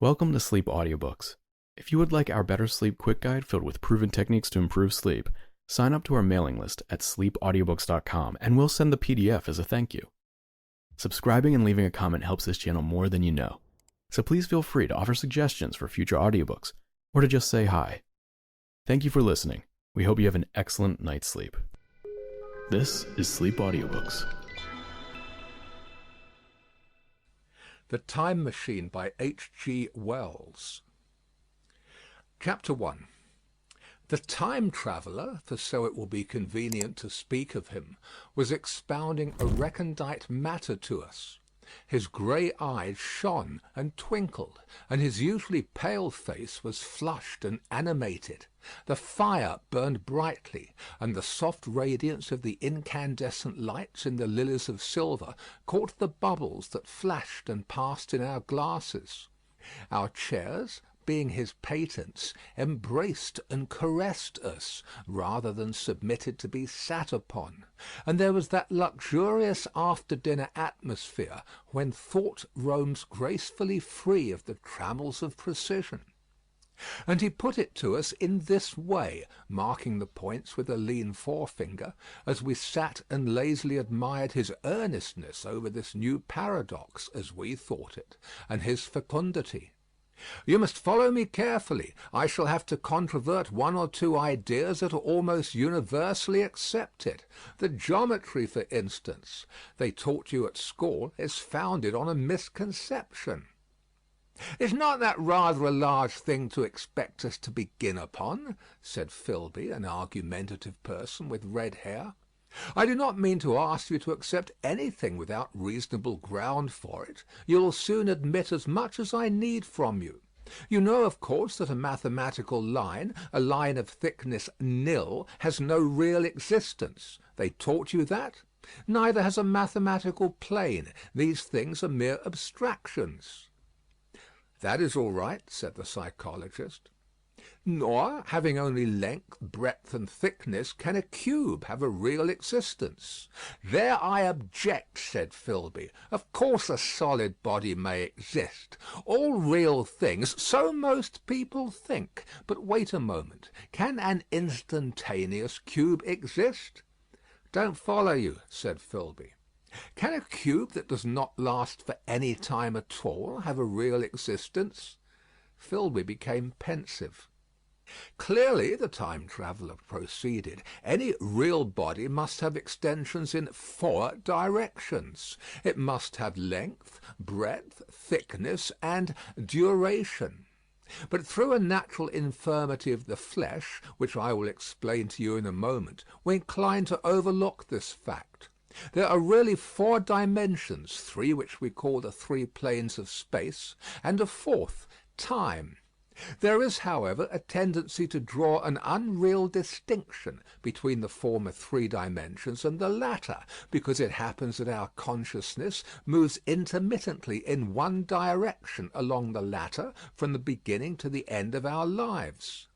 Welcome to Sleep Audiobooks. If you would like our Better Sleep Quick Guide filled with proven techniques to improve sleep, sign up to our mailing list at sleepaudiobooks.com and we'll send the PDF as a thank you. Subscribing and leaving a comment helps this channel more than you know, so please feel free to offer suggestions for future audiobooks or to just say hi. Thank you for listening. We hope you have an excellent night's sleep. This is Sleep Audiobooks. The Time Machine by H.G.Wells. Chapter 1. The time traveller, for so it will be convenient to speak of him, was expounding a recondite matter to us. His grey eyes shone and twinkled, and his usually pale face was flushed and animated. The fire burned brightly, and the soft radiance of the incandescent lights in the lilies of silver caught the bubbles that flashed and passed in our glasses. Our chairs, being his patents, embraced and caressed us, rather than submitted to be sat upon; and there was that luxurious after-dinner atmosphere when thought roams gracefully free of the trammels of precision. And he put it to us in this way, marking the points with a lean forefinger, as we sat and lazily admired his earnestness over this new paradox, as we thought it, and his fecundity. You must follow me carefully. I shall have to controvert one or two ideas that are almost universally accepted. The geometry, for instance, they taught you at school, is founded on a misconception. "Is not that rather a large thing to expect us to begin upon?" said Philby, an argumentative person with red hair. "I do not mean to ask you to accept anything without reasonable ground for it. You will soon admit as much as I need from you. You know, of course, that a mathematical line, a line of thickness nil, has no real existence. They taught you that? Neither has a mathematical plane. These things are mere abstractions." "That is all right," said the psychologist. "Nor, having only length, breadth, and thickness, can a cube have a real existence." "There I object," said Philby. "Of course a solid body may exist. All real things, so most people think. But wait a moment. Can an instantaneous cube exist?" "Don't follow you," said Philby. "Can a cube that does not last for any time at all have a real existence?" Philby became pensive. "Clearly," the time traveller proceeded, "any real body must have extensions in 4 directions. It must have length, breadth, thickness, and duration. But through a natural infirmity of the flesh, which I will explain to you in a moment, we incline to overlook this fact. There are really 4 dimensions, 3 which we call the 3 planes of space, and a 4th, time. There is, however, a tendency to draw an unreal distinction between the former 3 dimensions and the latter, because it happens that our consciousness moves intermittently in one direction along the latter from the beginning to the end of our lives."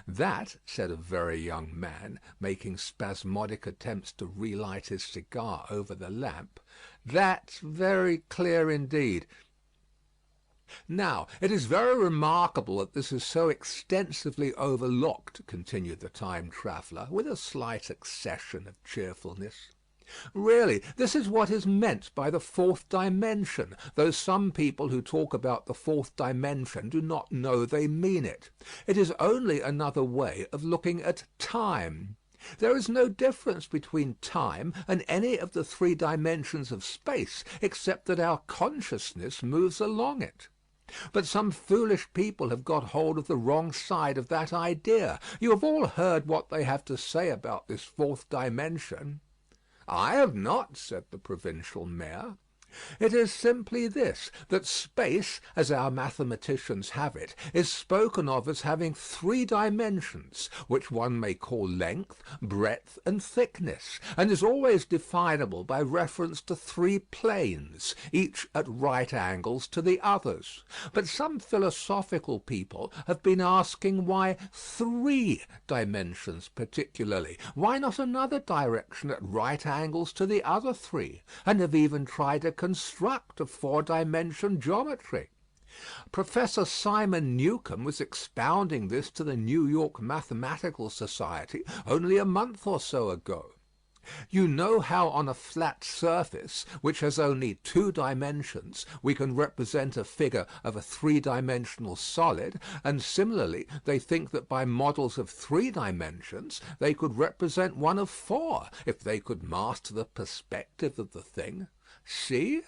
"That," said a very young man, making spasmodic attempts to relight his cigar over the lamp, "that's very clear indeed. Now, it is very remarkable that this is so extensively overlooked," continued the time traveller, with a slight accession of cheerfulness. "Really, this is what is meant by the 4th dimension, though some people who talk about the 4th dimension do not know they mean it. It is only another way of looking at time. There is no difference between time and any of the 3 dimensions of space, except that our consciousness moves along it. But some foolish people have got hold of the wrong side of that idea. You have all heard what they have to say about this 4th dimension." "I have not," said the provincial mayor. "It is simply this, that space, as our mathematicians have it, is spoken of as having 3 dimensions, which one may call length, breadth, and thickness, and is always definable by reference to 3 planes, each at right angles to the others. But some philosophical people have been asking why 3 dimensions particularly? Why not another direction at right angles to the other 3? And have even tried to construct a 4-dimension geometry. Professor Simon Newcomb was expounding this to the New York Mathematical Society only a month or so ago. You know how on a flat surface, which has only two dimensions, we can represent a figure of a three-dimensional solid, and similarly they think that by models of three dimensions they could represent one of four, if they could master the perspective of the thing. See?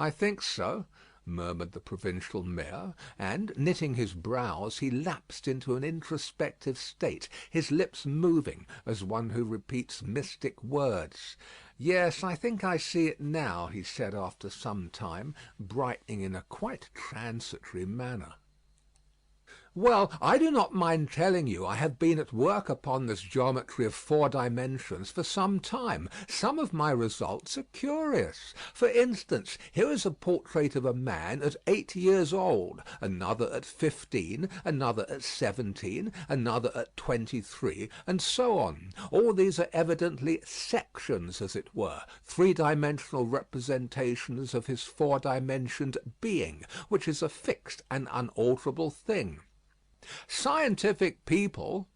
I think so, murmured the provincial mayor, and, knitting his brows, he lapsed into an introspective state, his lips moving as one who repeats mystic words. Yes, I think I see it now, he said after some time, brightening in a quite transitory manner. Well, I do not mind telling you I have been at work upon this geometry of four dimensions for some time. Some of my results are curious. For instance, here is a portrait of a man at 8 years old, another at 15, another at 17, another at 23, and so on. All these are evidently sections, as it were, three-dimensional representations of his four-dimensioned being, which is a fixed and unalterable thing. Scientific people,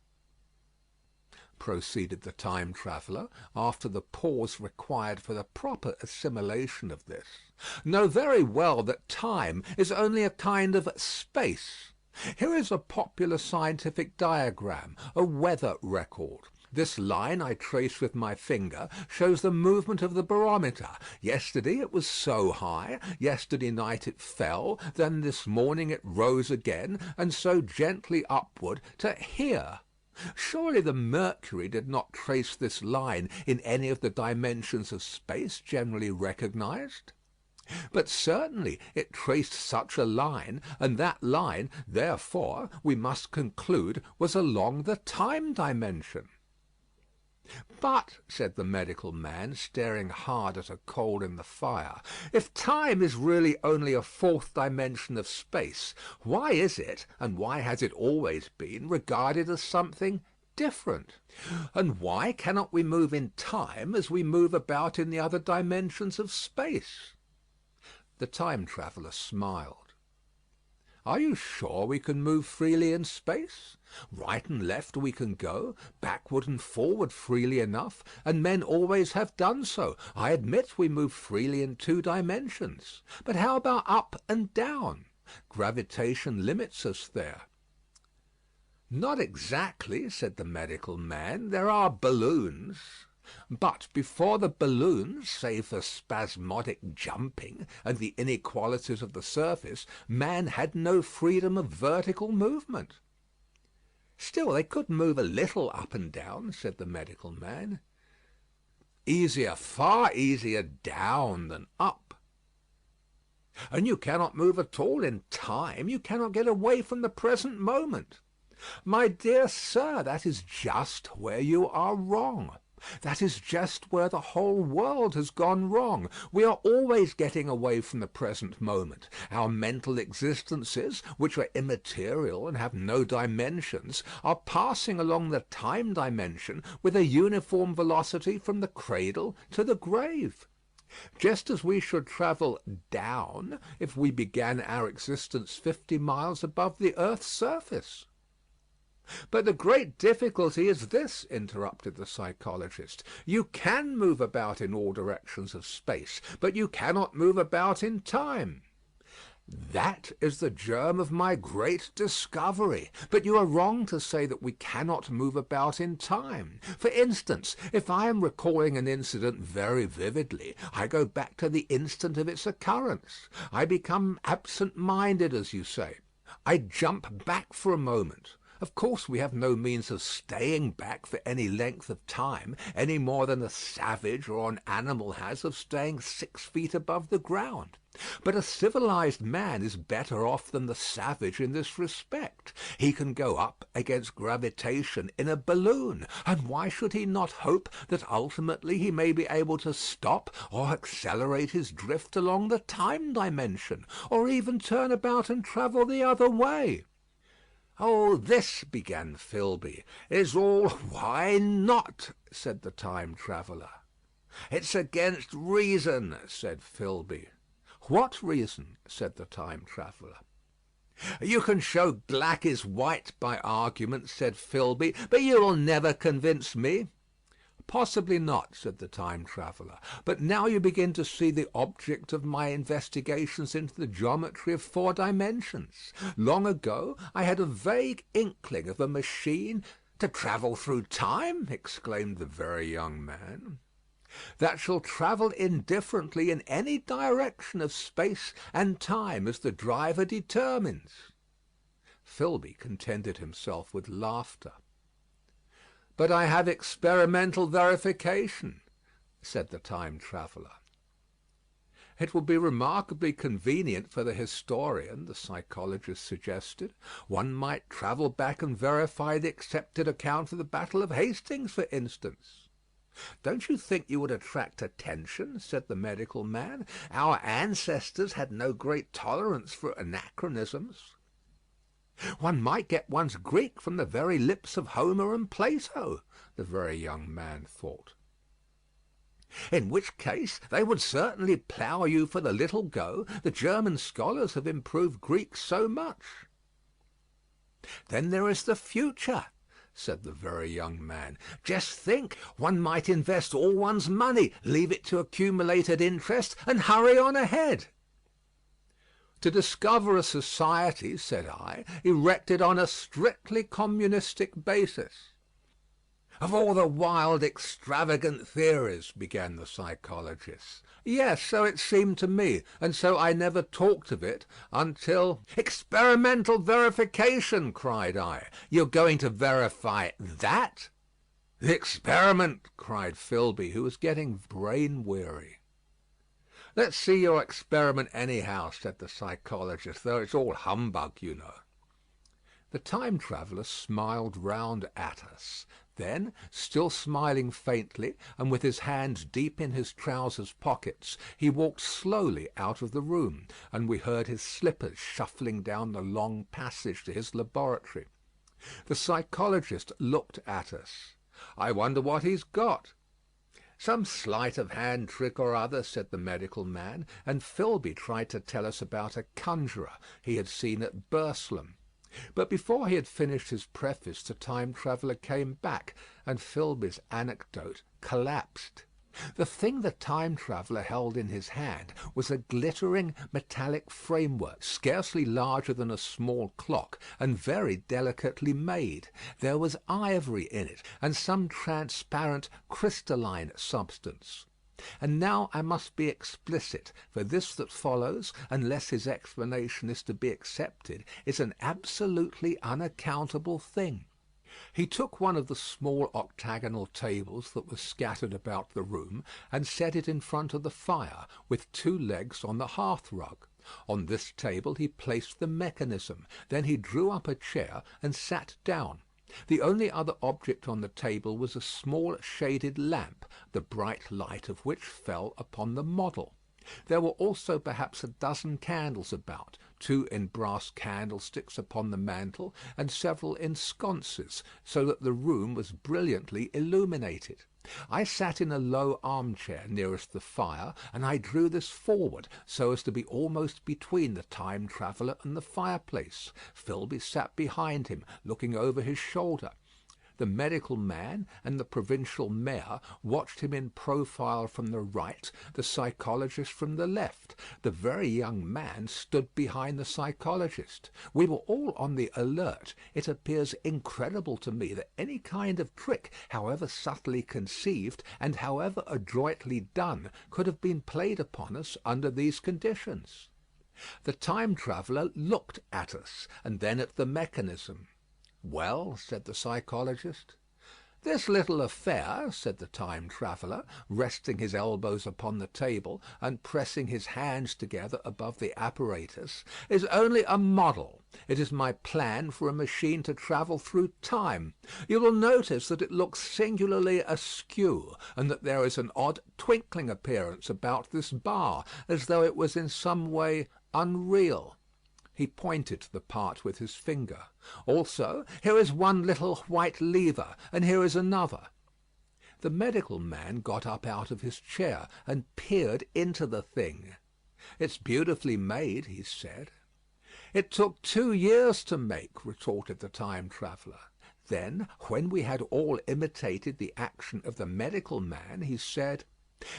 proceeded the time traveller, after the pause required for the proper assimilation of this, know very well that time is only a kind of space. Here is a popular scientific diagram, a weather record. This line I trace with my finger shows the movement of the barometer. Yesterday it was so high, yesterday night it fell, then this morning it rose again, and so gently upward to here. Surely the mercury did not trace this line in any of the dimensions of space generally recognized? But certainly it traced such a line, and that line, therefore, we must conclude was along the time dimension. But, said the medical man, staring hard at a coal in the fire, if time is really only a fourth dimension of space, why is it, and why has it always been, regarded as something different? And why cannot we move in time as we move about in the other dimensions of space? The time traveller smiled. Are you sure we can move freely in space? Right and left we can go, backward and forward freely enough, and men always have done so. I admit we move freely in two dimensions. But how about up and down? Gravitation limits us there. Not exactly, said the medical man. There are balloons. But before the balloons, save for spasmodic jumping and the inequalities of the surface, man had no freedom of vertical movement. Still, they could move a little up and down, said the medical man. Easier, far easier down than up. And you cannot move at all in time. You cannot get away from the present moment. My dear sir, that is just where you are wrong. That is just where the whole world has gone wrong. We are always getting away from the present moment. Our mental existences, which are immaterial and have no dimensions, are passing along the time dimension with a uniform velocity from the cradle to the grave. Just as we should travel down if we began our existence 50 miles above the earth's surface. But the great difficulty is this, interrupted the psychologist. You can move about in all directions of space, but you cannot move about in time. That is the germ of my great discovery. But you are wrong to say that we cannot move about in time. For instance, if I am recalling an incident very vividly, I go back to the instant of its occurrence. I become absent-minded, as you say. I jump back for a moment. Of course we have no means of staying back for any length of time, any more than a savage or an animal has of staying 6 feet above the ground. But a civilized man is better off than the savage in this respect. He can go up against gravitation in a balloon, and why should he not hope that ultimately he may be able to stop or accelerate his drift along the time dimension, or even turn about and travel the other way? "Oh, this," began Philby, "is all why not," said the time traveller. "It's against reason," said Philby. "What reason?" said the time traveller. "You can show black is white by argument," said Filby, "but you will never convince me." "Possibly not," said the time traveller; "but now you begin to see the object of my investigations into the geometry of four dimensions. Long ago I had a vague inkling of a machine—" "To travel through time!" exclaimed the very young man. "That shall travel indifferently in any direction of space and time, as the driver determines." Filby contented himself with laughter. "But I have experimental verification," said the time traveller. "It will be remarkably convenient for the historian," the psychologist suggested. "One might travel back and verify the accepted account of the Battle of Hastings, for instance." "Don't you think you would attract attention?" said the medical man. "Our ancestors had no great tolerance for anachronisms." "One might get one's Greek from the very lips of Homer and Plato," the very young man thought. "In which case they would certainly plough you for the little go. The German scholars have improved Greek so much." "Then there is the future," said the very young man. "Just think, one might invest all one's money, leave it to accumulate at interest, and hurry on ahead." "To discover a society," said I, "erected on a strictly communistic basis." "Of all the wild, extravagant theories," began the psychologist. "Yes, so it seemed to me, and so I never talked of it until—" "Experimental verification!" cried I. "You are going to verify that?" "The experiment!" cried Filby, who was getting brain weary. "Let's see your experiment anyhow," said the psychologist, "though it's all humbug, you know." The time traveller smiled round at us. Then, still smiling faintly, and with his hands deep in his trousers pockets, he walked slowly out of the room, and we heard his slippers shuffling down the long passage to his laboratory. The psychologist looked at us. "I wonder what he's got." "Some sleight of hand trick or other," said the medical man, and Filby tried to tell us about a conjurer he had seen at Burslem. But before he had finished his preface the time traveller came back, and Filby's anecdote collapsed. The thing the time traveller held in his hand was a glittering metallic framework, scarcely larger than a small clock, and very delicately made. There was ivory in it, and some transparent crystalline substance. And now I must be explicit, for this that follows, unless his explanation is to be accepted, is an absolutely unaccountable thing. He took one of the small octagonal tables that were scattered about the room, and set it in front of the fire, with two legs on the hearth-rug. On this table he placed the mechanism. Then he drew up a chair and sat down. The only other object on the table was a small shaded lamp, the bright light of which fell upon the model. There were also perhaps a dozen candles about, 2 in brass candlesticks upon the mantel, and several in sconces, so that the room was brilliantly illuminated. I sat in a low armchair nearest the fire, and I drew this forward, so as to be almost between the time traveller and the fireplace. Filby sat behind him, looking over his shoulder. The medical man and the provincial mayor watched him in profile from the right, the psychologist from the left. The very young man stood behind the psychologist. We were all on the alert. It appears incredible to me that any kind of trick, however subtly conceived and however adroitly done, could have been played upon us under these conditions. The time traveller looked at us, and then at the mechanism. "Well?" said the psychologist. "This little affair," said the time traveller, resting his elbows upon the table and pressing his hands together above the apparatus, "is only a model. It is my plan for a machine to travel through time. You will notice that it looks singularly askew, and that there is an odd twinkling appearance about this bar, as though it was in some way unreal." He pointed to the part with his finger. "Also, here is one little white lever, and here is another." The medical man got up out of his chair, and peered into the thing. "It's beautifully made," he said. "It took 2 years to make," retorted the time traveller. Then, when we had all imitated the action of the medical man, he said: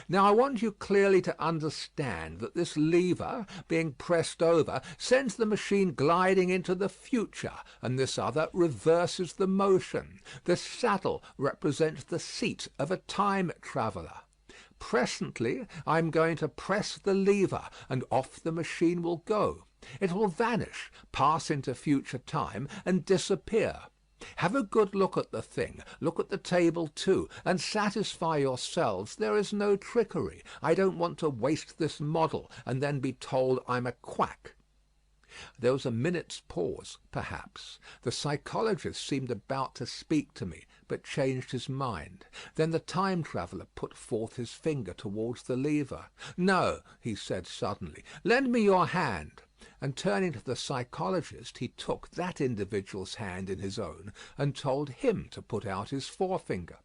"Now I want you clearly to understand that this lever, being pressed over, sends the machine gliding into the future, and this other reverses the motion. This saddle represents the seat of a time traveller. Presently I am going to press the lever, and off the machine will go. It will vanish, pass into future time, and disappear. Have a good look at the thing. Look at the table too, and satisfy yourselves there is no trickery. I don't want to waste this model, and then be told I'm a quack." There was a minute's pause, perhaps. The psychologist seemed about to speak to me, but changed his mind. Then the time traveller put forth his finger towards the lever. "No," he said suddenly, "lend me your hand." And turning to the psychologist, he took that individual's hand in his own and told him to put out his forefinger,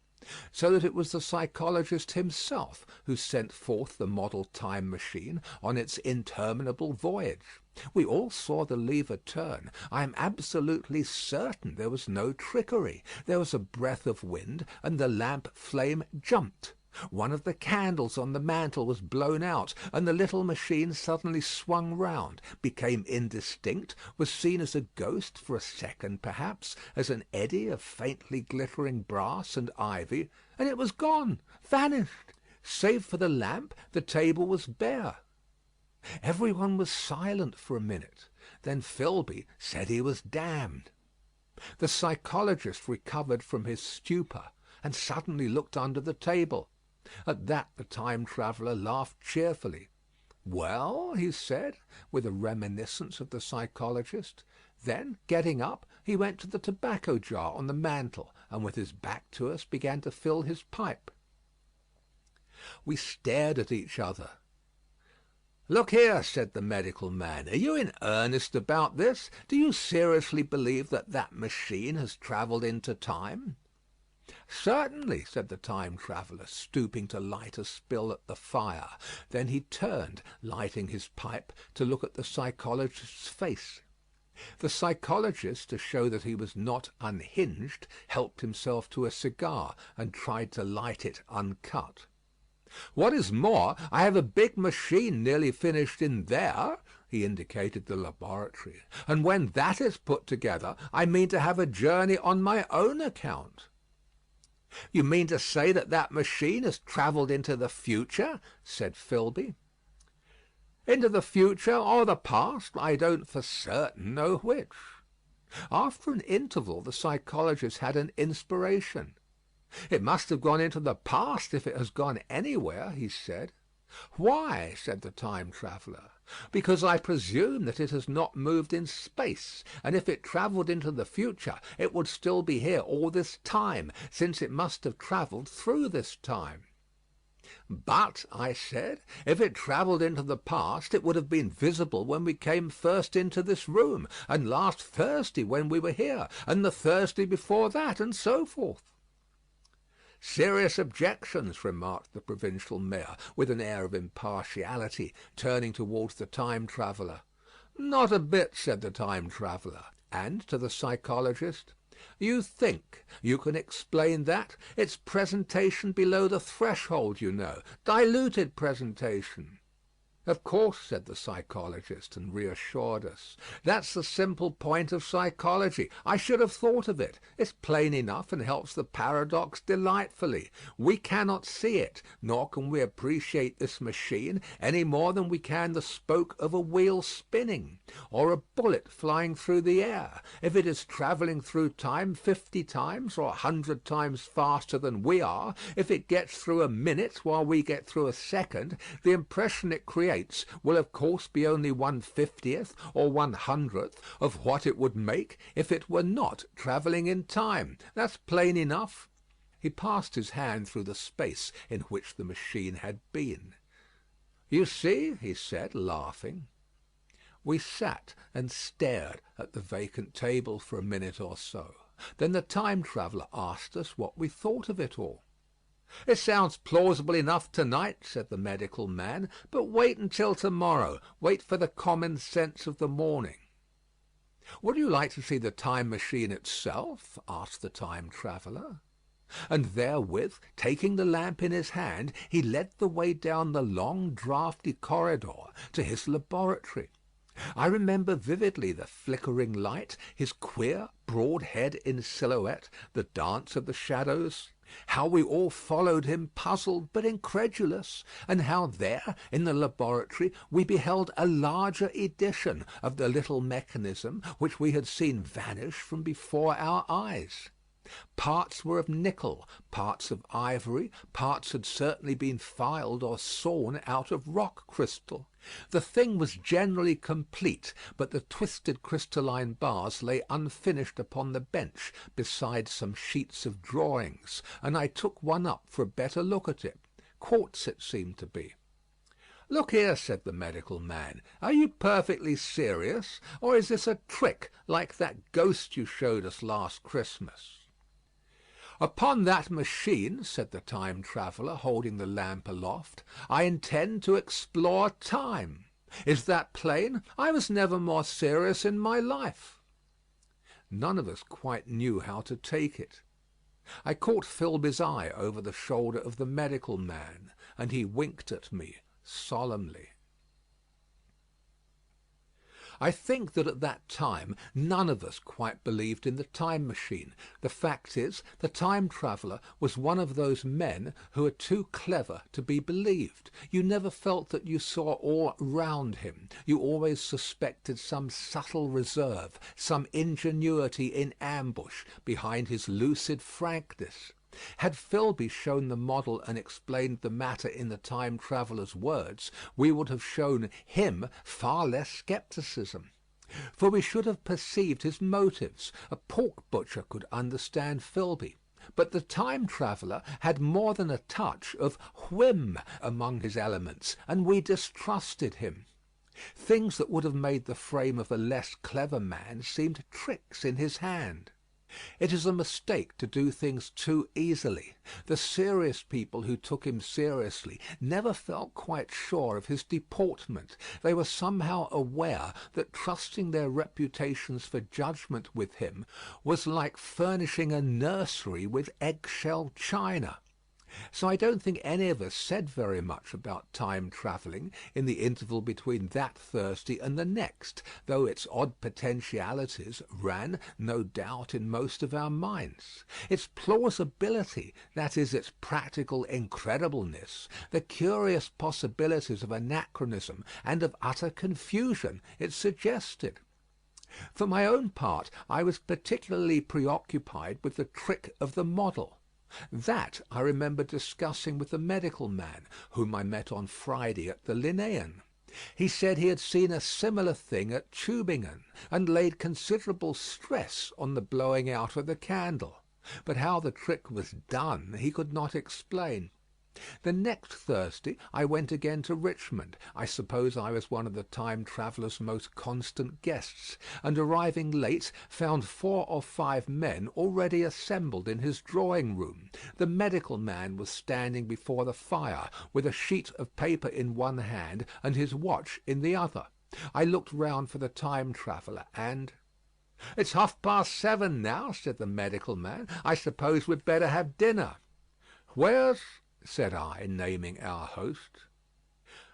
so that it was the psychologist himself who sent forth the model time machine on its interminable voyage. We all saw the lever turn. I am absolutely certain there was no trickery. There was a breath of wind, and the lamp flame jumped. One of the candles on the mantel was blown out, and the little machine suddenly swung round, became indistinct, was seen as a ghost for a second perhaps, as an eddy of faintly glittering brass and ivy, and it was gone, vanished. Save for the lamp, the table was bare. Everyone was silent for a minute. Then Philby said he was damned. The psychologist recovered from his stupor, and suddenly looked under the table. At that the time traveller laughed cheerfully. "Well?" he said, with a reminiscence of the psychologist. Then, getting up, he went to the tobacco jar on the mantel, and with his back to us began to fill his pipe. We stared at each other. "Look here," said the medical man, "are you in earnest about this? Do you seriously believe that that machine has travelled into time?" "Certainly," said the time traveller, stooping to light a spill at the fire. Then he turned, lighting his pipe, to look at the psychologist's face. The psychologist, to show that he was not unhinged, helped himself to a cigar, and tried to light it uncut. "What is more, I have a big machine nearly finished in there." He indicated the laboratory. "And when that is put together, I mean to have a journey on my own account." "You mean to say that that machine has travelled into the future?" said Philby. "Into the future or the past. I don't for certain know which." After an interval the psychologist had an inspiration. "It must have gone into the past if it has gone anywhere," he said. "Why?" said the time traveller. "Because I presume that it has not moved in space, and if it travelled into the future it would still be here all this time, since it must have travelled through this time." "But," I said, "if it travelled into the past it would have been visible when we came first into this room, and last Thursday when we were here, and the Thursday before that, and so forth." "Serious objections," remarked the provincial mayor, with an air of impartiality, turning towards the time traveller. "Not a bit," said the time traveller. And to the psychologist, "You think you can explain that? It's presentation below the threshold, you know. Diluted presentation." "Of course," said the psychologist, and reassured us. "That's the simple point of psychology. I should have thought of it. It's plain enough, and helps the paradox delightfully. We cannot see it, nor can we appreciate this machine any more than we can the spoke of a wheel spinning, or a bullet flying through the air. If it is travelling through time 50 times or 100 times faster than we are, if it gets through a minute while we get through a second, the impression it creates will of course be only 1/50th or 1/100th of what it would make if it were not travelling in time. That's plain enough." He passed his hand through the space in which the machine had been. "You see," he said, laughing. We sat and stared at the vacant table for a minute or so. Then the time traveller asked us what we thought of it all. "It sounds plausible enough to night," said the medical man, "but wait until to morrow. Wait for the common sense of the morning." "Would you like to see the time machine itself?" asked the time traveller. And therewith, taking the lamp in his hand, he led the way down the long draughty corridor to his laboratory. I remember vividly the flickering light, his queer, broad head in silhouette, the dance of the shadows; how we all followed him puzzled but incredulous, and how there, in the laboratory, we beheld a larger edition of the little mechanism which we had seen vanish from before our eyes. Parts were of nickel, parts of ivory, parts had certainly been filed or sawn out of rock crystal. The thing was generally complete, but the twisted crystalline bars lay unfinished upon the bench beside some sheets of drawings, and I took one up for a better look at it. Quartz it seemed to be. "Look here," said the medical man, "are you perfectly serious, or is this a trick like that ghost you showed us last Christmas?" "Upon that machine," said the time traveller, holding the lamp aloft, "I intend to explore time. Is that plain? I was never more serious in my life." None of us quite knew how to take it. I caught Philby's eye over the shoulder of the medical man, and he winked at me solemnly. I think that at that time none of us quite believed in the time machine. The fact is, the time traveller was one of those men who are too clever to be believed. You never felt that you saw all round him. You always suspected some subtle reserve, some ingenuity in ambush, behind his lucid frankness. Had Philby shown the model and explained the matter in the time traveller's words, we would have shown him far less scepticism. For we should have perceived his motives. A pork butcher could understand Philby. But the time traveller had more than a touch of whim among his elements, and we distrusted him. Things that would have made the frame of a less clever man seemed tricks in his hand. It is a mistake to do things too easily. The serious people who took him seriously never felt quite sure of his deportment. They were somehow aware that trusting their reputations for judgment with him was like furnishing a nursery with eggshell china. So I don't think any of us said very much about time travelling in the interval between that Thursday and the next, though its odd potentialities ran, no doubt, in most of our minds. Its plausibility, that is, its practical incredibleness, the curious possibilities of anachronism and of utter confusion it suggested. For my own part, I was particularly preoccupied with the trick of the model. That I remember discussing with the medical man, whom I met on Friday at the Linnæan. He said he had seen a similar thing at Tübingen, and laid considerable stress on the blowing out of the candle. But how the trick was done he could not explain. The next Thursday I went again to Richmond. I suppose I was one of the time traveller's most constant guests, and arriving late found 4 or 5 men already assembled in his drawing room. The medical man was standing before the fire, with a sheet of paper in one hand and his watch in the other. I looked round for the time traveller, and "It's 7:30 now," said the medical man. "I suppose we'd better have dinner." "Where's—" said I, naming our host.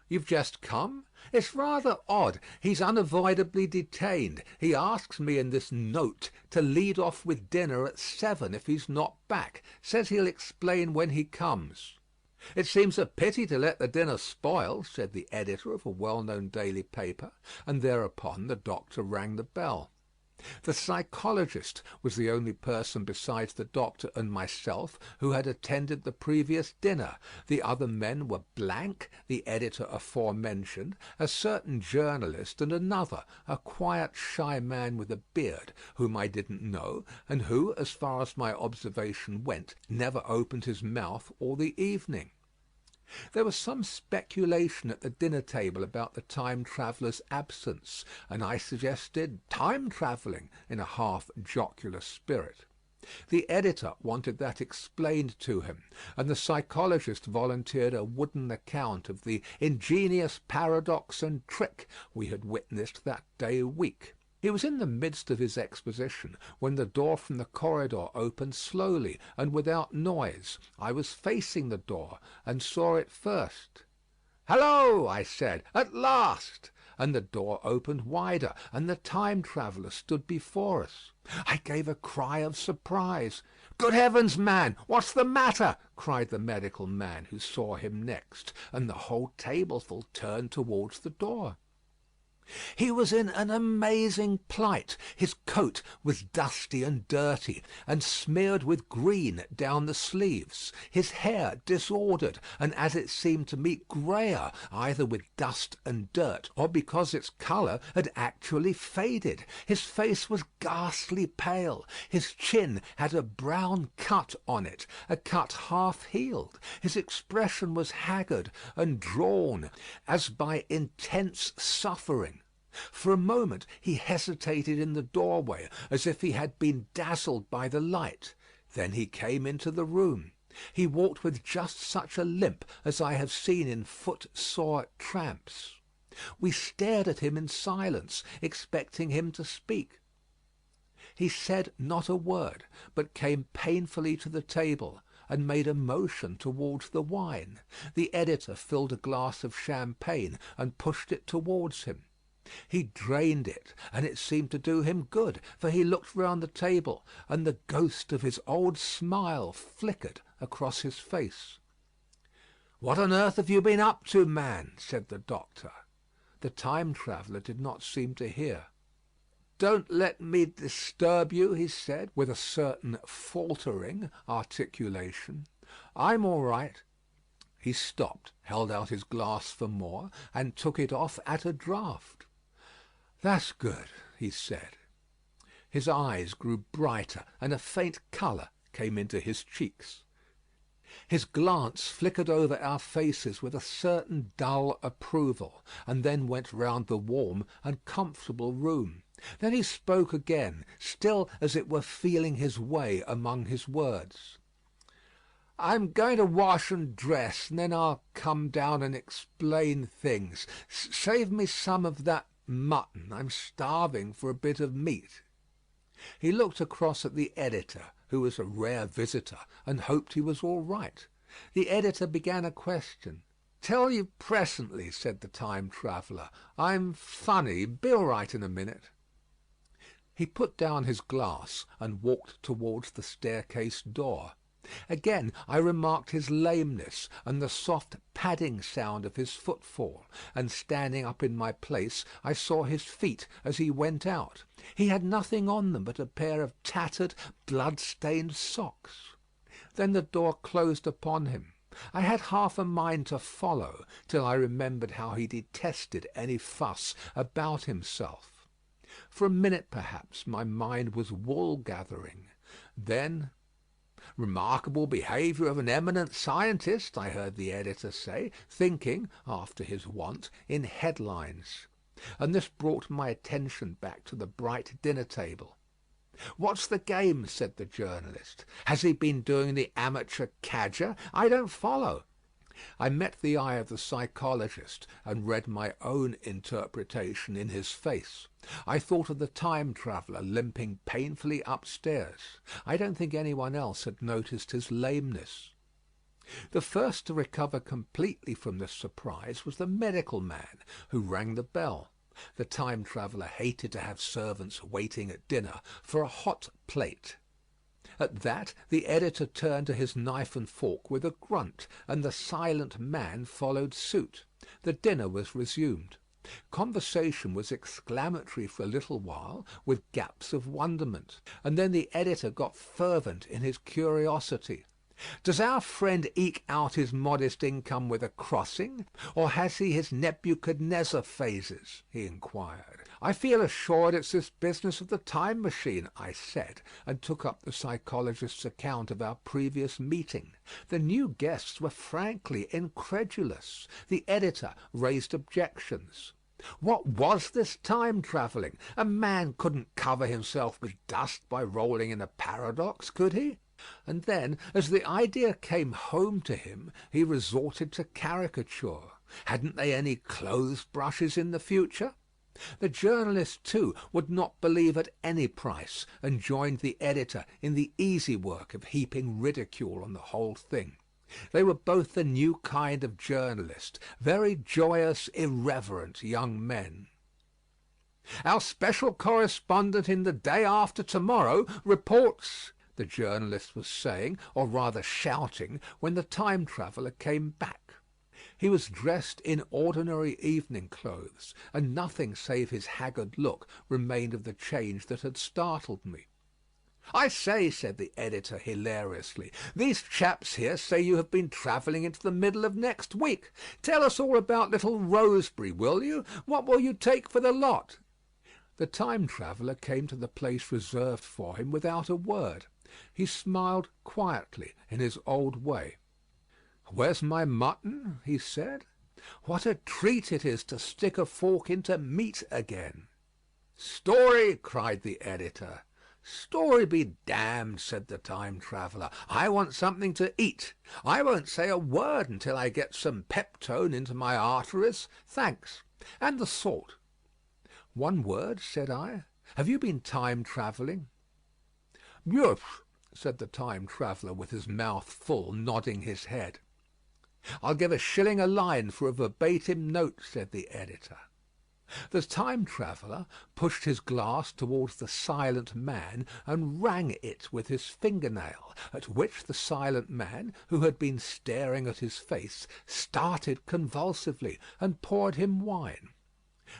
"You've just come? It's rather odd. He's unavoidably detained. He asks me in this note to lead off with dinner at 7 if he's not back. Says he'll explain when he comes." "It seems a pity to let the dinner spoil," said the editor of a well-known daily paper, and thereupon the doctor rang the bell. The psychologist was the only person besides the doctor and myself who had attended the previous dinner. The other men were Blank, the editor aforementioned, a certain journalist, and another, a quiet, shy man with a beard, whom I didn't know, and who, as far as my observation went, never opened his mouth all the evening. There was some speculation at the dinner table about the time traveller's absence, and I suggested time travelling in a half jocular spirit. The editor wanted that explained to him, and the psychologist volunteered a wooden account of the ingenious paradox and trick we had witnessed that day week. He was in the midst of his exposition when the door from the corridor opened slowly and without noise. I was facing the door and saw it first. "Hallo!" I said, "at last!" And the door opened wider, and the time traveller stood before us. I gave a cry of surprise. "Good heavens, man, what's the matter?" cried the medical man who saw him next, and the whole tableful turned towards the door. He was in an amazing plight. His coat was dusty and dirty, and smeared with green down the sleeves; his hair disordered, and as it seemed to me greyer, either with dust and dirt, or because its colour had actually faded. His face was ghastly pale. His chin had a brown cut on it, a cut half healed. His expression was haggard and drawn, as by intense suffering. For a moment he hesitated in the doorway, as if he had been dazzled by the light. Then he came into the room. He walked with just such a limp as I have seen in foot-sore tramps. We stared at him in silence, expecting him to speak. He said not a word, but came painfully to the table and made a motion towards the wine. The editor filled a glass of champagne and pushed it towards him. He drained it, and it seemed to do him good, for he looked round the table, and the ghost of his old smile flickered across his face. "What on earth have you been up to, man?" said the doctor. The time traveller did not seem to hear. "Don't let me disturb you," he said, with a certain faltering articulation. "I'm all right." He stopped, held out his glass for more, and took it off at a draught. "That's good," he said. His eyes grew brighter, and a faint colour came into his cheeks. His glance flickered over our faces with a certain dull approval, and then went round the warm and comfortable room. Then he spoke again, still as it were feeling his way among his words. "I'm going to wash and dress, and then I'll come down and explain things. Save me some of that mutton. I'm starving for a bit of meat." He looked across at the editor, who was a rare visitor, and hoped he was all right. The editor began a question. "Tell you presently," said the time traveller. "I'm funny. Be all right in a minute." He put down his glass and walked towards the staircase door. Again I remarked his lameness, and the soft padding sound of his footfall, and standing up in my place I saw his feet as he went out. He had nothing on them but a pair of tattered, blood-stained socks. Then the door closed upon him. I had half a mind to follow, till I remembered how he detested any fuss about himself. For a minute perhaps my mind was wool-gathering. Then "Remarkable behaviour of an eminent scientist," I heard the editor say, thinking, after his wont, in headlines. And this brought my attention back to the bright dinner table. "What's the game?" said the journalist. "Has he been doing the amateur cadger? I don't follow." I met the eye of the psychologist, and read my own interpretation in his face. I thought of the time traveller limping painfully upstairs. I don't think anyone else had noticed his lameness. The first to recover completely from this surprise was the medical man, who rang the bell. The time traveller hated to have servants waiting at dinner for a hot plate. At that the editor turned to his knife and fork with a grunt, and the silent man followed suit. The dinner was resumed. Conversation was exclamatory for a little while, with gaps of wonderment, and then the editor got fervent in his curiosity. "Does our friend eke out his modest income with a crossing, or has he his Nebuchadnezzar phases?" he inquired. "I feel assured it's this business of the time machine," I said, and took up the psychologist's account of our previous meeting. The new guests were frankly incredulous. The editor raised objections. What was this time travelling? A man couldn't cover himself with dust by rolling in a paradox, could he? And then, as the idea came home to him, he resorted to caricature. Hadn't they any clothes brushes in the future? The journalist, too, would not believe at any price, and joined the editor in the easy work of heaping ridicule on the whole thing. They were both the new kind of journalist, very joyous, irreverent young men. "Our special correspondent in The Day After Tomorrow reports," the journalist was saying, or rather shouting, when the time traveller came back. He was dressed in ordinary evening clothes, and nothing save his haggard look remained of the change that had startled me. "I say," said the editor hilariously, "these chaps here say you have been travelling into the middle of next week. Tell us all about little Rosebery, will you? What will you take for the lot?" The time traveller came to the place reserved for him without a word. He smiled quietly in his old way. "Where's my mutton?" he said. "What a treat it is to stick a fork into meat again." "Story!" cried the editor. "Story be damned," said the time traveller. "I want something to eat. I won't say a word until I get some peptone into my arteries. Thanks. And the salt." "One word," said I. "Have you been time travelling?" "Yes," said the time traveller with his mouth full, nodding his head. "I'll give £1 a line for a verbatim note," said the editor. The time traveller pushed his glass towards the silent man and rang it with his finger-nail, at which the silent man, who had been staring at his face, started convulsively and poured him wine.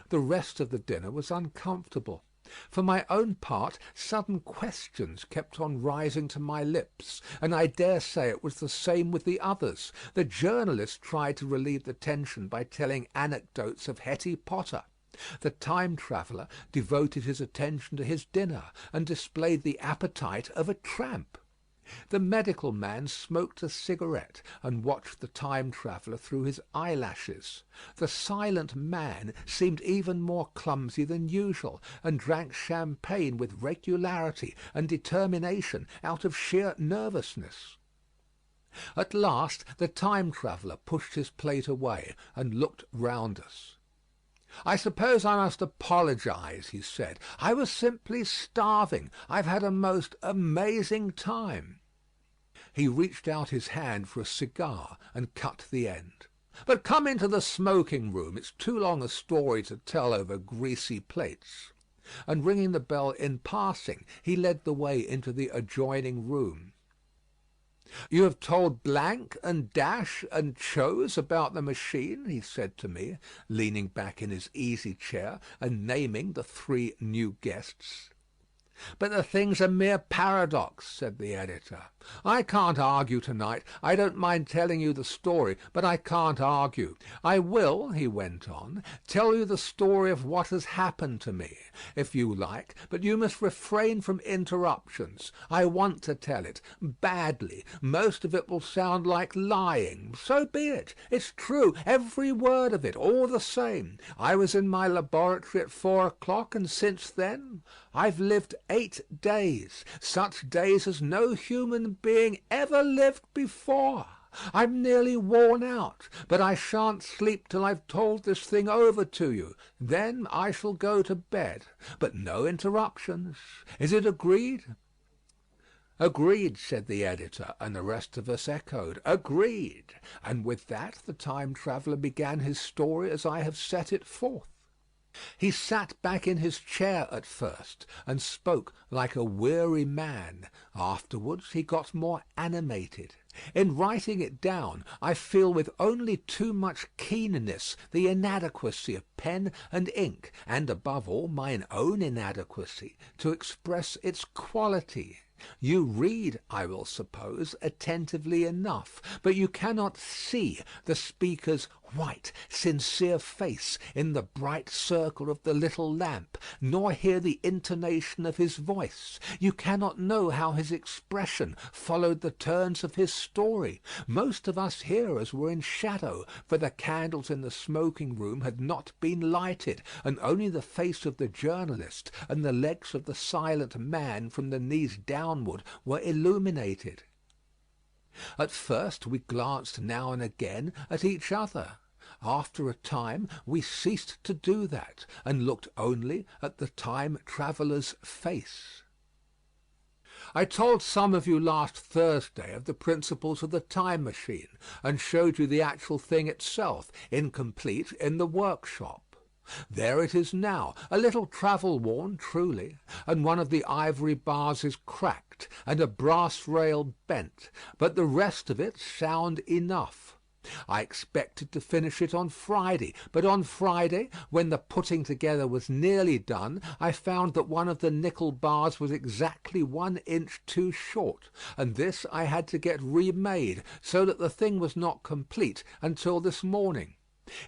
The rest of the dinner was uncomfortable. For my own part, sudden questions kept on rising to my lips, and I dare say it was the same with the others. The journalist tried to relieve the tension by telling anecdotes of Hetty Potter. The time traveller devoted his attention to his dinner, and displayed the appetite of a tramp. The medical man smoked a cigarette, and watched the time traveller through his eyelashes. The silent man seemed even more clumsy than usual, and drank champagne with regularity and determination out of sheer nervousness. At last the time traveller pushed his plate away and looked round us. "I suppose I must apologise," he said. "I was simply starving. I've had a most amazing time." He reached out his hand for a cigar and cut the end. "But come into the smoking room. It's too long a story to tell over greasy plates." And ringing the bell in passing, he led the way into the adjoining room. "You have told Blank and Dash and Chose about the machine," he said to me, leaning back in his easy chair and naming the 3 new guests. "But the thing's a mere paradox," said the editor. "I can't argue to-night. I don't mind telling you the story, but I can't argue. I will," he went on, "tell you the story of what has happened to me, if you like, but you must refrain from interruptions. I want to tell it badly. Most of it will sound like lying. So be it. It's true, every word of it, all the same. I was in my laboratory at 4 o'clock, and since then I've lived 8 days, such days as no human being ever lived before. I'm nearly worn out, but I shan't sleep till I've told this thing over to you. Then I shall go to bed. But no interruptions. Is it agreed?" "Agreed," said the editor, and the rest of us echoed, "Agreed." And with that the time traveller began his story as I have set it forth. He sat back in his chair at first, and spoke like a weary man. Afterwards he got more animated. In writing it down, I feel with only too much keenness the inadequacy of pen and ink, and above all mine own inadequacy, to express its quality. You read, I will suppose, attentively enough, but you cannot see the speaker's white, sincere face in the bright circle of the little lamp, nor hear the intonation of his voice. You cannot know how his expression followed the turns of his story. Most of us hearers were in shadow, for the candles in the smoking room had not been lighted, and only the face of the journalist and the legs of the silent man from the knees downward were illuminated. At first we glanced now and again at each other. After a time we ceased to do that, and looked only at the time traveller's face. I told some of you last Thursday of the principles of the time machine, and showed you the actual thing itself, incomplete, in the workshop. There it is now, a little travel-worn truly, and one of the ivory bars is cracked, and a brass rail bent, but the rest of it sound enough. I expected to finish it on Friday, but on Friday, when the putting together was nearly done, I found that one of the nickel bars was exactly 1 inch too short, and this I had to get remade, so that the thing was not complete until this morning.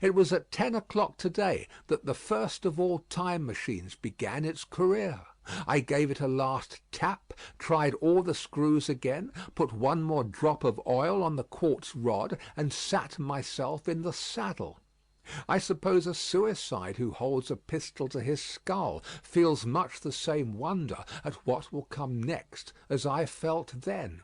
It was at 10 o'clock today that the first of all time machines began its career. I gave it a last tap, tried all the screws again, put one more drop of oil on the quartz rod, and sat myself in the saddle. I suppose a suicide who holds a pistol to his skull feels much the same wonder at what will come next as I felt then.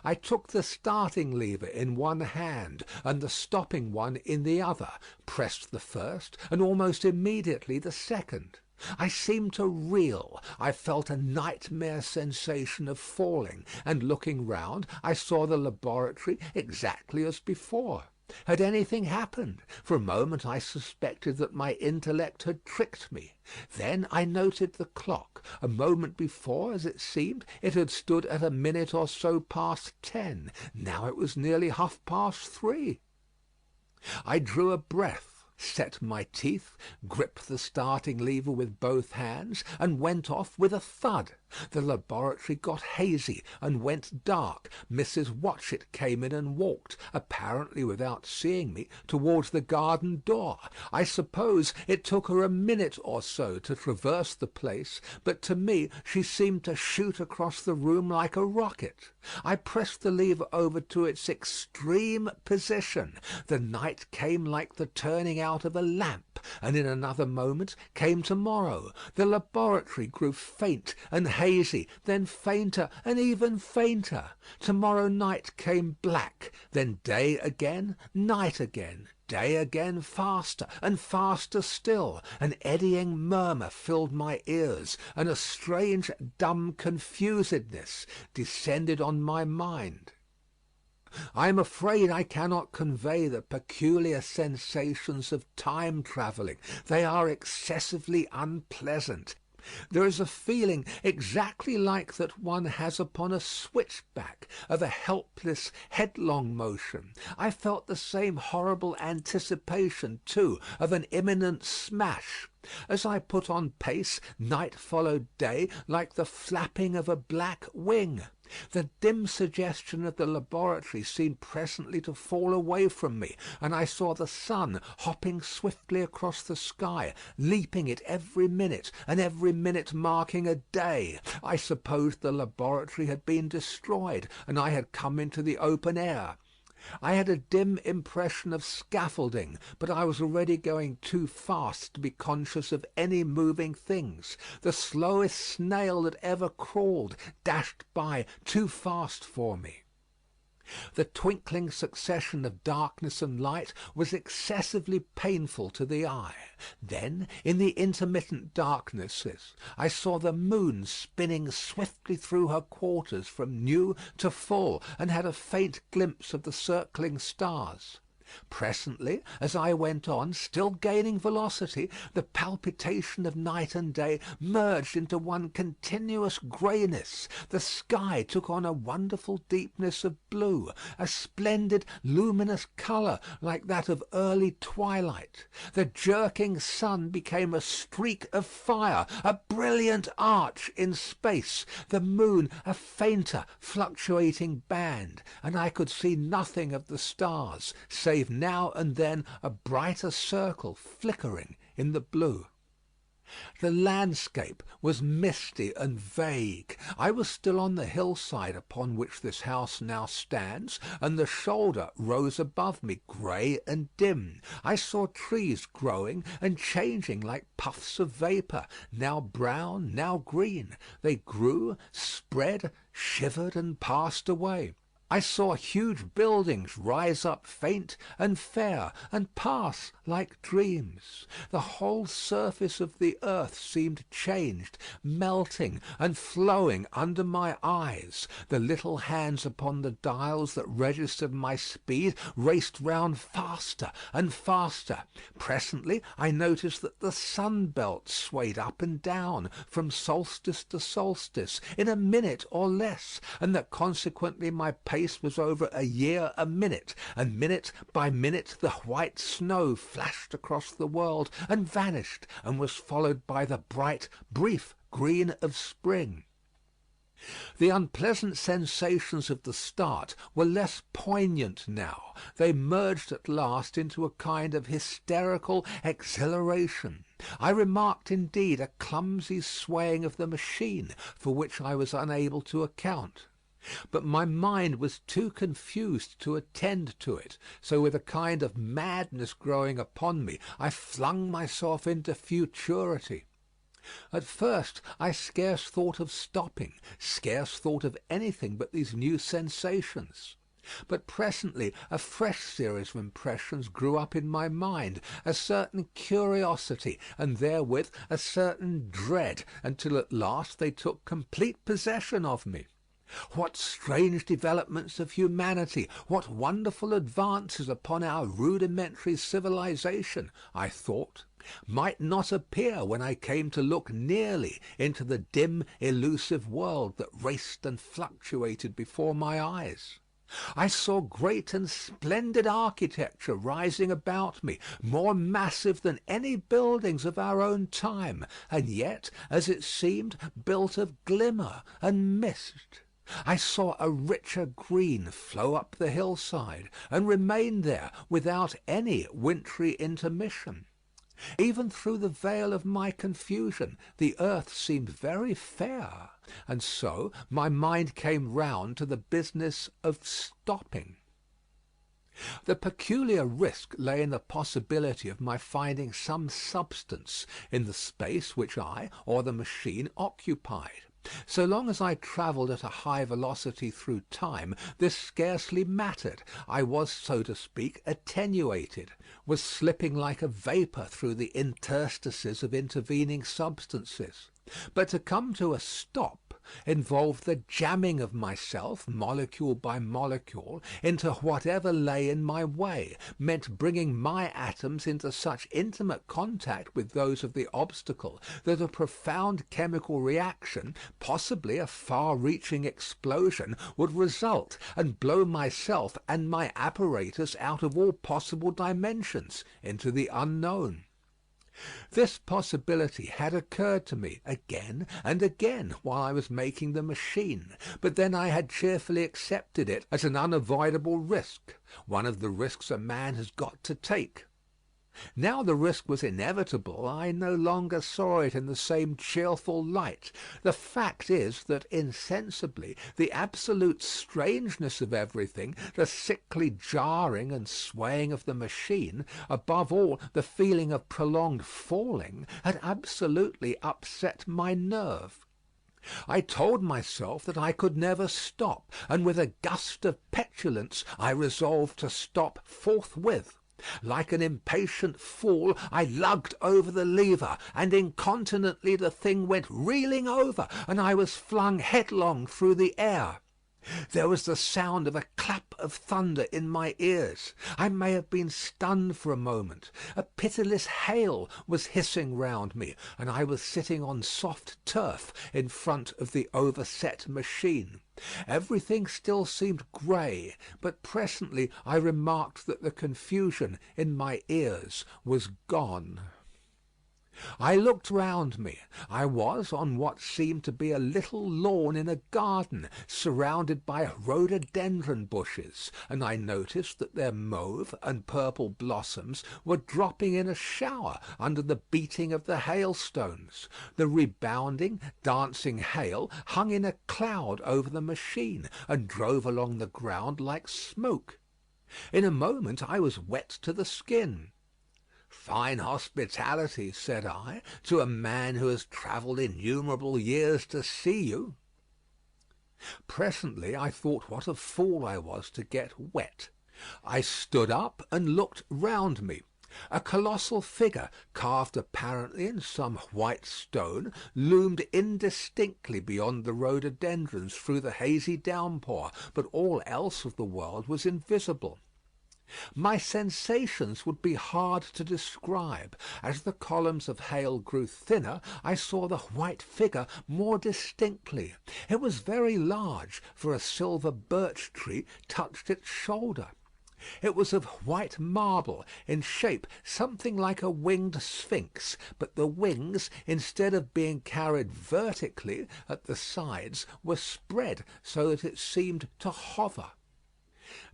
I took the starting lever in one hand and the stopping one in the other, pressed the first, and almost immediately the second. I seemed to reel. I felt a nightmare sensation of falling, and looking round, I saw the laboratory exactly as before. Had anything happened? For a moment I suspected that my intellect had tricked me. Then I noted the clock. A moment before, as it seemed, it had stood at a minute or so past 10. Now it was nearly 3:30. I drew a breath, set my teeth, gripped the starting lever with both hands, and went off with a thud. The laboratory got hazy and went dark. Mrs. Watchett came in and walked, apparently without seeing me, towards the garden door. I suppose it took her a minute or so to traverse the place, but to me she seemed to shoot across the room like a rocket. I pressed the lever over to its extreme position. The night came like the turning out of a lamp, and in another moment came tomorrow. The laboratory grew faint and hazy, then fainter and even fainter. Tomorrow night came black, then day again, night again, day again, faster and faster still. An eddying murmur filled my ears, and a strange dumb confusedness descended on my mind. I am afraid I cannot convey the peculiar sensations of time travelling. They are excessively unpleasant. There is a feeling exactly like that one has upon a switchback, of a helpless, headlong motion. I felt the same horrible anticipation, too, of an imminent smash. As I put on pace, night followed day like the flapping of a black wing. The dim suggestion of the laboratory seemed presently to fall away from me, and I saw the sun hopping swiftly across the sky, leaping it every minute, and every minute marking a day. I supposed the laboratory had been destroyed, and I had come into the open air. I had a dim impression of scaffolding, but I was already going too fast to be conscious of any moving things. The slowest snail that ever crawled dashed by too fast for me. The twinkling succession of darkness and light was excessively painful to the eye. Then, in the intermittent darknesses, I saw the moon spinning swiftly through her quarters from new to full, and had a faint glimpse of the circling stars. Presently, as I went on, still gaining velocity, the palpitation of night and day merged into one continuous greyness. The sky took on a wonderful deepness of blue, a splendid luminous colour like that of early twilight. The jerking sun became a streak of fire, a brilliant arch in space, the moon a fainter fluctuating band, and I could see nothing of the stars, save now and then a brighter circle flickering in the blue. The landscape was misty and vague. I was still on the hillside upon which this house now stands, and the shoulder rose above me, grey and dim. I saw trees growing and changing like puffs of vapour, now brown, now green. They grew, spread, shivered, and passed away. I saw huge buildings rise up faint and fair, and pass like dreams. The whole surface of the earth seemed changed, melting and flowing under my eyes. The little hands upon the dials that registered my speed raced round faster and faster. Presently I noticed that the sun belt swayed up and down from solstice to solstice in a minute or less, and that consequently my pace was over a year a minute, and minute by minute the white snow flashed across the world and vanished, and was followed by the bright, brief green of spring. The unpleasant sensations of the start were less poignant now. They merged at last into a kind of hysterical exhilaration. I remarked indeed a clumsy swaying of the machine, for which I was unable to account. But my mind was too confused to attend to it, so with a kind of madness growing upon me, I flung myself into futurity. At first I scarce thought of stopping, scarce thought of anything but these new sensations. But presently a fresh series of impressions grew up in my mind, a certain curiosity, and therewith a certain dread, until at last they took complete possession of me. What strange developments of humanity, what wonderful advances upon our rudimentary civilization, I thought, might not appear when I came to look nearly into the dim elusive world that raced and fluctuated before my eyes. I saw great and splendid architecture rising about me, more massive than any buildings of our own time, and yet, as it seemed, built of glimmer and mist. I saw a richer green flow up the hillside, and remain there without any wintry intermission. Even through the veil of my confusion, the earth seemed very fair, and so my mind came round to the business of stopping. The peculiar risk lay in the possibility of my finding some substance in the space which I or the machine occupied. So long as I travelled at a high velocity through time, this scarcely mattered. I was, so to speak, attenuated, was slipping like a vapour through the interstices of intervening substances. But to come to a stop involved the jamming of myself, molecule by molecule, into whatever lay in my way, meant bringing my atoms into such intimate contact with those of the obstacle that a profound chemical reaction, possibly a far-reaching explosion, would result, and blow myself and my apparatus out of all possible dimensions into the unknown. This possibility had occurred to me again and again while I was making the machine, but then I had cheerfully accepted it as an unavoidable risk, one of the risks a man has got to take. Now the risk was inevitable, I no longer saw it in the same cheerful light. The fact is that insensibly the absolute strangeness of everything, the sickly jarring and swaying of the machine, above all the feeling of prolonged falling, had absolutely upset my nerve. I told myself that I could never stop, and with a gust of petulance I resolved to stop forthwith. Like an impatient fool I lugged over the lever, and incontinently the thing went reeling over, and I was flung headlong through the air. There was the sound of a clap of thunder in my ears. I may have been stunned for a moment. A pitiless hail was hissing round me, and I was sitting on soft turf in front of the overset machine. Everything still seemed grey, but presently I remarked that the confusion in my ears was gone. I looked round me. I was on what seemed to be a little lawn in a garden, surrounded by rhododendron bushes, and I noticed that their mauve and purple blossoms were dropping in a shower under the beating of the hailstones. The rebounding, dancing hail hung in a cloud over the machine, and drove along the ground like smoke. In a moment I was wet to the skin. "Fine hospitality," said I, "to a man who has travelled innumerable years to see you." Presently I thought what a fool I was to get wet. I stood up and looked round me. A colossal figure, carved apparently in some white stone, loomed indistinctly beyond the rhododendrons through the hazy downpour, but all else of the world was invisible. My sensations would be hard to describe. As the columns of hail grew thinner, I saw the white figure more distinctly. It was very large, for a silver birch tree touched its shoulder. It was of white marble, in shape something like a winged sphinx, but the wings, instead of being carried vertically at the sides, were spread so that it seemed to hover.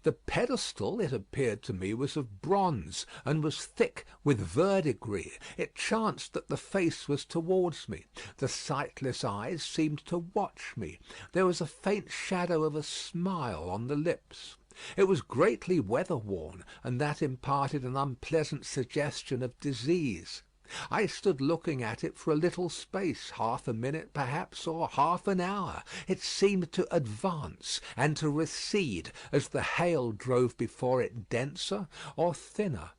The pedestal, it appeared to me, was of bronze, and was thick with verdigris. It chanced that the face was towards me. The sightless eyes seemed to watch me. There was a faint shadow of a smile on the lips. It was greatly weather-worn, and that imparted an unpleasant suggestion of disease. I stood looking at it for a little space, half a minute perhaps, or half an hour. It seemed to advance and to recede as the hail drove before it denser or thinner.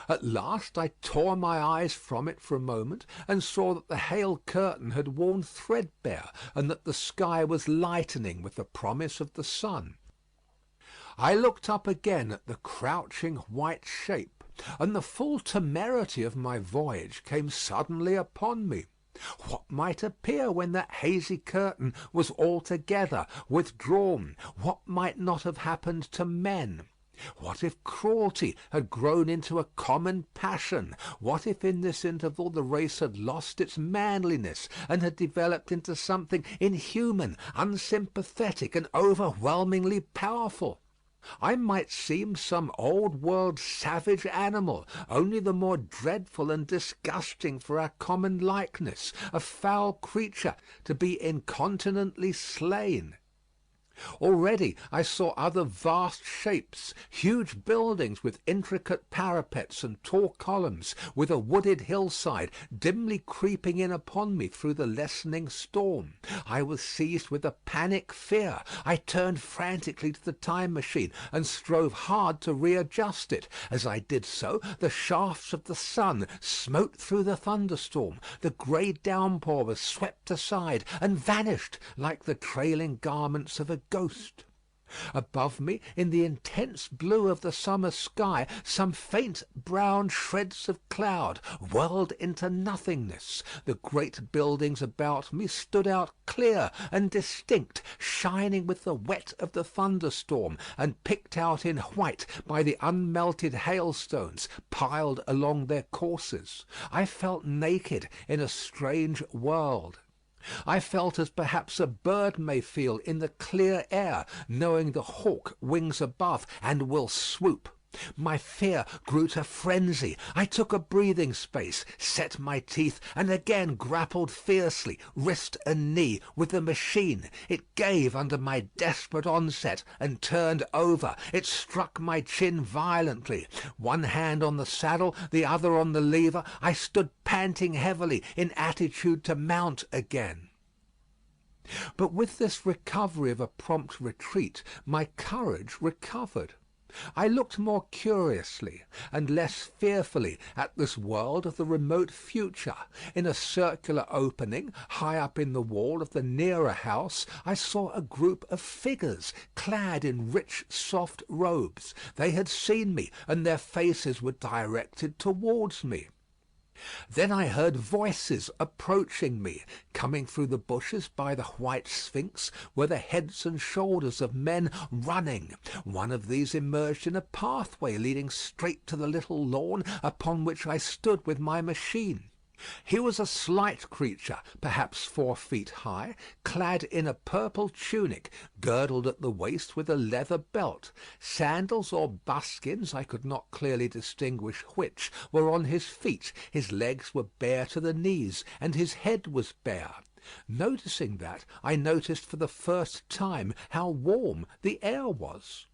At last I tore my eyes from it for a moment, and saw that the hail curtain had worn threadbare, and that the sky was lightening with the promise of the sun. I looked up again at the crouching white shape, and the full temerity of my voyage came suddenly upon me. What might appear when that hazy curtain was altogether withdrawn? What might not have happened to men? What if cruelty had grown into a common passion? What if in this interval the race had lost its manliness, and had developed into something inhuman, unsympathetic, and overwhelmingly powerful? I might seem some old world savage animal, only the more dreadful and disgusting for our common likeness, a foul creature to be incontinently slain. Already I saw other vast shapes, huge buildings with intricate parapets and tall columns, with a wooded hillside dimly creeping in upon me through the lessening storm. I was seized with a panic fear. I turned frantically to the time machine and strove hard to readjust it. As I did so, the shafts of the sun smote through the thunderstorm. The grey downpour was swept aside and vanished like the trailing garments of a ghost. Above me, in the intense blue of the summer sky, some faint brown shreds of cloud whirled into nothingness. The great buildings about me stood out clear and distinct, shining with the wet of the thunderstorm, and picked out in white by the unmelted hailstones piled along their courses. I felt naked in a strange world. I felt as perhaps a bird may feel in the clear air, knowing the hawk wings above and will swoop. My fear grew to frenzy. I took a breathing space, set my teeth, and again grappled fiercely, wrist and knee, with the machine. It gave under my desperate onset and turned over. It struck my chin violently. One hand on the saddle, the other on the lever, I stood panting heavily, in attitude to mount again. But with this recovery of a prompt retreat, my courage recovered. I looked more curiously and less fearfully at this world of the remote future. In a circular opening, high up in the wall of the nearer house, I saw a group of figures, clad in rich soft robes. They had seen me, and their faces were directed towards me. Then I heard voices approaching me. Coming through the bushes by the white sphinx were the heads and shoulders of men running. One of these emerged in a pathway leading straight to the little lawn upon which I stood with my machine. He was a slight creature, perhaps 4 feet high, clad in a purple tunic, girdled at the waist with a leather belt. Sandals or buskins, I could not clearly distinguish which, were on his feet. His legs were bare to the knees, and his head was bare. Noticing that, I noticed for the first time how warm the air was.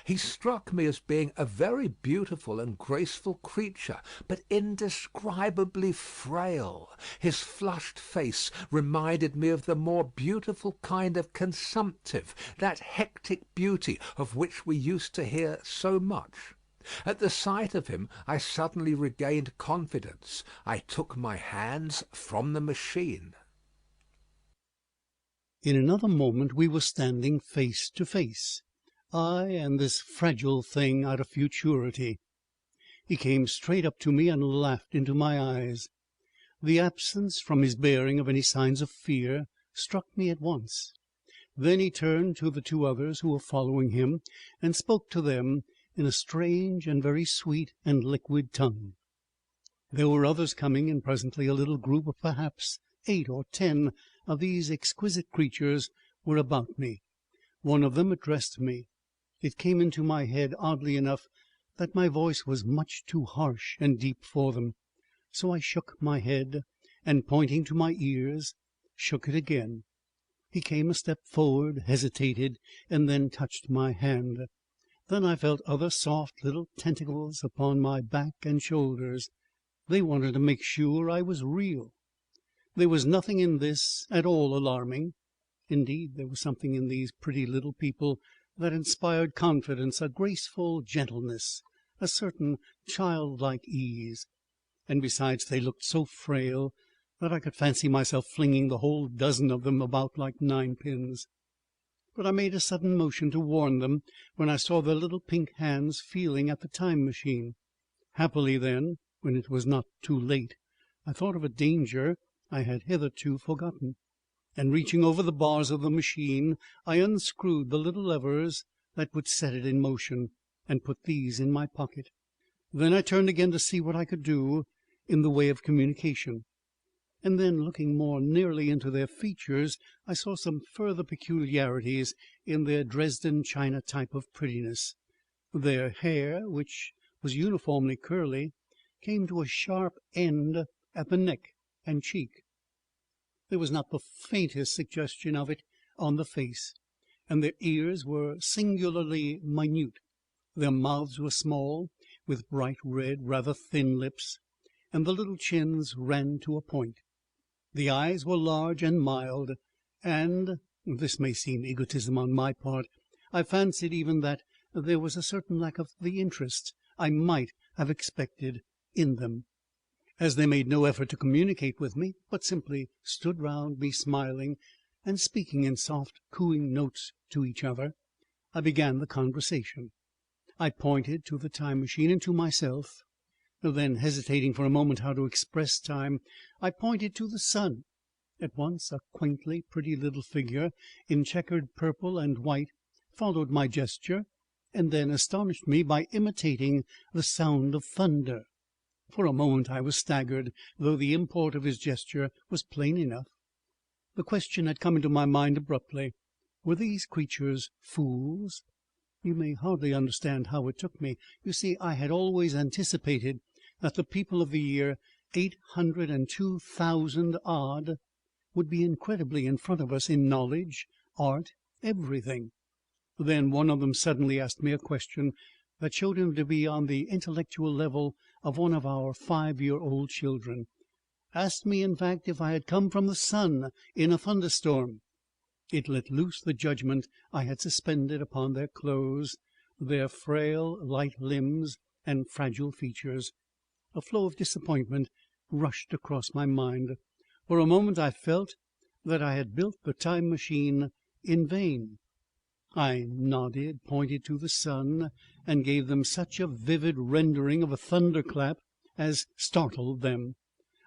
He struck me as being a very beautiful and graceful creature, but indescribably frail. His flushed face reminded me of the more beautiful kind of consumptive, that hectic beauty of which we used to hear so much. At the sight of him I suddenly regained confidence. I took my hands from the machine. In another moment we were standing face to face, I and this fragile thing out of futurity. He came straight up to me and laughed into my eyes. The absence from his bearing of any signs of fear struck me at once. Then he turned to the 2 others who were following him and spoke to them in a strange and very sweet and liquid tongue. There were others coming, and presently a little group of perhaps 8 or 10 of these exquisite creatures were about me. One of them addressed me. It came into my head, oddly enough, that my voice was much too harsh and deep for them, so I shook my head, and pointing to my ears, shook it again. He came a step forward, hesitated, and then touched my hand. Then I felt other soft little tentacles upon my back and shoulders. They wanted to make sure I was real. There was nothing in this at all alarming. Indeed, there was something in these pretty little people that inspired confidence, a graceful gentleness, a certain childlike ease. And besides, they looked so frail that I could fancy myself flinging the whole dozen of them about like 9-pins. But I made a sudden motion to warn them when I saw their little pink hands feeling at the time machine. Happily then, when it was not too late, I thought of a danger I had hitherto forgotten, and reaching over the bars of the machine, I unscrewed the little levers that would set it in motion, and put these in my pocket. Then I turned again to see what I could do in the way of communication. And then, looking more nearly into their features, I saw some further peculiarities in their Dresden china type of prettiness. Their hair, which was uniformly curly, came to a sharp end at the neck and cheek. There was not the faintest suggestion of it on the face, and their ears were singularly minute. Their mouths were small, with bright red, rather thin lips, and the little chins ran to a point. The eyes were large and mild, and, this may seem egotism on my part, I fancied even that there was a certain lack of the interest I might have expected in them. As they made no effort to communicate with me, but simply stood round me smiling and speaking in soft cooing notes to each other, I began the conversation. I pointed to the time machine and to myself. Then, hesitating for a moment how to express time, I pointed to the sun. At once a quaintly pretty little figure in checkered purple and white followed my gesture, and then astonished me by imitating the sound of thunder. For a moment I was staggered, though the import of his gesture was plain enough. The question had come into my mind abruptly. Were these creatures fools? You may hardly understand how it took me. You see, I had always anticipated that the people of the year 802,000 odd would be incredibly in front of us in knowledge, art, everything. Then one of them suddenly asked me a question that showed him to be on the intellectual level of one of our 5-year-old children. Asked me, in fact, if I had come from the sun in a thunderstorm. It let loose the judgment I had suspended upon their clothes, their frail, light limbs and fragile features. A flow of disappointment rushed across my mind. For a moment I felt that I had built the time machine in vain. I nodded, pointed to the sun, and gave them such a vivid rendering of a thunderclap as startled them.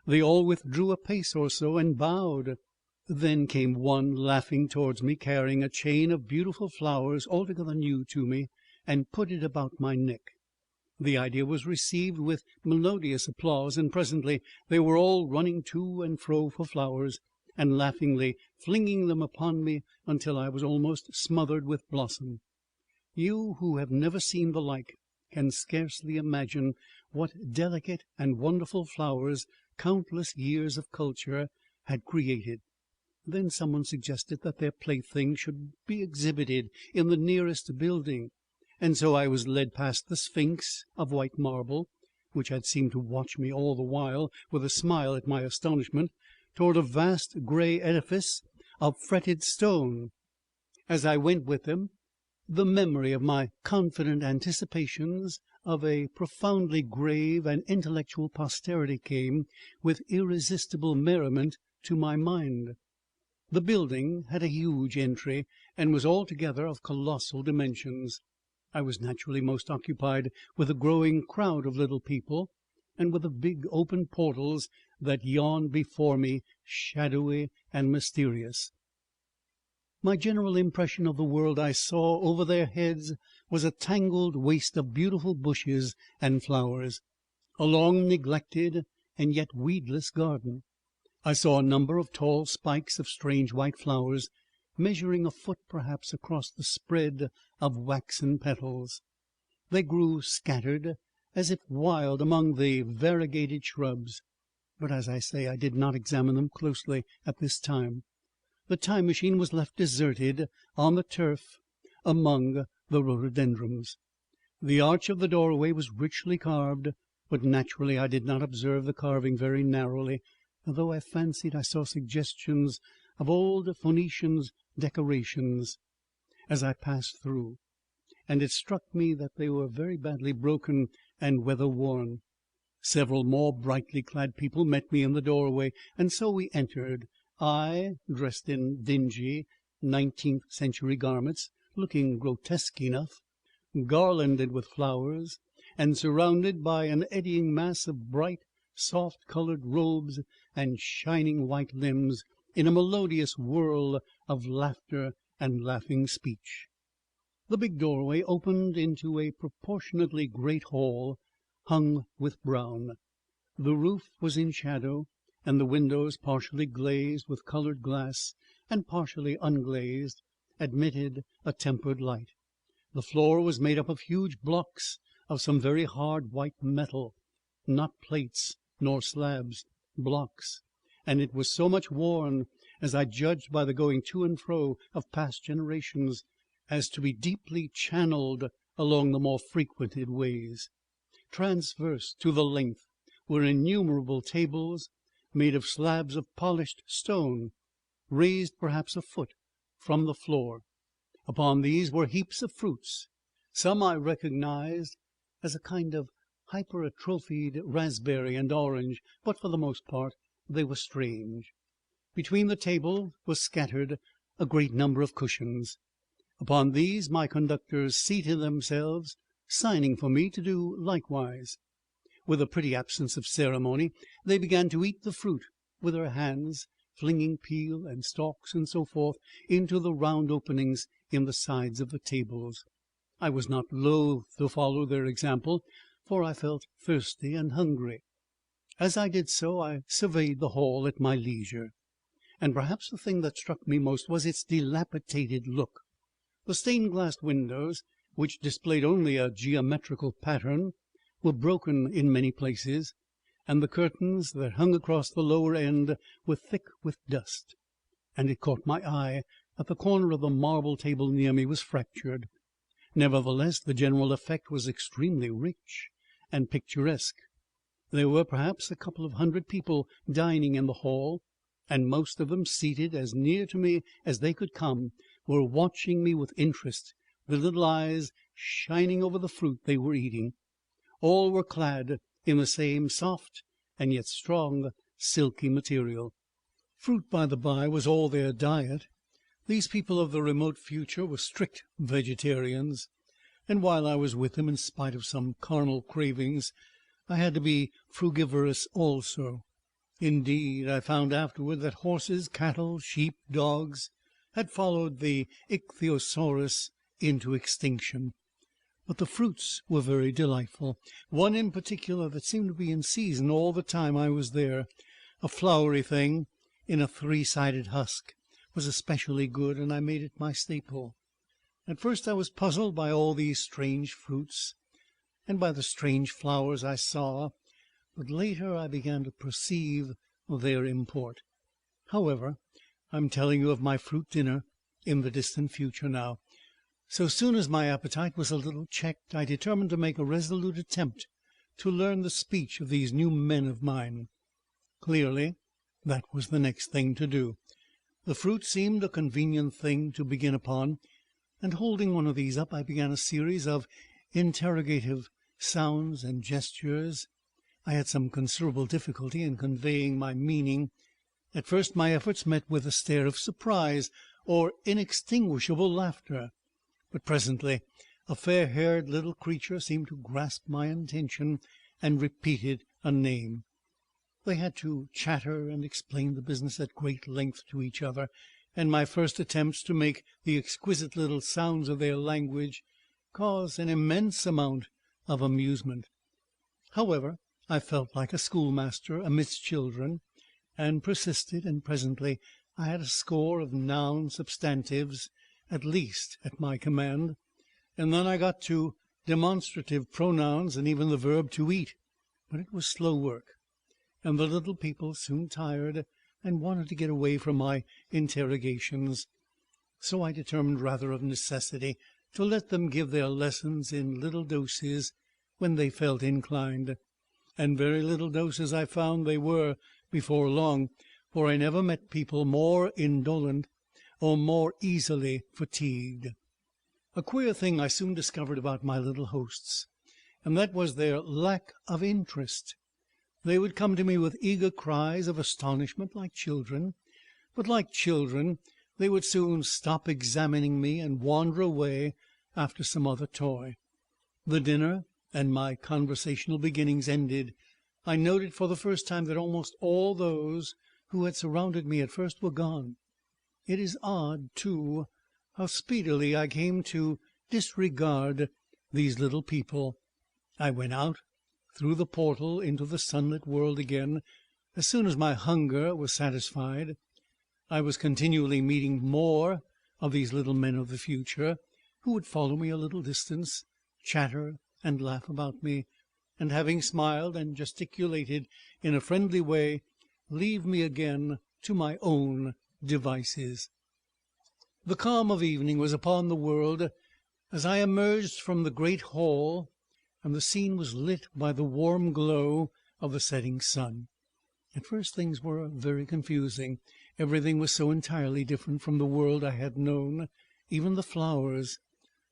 They all withdrew a pace or so and bowed. Then came one laughing towards me, carrying a chain of beautiful flowers altogether new to me, and put it about my neck. The idea was received with melodious applause, and presently they were all running to and fro for flowers, and laughingly flinging them upon me until I was almost smothered with blossom. You who have never seen the like can scarcely imagine what delicate and wonderful flowers countless years of culture had created. Then someone suggested that their playthings should be exhibited in the nearest building, and so I was led past the Sphinx of white marble, which had seemed to watch me all the while with a smile at my astonishment, toward a vast grey edifice of fretted stone. As I went with them, the memory of my confident anticipations of a profoundly grave and intellectual posterity came with irresistible merriment to my mind. The building had a huge entry, and was altogether of colossal dimensions. I was naturally most occupied with the growing crowd of little people, and with the big open portals that yawned before me, shadowy and mysterious. My general impression of the world I saw over their heads was a tangled waste of beautiful bushes and flowers, a long neglected and yet weedless garden. I saw a number of tall spikes of strange white flowers, measuring a foot perhaps across the spread of waxen petals. They grew scattered as if wild among the variegated shrubs, but as I say, I did not examine them closely at this time. The time machine was left deserted on the turf among the rhododendrons. The arch of the doorway was richly carved, but naturally I did not observe the carving very narrowly, though I fancied I saw suggestions of old Phoenician decorations as I passed through, and it struck me that they were very badly broken and weather-worn. Several more brightly clad people met me in the doorway, and so we entered, I dressed in dingy 19th-century garments, looking grotesque enough, garlanded with flowers, and surrounded by an eddying mass of bright, soft-coloured robes and shining white limbs, in a melodious whirl of laughter and laughing speech. The big doorway opened into a proportionately great hall, hung with brown. The roof was in shadow, and the windows, partially glazed with coloured glass and partially unglazed, admitted a tempered light. The floor was made up of huge blocks of some very hard white metal, not plates nor slabs, blocks, and it was so much worn, as I judged by the going to and fro of past generations, as to be deeply channeled along the more frequented ways. Transverse to the length were innumerable tables made of slabs of polished stone, raised perhaps a foot from the floor. Upon these were heaps of fruits. Some I recognized as a kind of hyperatrophied raspberry and orange, but for the most part they were strange. Between the table was scattered a great number of cushions. Upon these my conductors seated themselves, signing for me to do likewise. With a pretty absence of ceremony, they began to eat the fruit with their hands, flinging peel and stalks and so forth into the round openings in the sides of the tables. I was not loath to follow their example, for I felt thirsty and hungry. As I did so, I surveyed the hall at my leisure, and perhaps the thing that struck me most was its dilapidated look. The stained-glass windows, which displayed only a geometrical pattern, were broken in many places, and the curtains that hung across the lower end were thick with dust, and it caught my eye that the corner of the marble table near me was fractured. Nevertheless, the general effect was extremely rich and picturesque. There were perhaps a couple of hundred people dining in the hall, and most of them, seated as near to me as they could come, were watching me with interest, their little eyes shining over the fruit they were eating. All were clad in the same soft and yet strong silky material. Fruit, by the by, was all their diet. These people of the remote future were strict vegetarians, and while I was with them, in spite of some carnal cravings, I had to be frugivorous also. Indeed, I found afterward that horses, cattle, sheep, dogs had followed the ichthyosaurus into extinction. But the fruits were very delightful. One in particular that seemed to be in season all the time I was there, a flowery thing in a three-sided husk, was especially good, and I made it my staple. At first I was puzzled by all these strange fruits, and by the strange flowers I saw, but later I began to perceive their import. However, I'm telling you of my fruit dinner in the distant future now. So soon as my appetite was a little checked, I determined to make a resolute attempt to learn the speech of these new men of mine. Clearly, that was the next thing to do. The fruit seemed a convenient thing to begin upon, and holding one of these up, I began a series of interrogative sounds and gestures. I had some considerable difficulty in conveying my meaning. At first my efforts met with a stare of surprise or inextinguishable laughter, but presently a fair-haired little creature seemed to grasp my intention and repeated a name. They had to chatter and explain the business at great length to each other, and my first attempts to make the exquisite little sounds of their language caused an immense amount of amusement. However, I felt like a schoolmaster amidst children, and persisted, and presently I had a score of noun substantives at least at my command, and then I got to demonstrative pronouns and even the verb to eat. But it was slow work, and the little people soon tired and wanted to get away from my interrogations. So I determined, rather of necessity, to let them give their lessons in little doses when they felt inclined. And very little doses I found they were before long, for I never met people more indolent or more easily fatigued. A queer thing I soon discovered about my little hosts, and that was their lack of interest. They would come to me with eager cries of astonishment like children, but like children they would soon stop examining me and wander away after some other toy. The dinner and my conversational beginnings ended, I noted for the first time that almost all those who had surrounded me at first were gone. It is odd, too, how speedily I came to disregard these little people. I went out through the portal into the sunlit world again as soon as my hunger was satisfied. I was continually meeting more of these little men of the future, who would follow me a little distance, chatter and laugh about me, and having smiled and gesticulated in a friendly way, leave me again to my own devices. The calm of evening was upon the world as I emerged from the great hall, and the scene was lit by the warm glow of the setting sun. At first things were very confusing. Everything was so entirely different from the world I had known, even the flowers.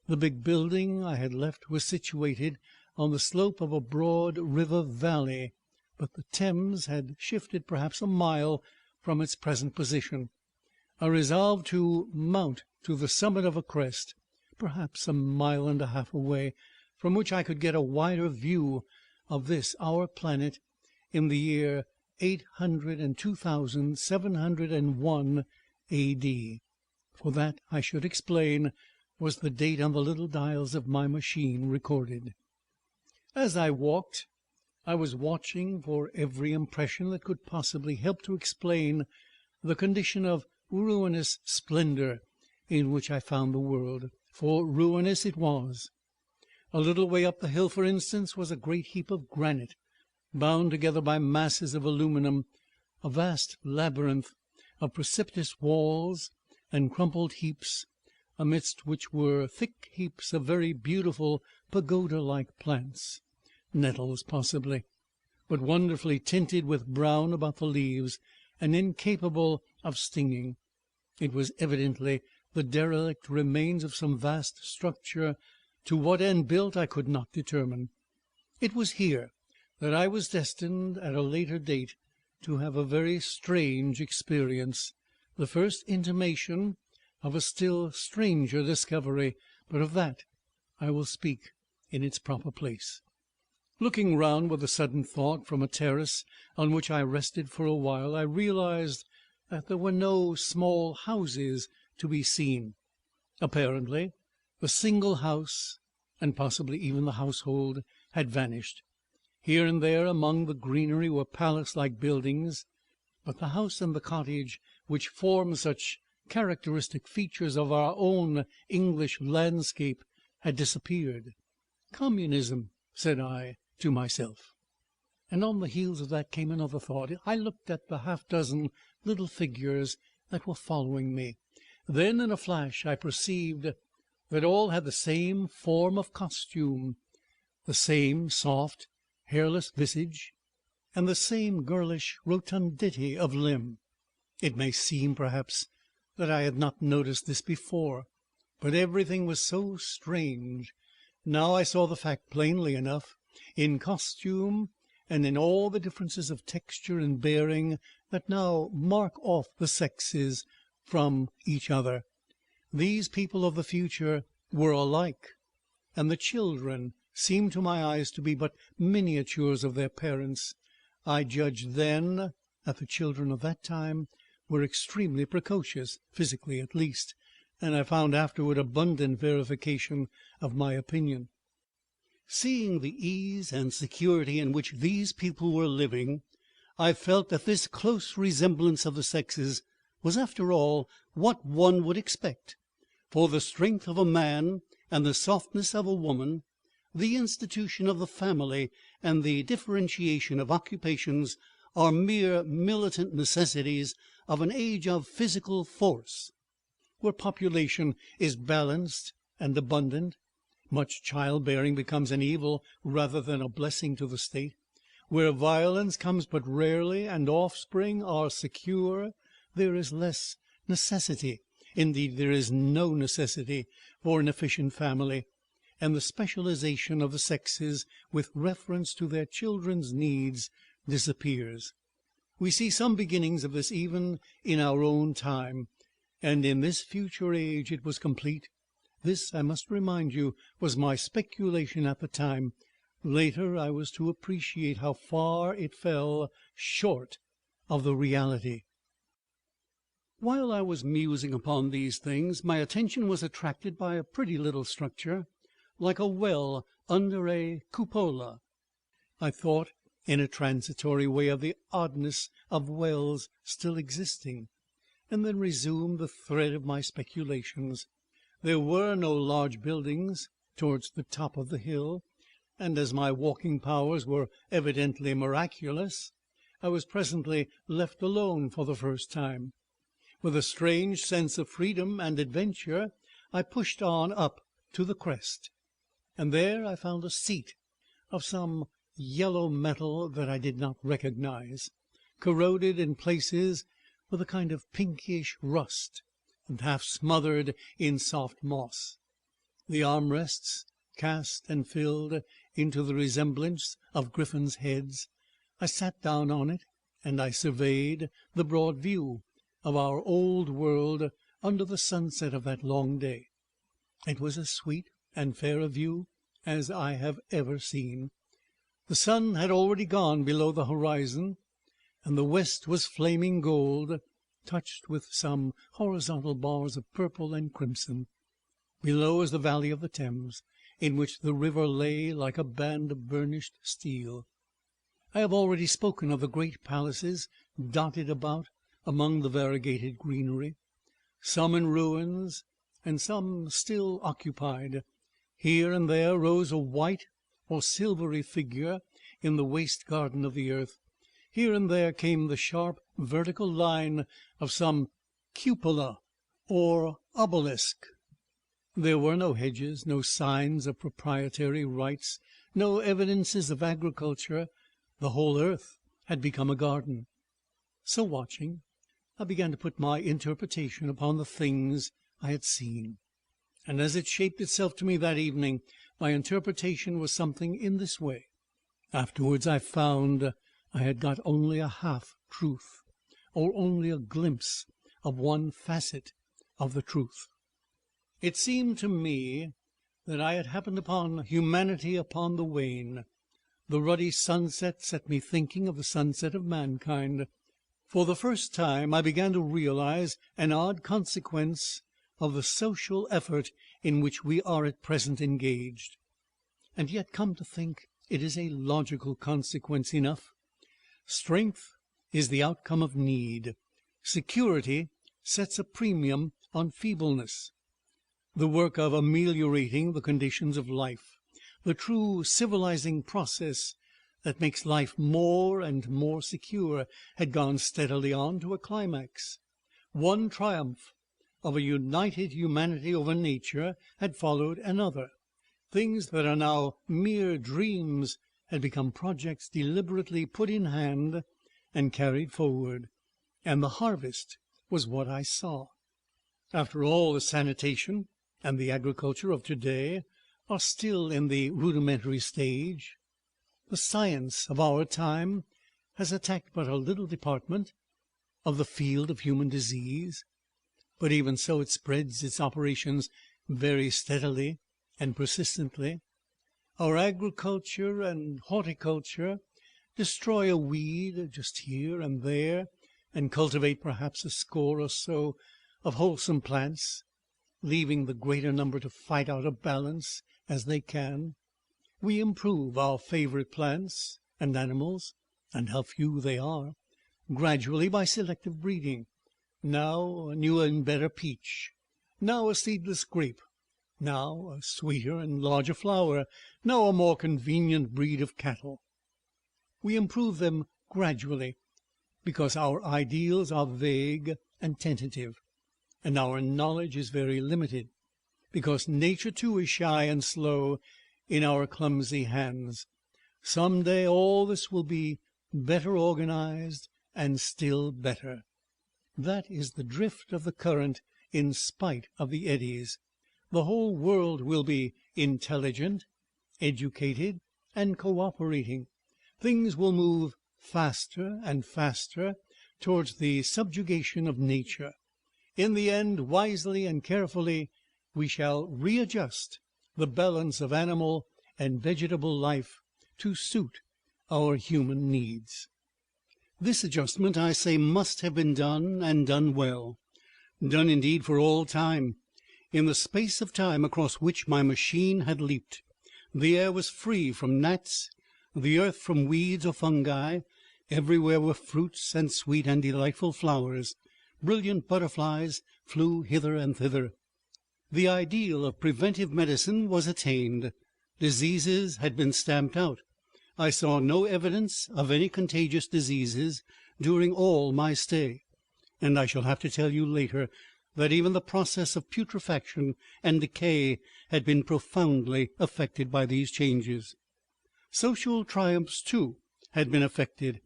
The big building I had left was situated on the slope of a broad river valley, but the Thames had shifted perhaps a mile from its present position. I resolved to mount to the summit of a crest, perhaps a mile and a half away, from which I could get a wider view of this our planet in the year 802,701 A.D. For that, I should explain, was the date on the little dials of my machine recorded. As I walked, I was watching for every impression that could possibly help to explain the condition of ruinous splendor in which I found the world, for ruinous it was. A little way up the hill, for instance, was a great heap of granite, bound together by masses of aluminum, a vast labyrinth of precipitous walls and crumpled heaps, amidst which were thick heaps of very beautiful pagoda-like plants, nettles possibly, but wonderfully tinted with brown about the leaves, and incapable of stinging. It was evidently the derelict remains of some vast structure To what end built I could not determine. It was here that I was destined at a later date to have a very strange experience, the first intimation of a still stranger discovery, but of that I will speak in its proper place. Looking round with a sudden thought from a terrace on which I rested for a while, I realized that there were no small houses to be seen. Apparently the single house, and possibly even the household, had vanished. Here and there among the greenery were palace-like buildings, but the house and the cottage, which form such characteristic features of our own English landscape, had disappeared. Communism, said I to myself. And on the heels of that came another thought. I looked at the half-dozen little figures that were following me. Then in a flash I perceived that all had the same form of costume, the same soft, hairless visage, and the same girlish rotundity of limb. It may seem, perhaps, that I had not noticed this before, but everything was so strange. Now I saw the fact plainly enough, in costume and in all the differences of texture and bearing that now mark off the sexes from each other. These people of the future were alike, and the children seemed to my eyes to be but miniatures of their parents. I judged then that the children of that time were extremely precocious, physically at least, and I found afterward abundant verification of my opinion. Seeing the ease and security in which these people were living, I felt that this close resemblance of the sexes was after all what one would expect, for the strength of a man and the softness of a woman, the institution of the family and the differentiation of occupations are mere militant necessities of an age of physical force. Where population is balanced and abundant, much childbearing becomes an evil rather than a blessing to the state. Where violence comes but rarely and offspring are secure, there is less necessity, indeed there is no necessity, for an efficient family, and the specialization of the sexes with reference to their children's needs disappears. We see some beginnings of this even in our own time, and in this future age it was complete. This, I must remind you, was my speculation at the time. Later I was to appreciate how far it fell short of the reality. While I was musing upon these things, my attention was attracted by a pretty little structure, like a well under a cupola. I thought in a transitory way of the oddness of wells still existing, and then resumed the thread of my speculations. There were no large buildings towards the top of the hill, and as my walking powers were evidently miraculous, I was presently left alone for the first time. With a strange sense of freedom and adventure, I pushed on up to the crest, and there I found a seat of some yellow metal that I did not recognize, corroded in places with a kind of pinkish rust, and half smothered in soft moss. The armrests, cast and filled into the resemblance of griffins' heads, I sat down on it, and I surveyed the broad view of our old world under the sunset of that long day. It was as sweet and fair a view as I have ever seen. The sun had already gone below the horizon, and the west was flaming gold, touched with some horizontal bars of purple and crimson. Below is the valley of the Thames, in which the river lay like a band of burnished steel. I have already spoken of the great palaces dotted about among the variegated greenery, some in ruins and some still occupied. Here and there rose a white or silvery figure in the waste garden of the earth. Here and there came the sharp vertical line of some cupola or obelisk. There were no hedges, no signs of proprietary rights, no evidences of agriculture. The whole earth had become a garden. So watching, I began to put my interpretation upon the things I had seen. And as it shaped itself to me that evening, my interpretation was something in this way. Afterwards I found I had got only a half truth, or only a glimpse of one facet of the truth. It seemed to me that I had happened upon humanity upon the wane. The ruddy sunset set me thinking of the sunset of mankind. For the first time I began to realize an odd consequence of the social effort in which we are at present engaged. And yet, come to think, it is a logical consequence enough. Strength is the outcome of need. Security sets a premium on feebleness. The work of ameliorating the conditions of life, the true civilizing process that makes life more and more secure, had gone steadily on to a climax. One triumph of a united humanity over nature had followed another. Things that are now mere dreams had become projects deliberately put in hand and carried forward. And the harvest was what I saw. After all, the sanitation and the agriculture of today are still in the rudimentary stage. The science of our time has attacked but a little department of the field of human disease, but even so it spreads its operations very steadily and persistently. Our agriculture and horticulture destroy a weed just here and there, and cultivate perhaps a score or so of wholesome plants, leaving the greater number to fight out of balance as they can. We improve our favorite plants and animals, and how few they are, gradually by selective breeding. Now a new and better peach, now a seedless grape, now a sweeter and larger flower, now a more convenient breed of cattle. We improve them gradually, because our ideals are vague and tentative, and our knowledge is very limited, because nature too is shy and slow in our clumsy hands. Some day all this will be better organized and still better. That is the drift of the current in spite of the eddies. The whole world will be intelligent, educated, and cooperating. Things will move faster and faster towards the subjugation of nature. In the end, wisely and carefully, we shall readjust the balance of animal and vegetable life to suit our human needs. This adjustment, I say, must have been done, and done well. Done indeed for all time. In the space of time across which my machine had leaped, the air was free from gnats, the earth from weeds or fungi. Everywhere were fruits and sweet and delightful flowers. Brilliant butterflies flew hither and thither. The ideal of preventive medicine was attained. Diseases had been stamped out. I saw no evidence of any contagious diseases during all my stay, and I shall have to tell you later that even the process of putrefaction and decay had been profoundly affected by these changes. Social triumphs, too, had been effected.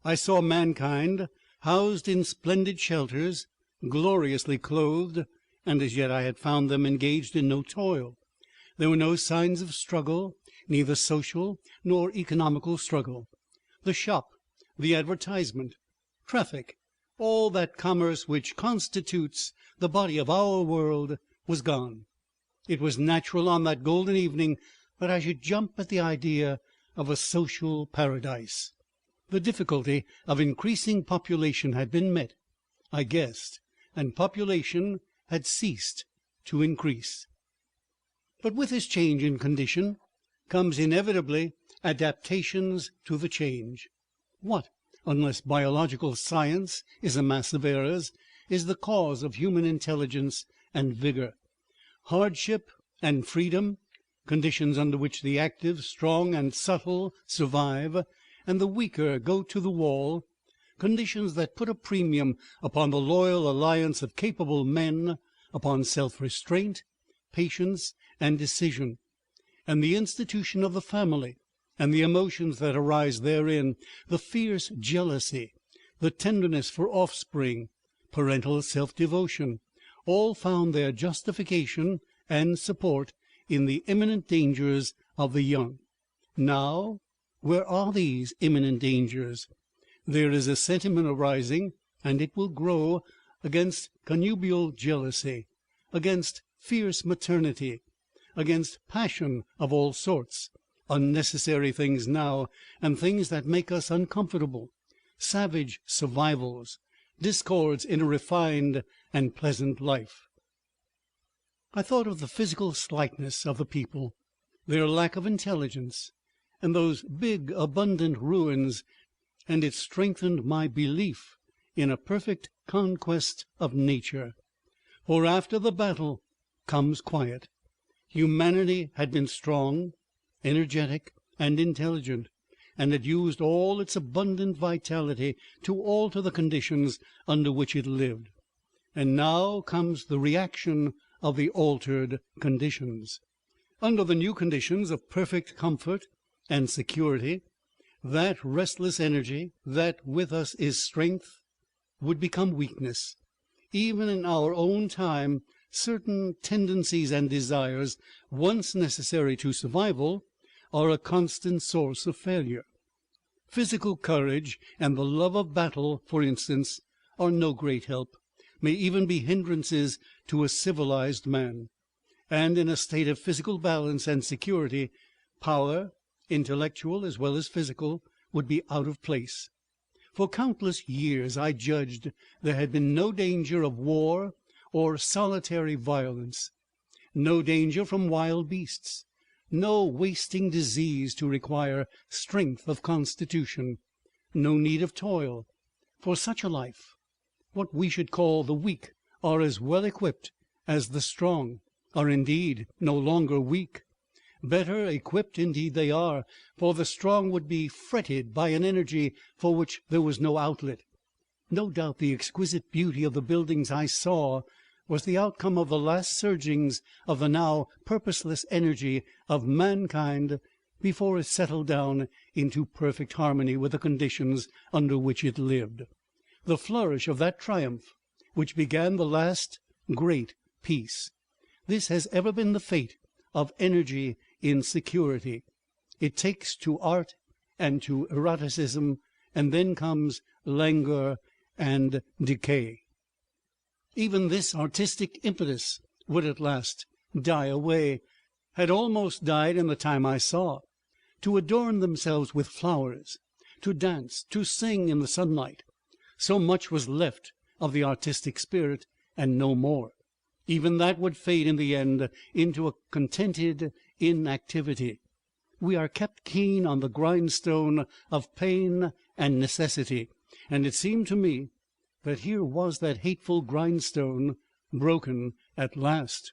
I saw mankind housed in splendid shelters, gloriously clothed, and as yet I had found them engaged in no toil. There were no signs of struggle, neither social nor economical struggle. The shop, the advertisement, traffic, all that commerce which constitutes the body of our world, was gone. It was natural on that golden evening that I should jump at the idea of a social paradise. The difficulty of increasing population had been met, I guessed, and population had ceased to increase. But with this change in condition comes inevitably adaptations to the change. What, unless biological science is a mass of errors, is the cause of human intelligence and vigor? Hardship and freedom, conditions under which the active, strong, and subtle survive, and the weaker go to the wall, conditions that put a premium upon the loyal alliance of capable men, upon self-restraint, patience, and decision, and the institution of the family, and the emotions that arise therein, the fierce jealousy, the tenderness for offspring, parental self-devotion, all found their justification and support in the imminent dangers of the young. Now, where are these imminent dangers? There is a sentiment arising, and it will grow, against connubial jealousy, against fierce maternity, against passion of all sorts, unnecessary things now, and things that make us uncomfortable, savage survivals, discords in a refined and pleasant life. I thought of the physical slightness of the people, their lack of intelligence, and those big abundant ruins, and it strengthened my belief in a perfect conquest of nature. For after the battle comes quiet. Humanity had been strong, energetic, and intelligent, and had used all its abundant vitality to alter the conditions under which it lived. And now comes the reaction of the altered conditions. Under the new conditions of perfect comfort and security, that restless energy that with us is strength would become weakness. Even in our own time, certain tendencies and desires, once necessary to survival, are a constant source of failure. Physical courage and the love of battle, for instance, are no great help, may even be hindrances to a civilized man. And in a state of physical balance and security, power, intellectual as well as physical, would be out of place. For countless years I judged there had been no danger of war or solitary violence, no danger from wild beasts, no wasting disease to require strength of constitution, no need of toil. For such a life, what we should call the weak are as well equipped as the strong, are indeed no longer weak. Better equipped indeed they are, for the strong would be fretted by an energy for which there was no outlet. No doubt the exquisite beauty of the buildings I saw was the outcome of the last surgings of the now purposeless energy of mankind before it settled down into perfect harmony with the conditions under which it lived. The flourish of that triumph which began the last great peace. This has ever been the fate of energy in security. It takes to art and to eroticism, and then comes languor and decay. Even this artistic impetus would at last die away, had almost died in the time I saw. To adorn themselves with flowers, to dance, to sing in the sunlight, so much was left of the artistic spirit, and no more. Even that would fade in the end into a contented inactivity. We are kept keen on the grindstone of pain and necessity, and it seemed to me that here was that hateful grindstone broken at last.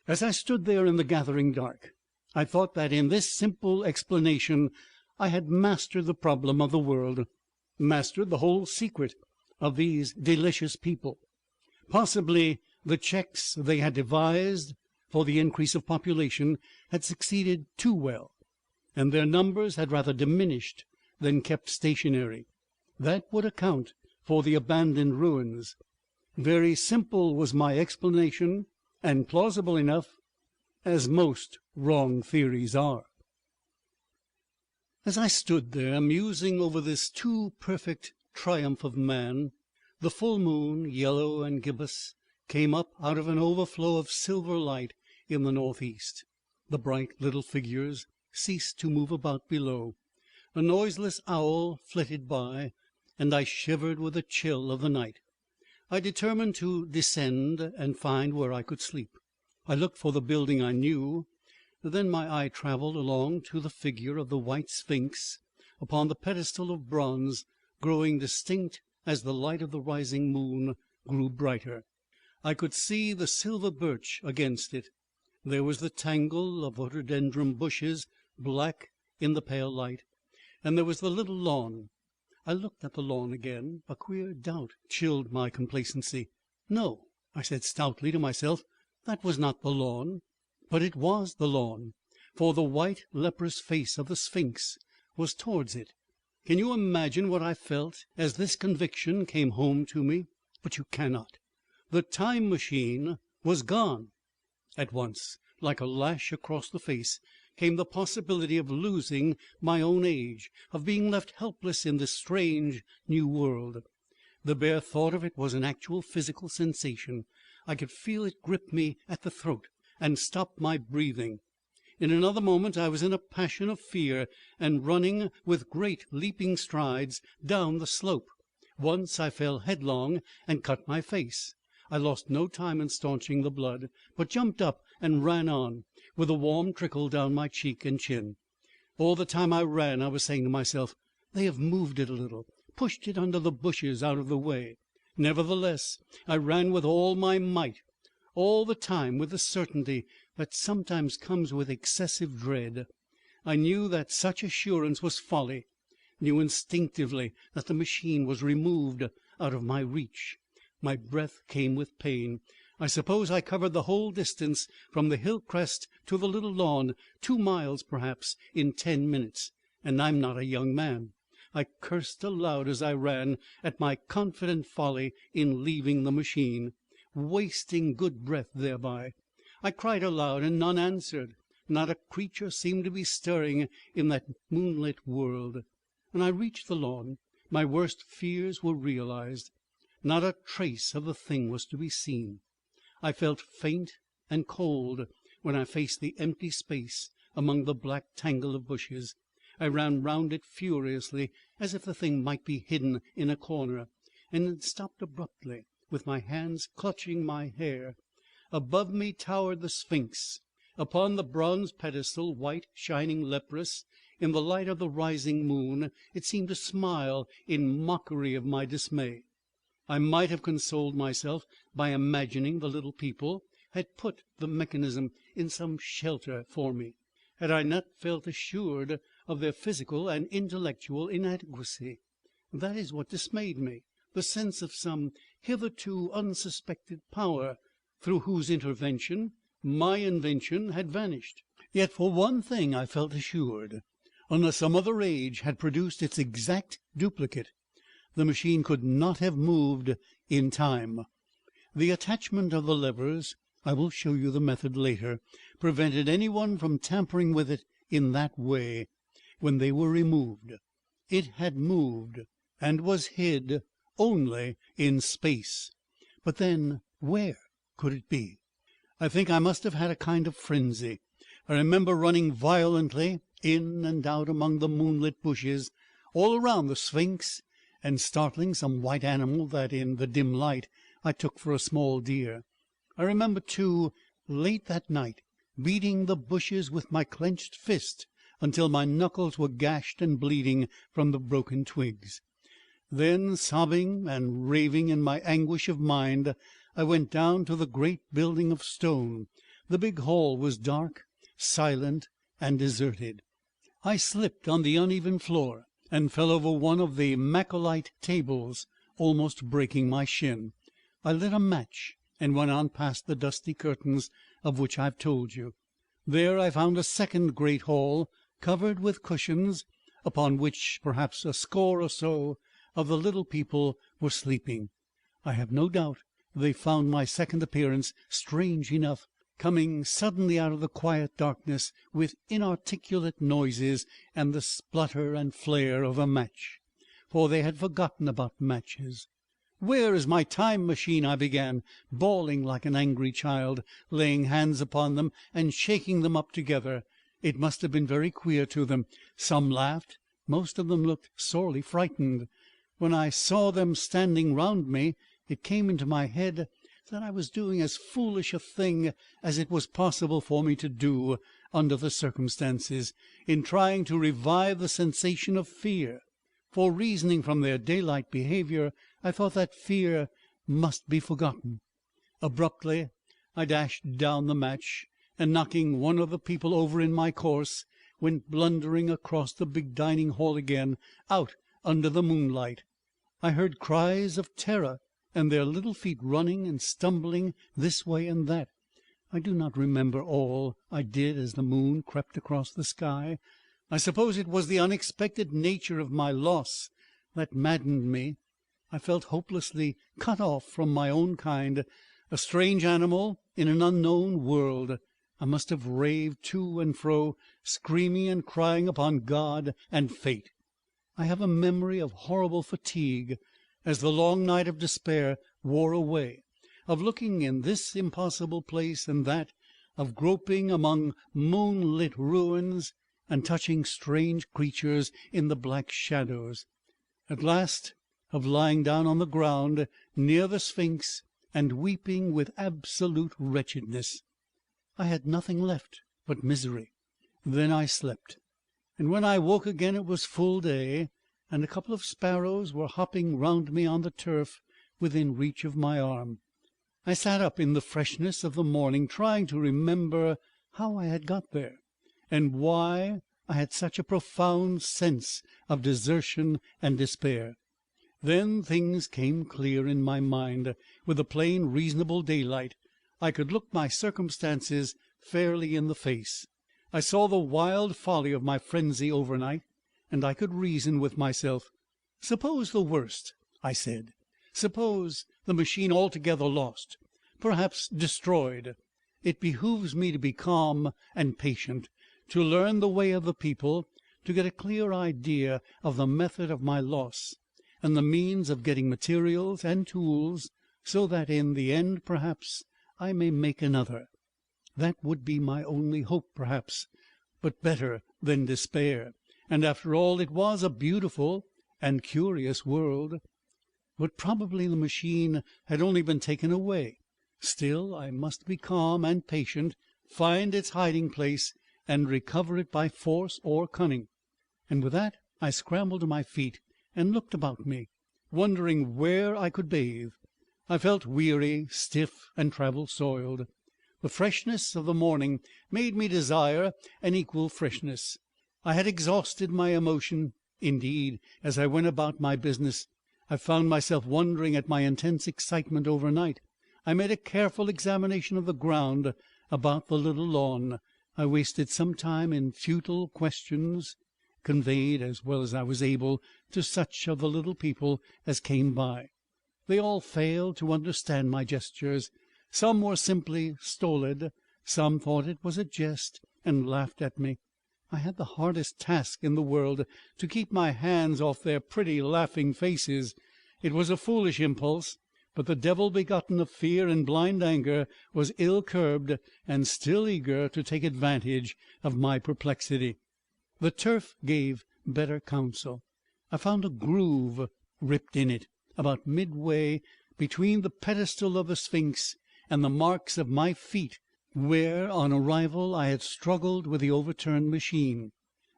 As I stood there in the gathering dark, I thought that in this simple explanation I had mastered the problem of the world, mastered the whole secret of these delicious people. Possibly the checks they had devised for the increase of population had succeeded too well, and their numbers had rather diminished than kept stationary. That would account for the abandoned ruins. Very simple was my explanation, and plausible enough, as most wrong theories are. As I stood there musing over this too perfect triumph of man, the full moon, yellow and gibbous, came up out of an overflow of silver light in the northeast. The bright little figures ceased to move about below. A noiseless owl flitted by, and I shivered with the chill of the night. I determined to descend and find where I could sleep. I looked for the building I knew. Then my eye travelled along to the figure of the white Sphinx upon the pedestal of bronze, growing distinct as the light of the rising moon grew brighter. I could see the silver birch against it. There was the tangle of rhododendron bushes, black in the pale light, and there was the little lawn. I looked at the lawn again. A queer doubt chilled my complacency. No, I said stoutly to myself, that was not the lawn. But it was the lawn, for the white leprous face of the Sphinx was towards it. Can you imagine what I felt as this conviction came home to me? But you cannot. The time machine was gone. At once, like a lash across the face, came the possibility of losing my own age, of being left helpless in this strange new world. The bare thought of it was an actual physical sensation. I could feel it grip me at the throat and stop my breathing. In another moment I was in a passion of fear and running with great leaping strides down the slope. Once I fell headlong and cut my face. I lost no time in staunching the blood, but jumped up and ran on, with a warm trickle down my cheek and chin. All the time I ran I was saying to myself, "They have moved it a little, pushed it under the bushes out of the way." Nevertheless, I ran with all my might, all the time with the certainty that sometimes comes with excessive dread. I knew that such assurance was folly, knew instinctively that the machine was removed out of my reach. My breath came with pain. I suppose I covered the whole distance from the hill crest to the little lawn, 2 miles perhaps, in 10 minutes, and I'm not a young man. I cursed aloud as I ran at my confident folly in leaving the machine, wasting good breath thereby. I cried aloud, and none answered. Not a creature seemed to be stirring in that moonlit world. When I reached the lawn, my worst fears were realized. Not a trace of the thing was to be seen. I felt faint and cold when I faced the empty space among the black tangle of bushes. I ran round it furiously, as if the thing might be hidden in a corner, and then stopped abruptly, with my hands clutching my hair. Above me towered the Sphinx, upon the bronze pedestal, white, shining, leprous, in the light of the rising moon. It seemed to smile in mockery of my dismay. I might have consoled myself by imagining the little people had put the mechanism in some shelter for me, had I not felt assured of their physical and intellectual inadequacy. That is what dismayed me, the sense of some hitherto unsuspected power, through whose intervention my invention had vanished. Yet for one thing I felt assured. Unless some other age had produced its exact duplicate, the machine could not have moved in time. The attachment of the levers, I will show you the method later, prevented anyone from tampering with it in that way. When they were removed, it had moved, and was hid only in space. But then where could it be? I think I must have had a kind of frenzy. I remember running violently in and out among the moonlit bushes, all around the Sphinx, and startling some white animal that in the dim light I took for a small deer. I remember, too, late that night, beating the bushes with my clenched fist until my knuckles were gashed and bleeding from the broken twigs. Then, sobbing and raving in my anguish of mind, I went down to the great building of stone. The big hall was dark, silent, and deserted. I slipped on the uneven floor and fell over one of the macrolite tables, almost breaking my shin. I lit a match and went on past the dusty curtains of which I have told you. There I found a second great hall, covered with cushions, upon which perhaps a score or so of the little people were sleeping. I have no doubt they found my second appearance strange enough, coming suddenly out of the quiet darkness with inarticulate noises and the splutter and flare of a match, for they had forgotten about matches. "Where is my time machine?" I began, bawling like an angry child, laying hands upon them and shaking them up together. It must have been very queer to them. Some laughed, most of them looked sorely frightened. When I saw them standing round me, it came into my head that I was doing as foolish a thing as it was possible for me to do under the circumstances, in trying to revive the sensation of fear. For, reasoning from their daylight behaviour, I thought that fear must be forgotten. Abruptly I dashed down the match, and knocking one of the people over in my course, went blundering across the big dining hall again, out under the moonlight. I heard cries of terror, and their little feet running and stumbling this way and that. I do not remember all I did as the moon crept across the sky. I suppose it was the unexpected nature of my loss that maddened me. I felt hopelessly cut off from my own kind, a strange animal in an unknown world. I must have raved to and fro, screaming and crying upon God and fate. I have a memory of horrible fatigue as the long night of despair wore away, of looking in this impossible place and that, of groping among moonlit ruins and touching strange creatures in the black shadows, at last of lying down on the ground near the Sphinx and weeping with absolute wretchedness. I had nothing left but misery. Then I slept, and when I woke again it was full day, and a couple of sparrows were hopping round me on the turf within reach of my arm. I sat up in the freshness of the morning, trying to remember how I had got there, and why I had such a profound sense of desertion and despair. Then things came clear in my mind, with the plain reasonable daylight. I could look my circumstances fairly in the face. I saw the wild folly of my frenzy overnight, and I could reason with myself. Suppose the worst, I said. Suppose the machine altogether lost, perhaps destroyed. It behooves me to be calm and patient, to learn the way of the people, to get a clear idea of the method of my loss, and the means of getting materials and tools, so that in the end, perhaps, I may make another. That would be my only hope, perhaps, but better than despair. And after all, it was a beautiful and curious world. But probably the machine had only been taken away. Still, I must be calm and patient, find its hiding place, and recover it by force or cunning. And with that I scrambled to my feet and looked about me, wondering where I could bathe. I felt weary, stiff, and travel-soiled. The freshness of the morning made me desire an equal freshness. I had exhausted my emotion. Indeed, as I went about my business, I found myself wondering at my intense excitement overnight. I made a careful examination of the ground about the little lawn. I wasted some time in futile questions, conveyed as well as I was able to such of the little people as came by. They all failed to understand my gestures. Some were simply stolid, some thought it was a jest and laughed at me. I had the hardest task in the world to keep my hands off their pretty laughing faces. It was a foolish impulse, but the devil begotten of fear and blind anger was ill-curbed and still eager to take advantage of my perplexity. The turf gave better counsel. I found a groove ripped in it, about midway between the pedestal of the Sphinx and the marks of my feet, where on arrival I had struggled with the overturned machine.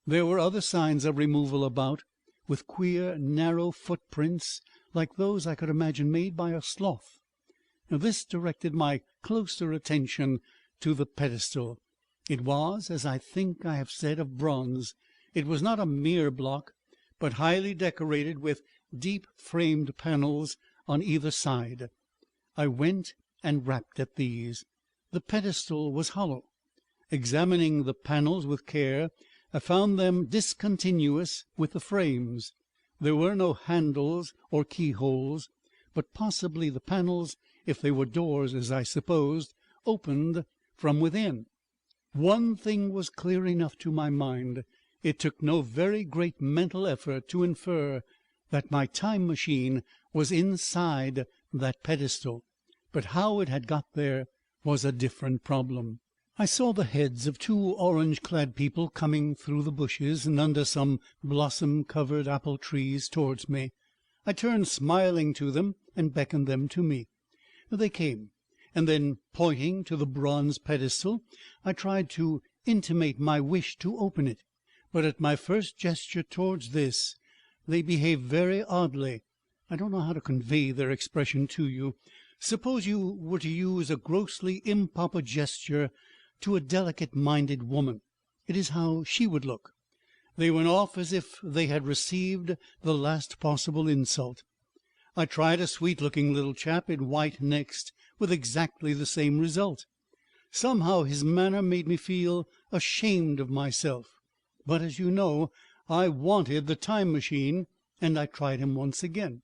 There were other signs of removal about, with queer narrow footprints like those I could imagine made by a sloth. Now, this directed my closer attention to the pedestal. It was, as I think I have said, of bronze. It was not a mere block, but highly decorated with deep-framed panels on either side. I went and rapped at these. The pedestal was hollow. Examining the panels with care, I found them discontinuous with the frames. There were no handles or keyholes, but possibly the panels, if they were doors as I supposed, opened from within. One thing was clear enough to my mind. It took no very great mental effort to infer that my time machine was inside that pedestal, but how it had got there was a different problem. I saw the heads of two orange-clad people coming through the bushes and under some blossom-covered apple trees towards me. I turned smiling to them and beckoned them to me. They came, and then, pointing to the bronze pedestal, I tried to intimate my wish to open it. But at my first gesture towards this, they behaved very oddly. I don't know how to convey their expression to you. Suppose you were to use a grossly improper gesture to a delicate-minded woman. It is how she would look. They went off as if they had received the last possible insult. I tried a sweet-looking little chap in white next, with exactly the same result. Somehow his manner made me feel ashamed of myself. But, as you know, I wanted the time machine, and I tried him once again.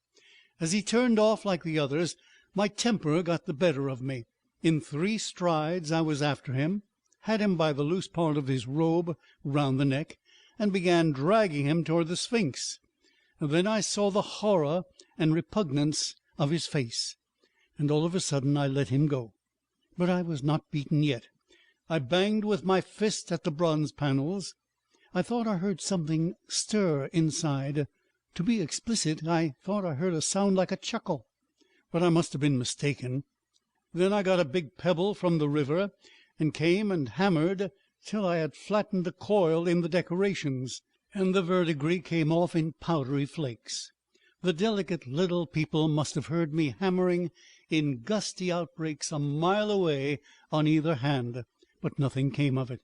As he turned off like the others, my temper got the better of me. In 3 strides I was after him, had him by the loose part of his robe round the neck, and began dragging him toward the Sphinx. Then I saw the horror and repugnance of his face, and all of a sudden I let him go. But I was not beaten yet. I banged with my fist at the bronze panels. I thought I heard something stir inside. To be explicit, I thought I heard a sound like a chuckle, but I must have been mistaken. Then I got a big pebble from the river and came and hammered till I had flattened a coil in the decorations, and the verdigris came off in powdery flakes. The delicate little people must have heard me hammering in gusty outbreaks a mile away on either hand, but nothing came of it.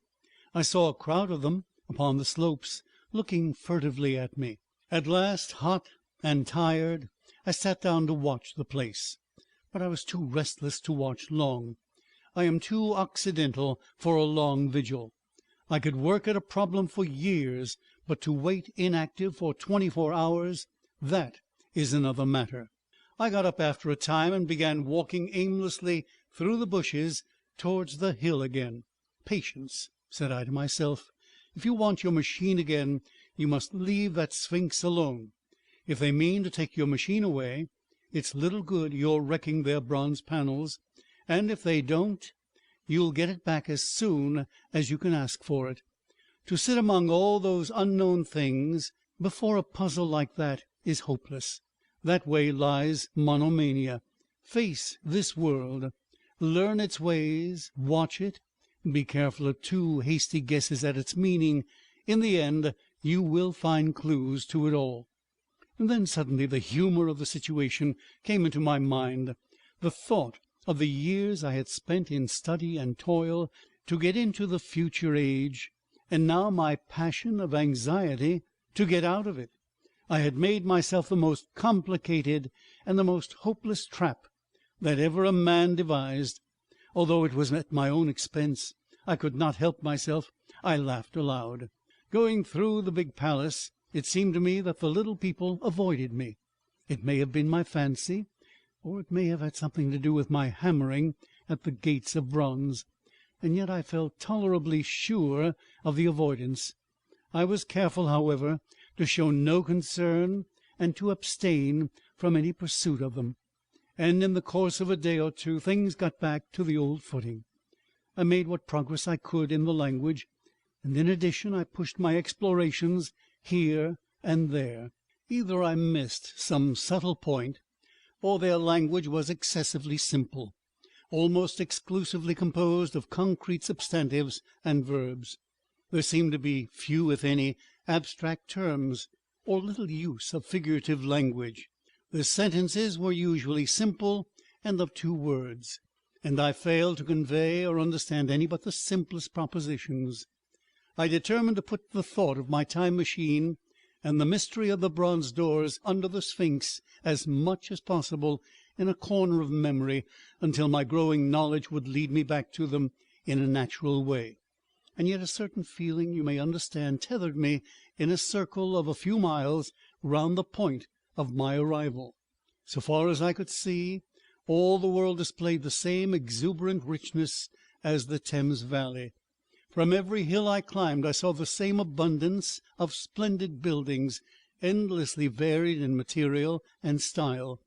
I saw a crowd of them upon the slopes, looking furtively at me. At last, hot and tired, I sat down to watch the place, but I was too restless to watch long. I am too occidental for a long vigil. I could work at a problem for years, but to wait inactive for 24 hours, that is another matter. I got up after a time and began walking aimlessly through the bushes towards the hill again. Patience, said I to myself. If you want your machine again, you must leave that Sphinx alone. If they mean to take your machine away, it's little good your wrecking their bronze panels, and if they don't, you'll get it back as soon as you can ask for it. To sit among all those unknown things before a puzzle like that is hopeless. That way lies monomania. Face this world, learn its ways, watch it, be careful of too hasty guesses at its meaning. In the end you will find clues to it all. And then suddenly the humor of the situation came into my mind, the thought of the years I had spent in study and toil to get into the future age, and now my passion of anxiety to get out of it. I had made myself the most complicated and the most hopeless trap that ever a man devised. Although it was at my own expense, I could not help myself. I laughed aloud. Going through the big palace, it seemed to me that the little people avoided me. It may have been my fancy, or it may have had something to do with my hammering at the gates of bronze, and yet I felt tolerably sure of the avoidance. I was careful, however, to show no concern and to abstain from any pursuit of them, and in the course of a day or two things got back to the old footing. I made what progress I could in the language, and in addition I pushed my explorations here and there. Either I missed some subtle point, or their language was excessively simple, almost exclusively composed of concrete substantives and verbs. There seemed to be few, if any, abstract terms, or little use of figurative language. The sentences were usually simple and of 2 words, and I failed to convey or understand any but the simplest propositions. I determined to put the thought of my time machine and the mystery of the bronze doors under the Sphinx as much as possible in a corner of memory, until my growing knowledge would lead me back to them in a natural way. And yet a certain feeling, you may understand, tethered me in a circle of a few miles round the point of my arrival. So far as I could see, all the world displayed the same exuberant richness as the Thames Valley. From every hill I climbed I saw the same abundance of splendid buildings, endlessly varied in material and style,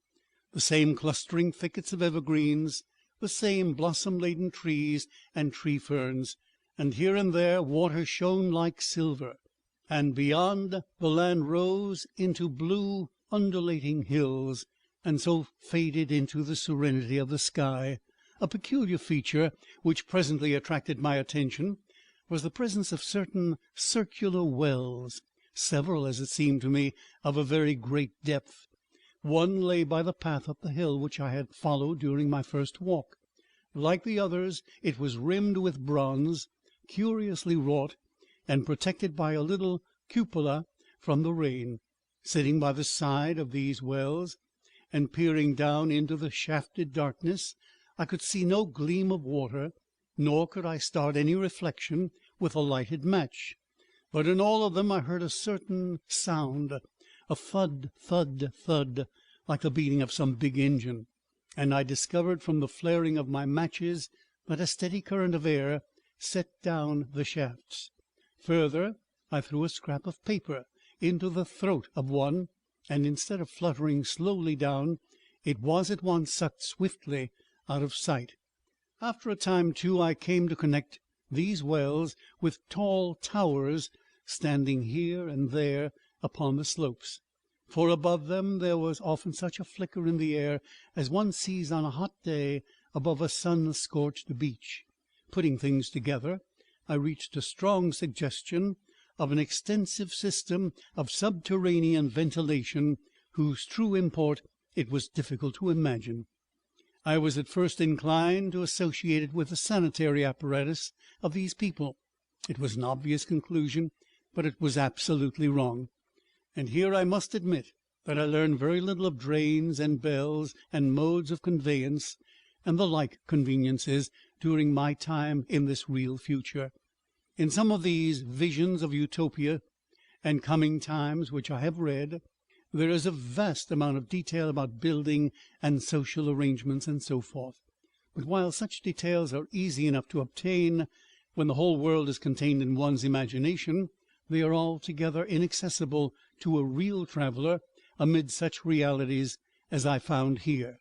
the same clustering thickets of evergreens, the same blossom-laden trees and tree-ferns, and here and there water shone like silver, and beyond the land rose into blue undulating hills, and so faded into the serenity of the sky. A peculiar feature which presently attracted my attention was the presence of certain circular wells, several, as it seemed to me, of a very great depth. One lay by the path up the hill which I had followed during my first walk. Like the others, it was rimmed with bronze, curiously wrought, and protected by a little cupola from the rain. Sitting by the side of these wells, and peering down into the shafted darkness, I could see no gleam of water, nor could I start any reflection with a lighted match. But in all of them I heard a certain sound, a thud, thud, thud, like the beating of some big engine. and I discovered from the flaring of my matches that a steady current of air set down the shafts. Further, I threw a scrap of paper into the throat of one, and instead of fluttering slowly down, it was at once sucked swiftly out of sight. After a time, too, I came to connect these wells with tall towers standing here and there upon the slopes, for above them there was often such a flicker in the air as one sees on a hot day above a sun-scorched beach. Putting things together, I reached a strong suggestion of an extensive system of subterranean ventilation whose true import it was difficult to imagine. I was at first inclined to associate it with the sanitary apparatus of these people. It was an obvious conclusion, but it was absolutely wrong. And here I must admit that I learned very little of drains and bells and modes of conveyance and the like conveniences during my time in this real future. In some of these visions of utopia and coming times which I have read, there is a vast amount of detail about building and social arrangements and so forth. But while such details are easy enough to obtain when the whole world is contained in one's imagination, they are altogether inaccessible to a real traveller amid such realities as I found here.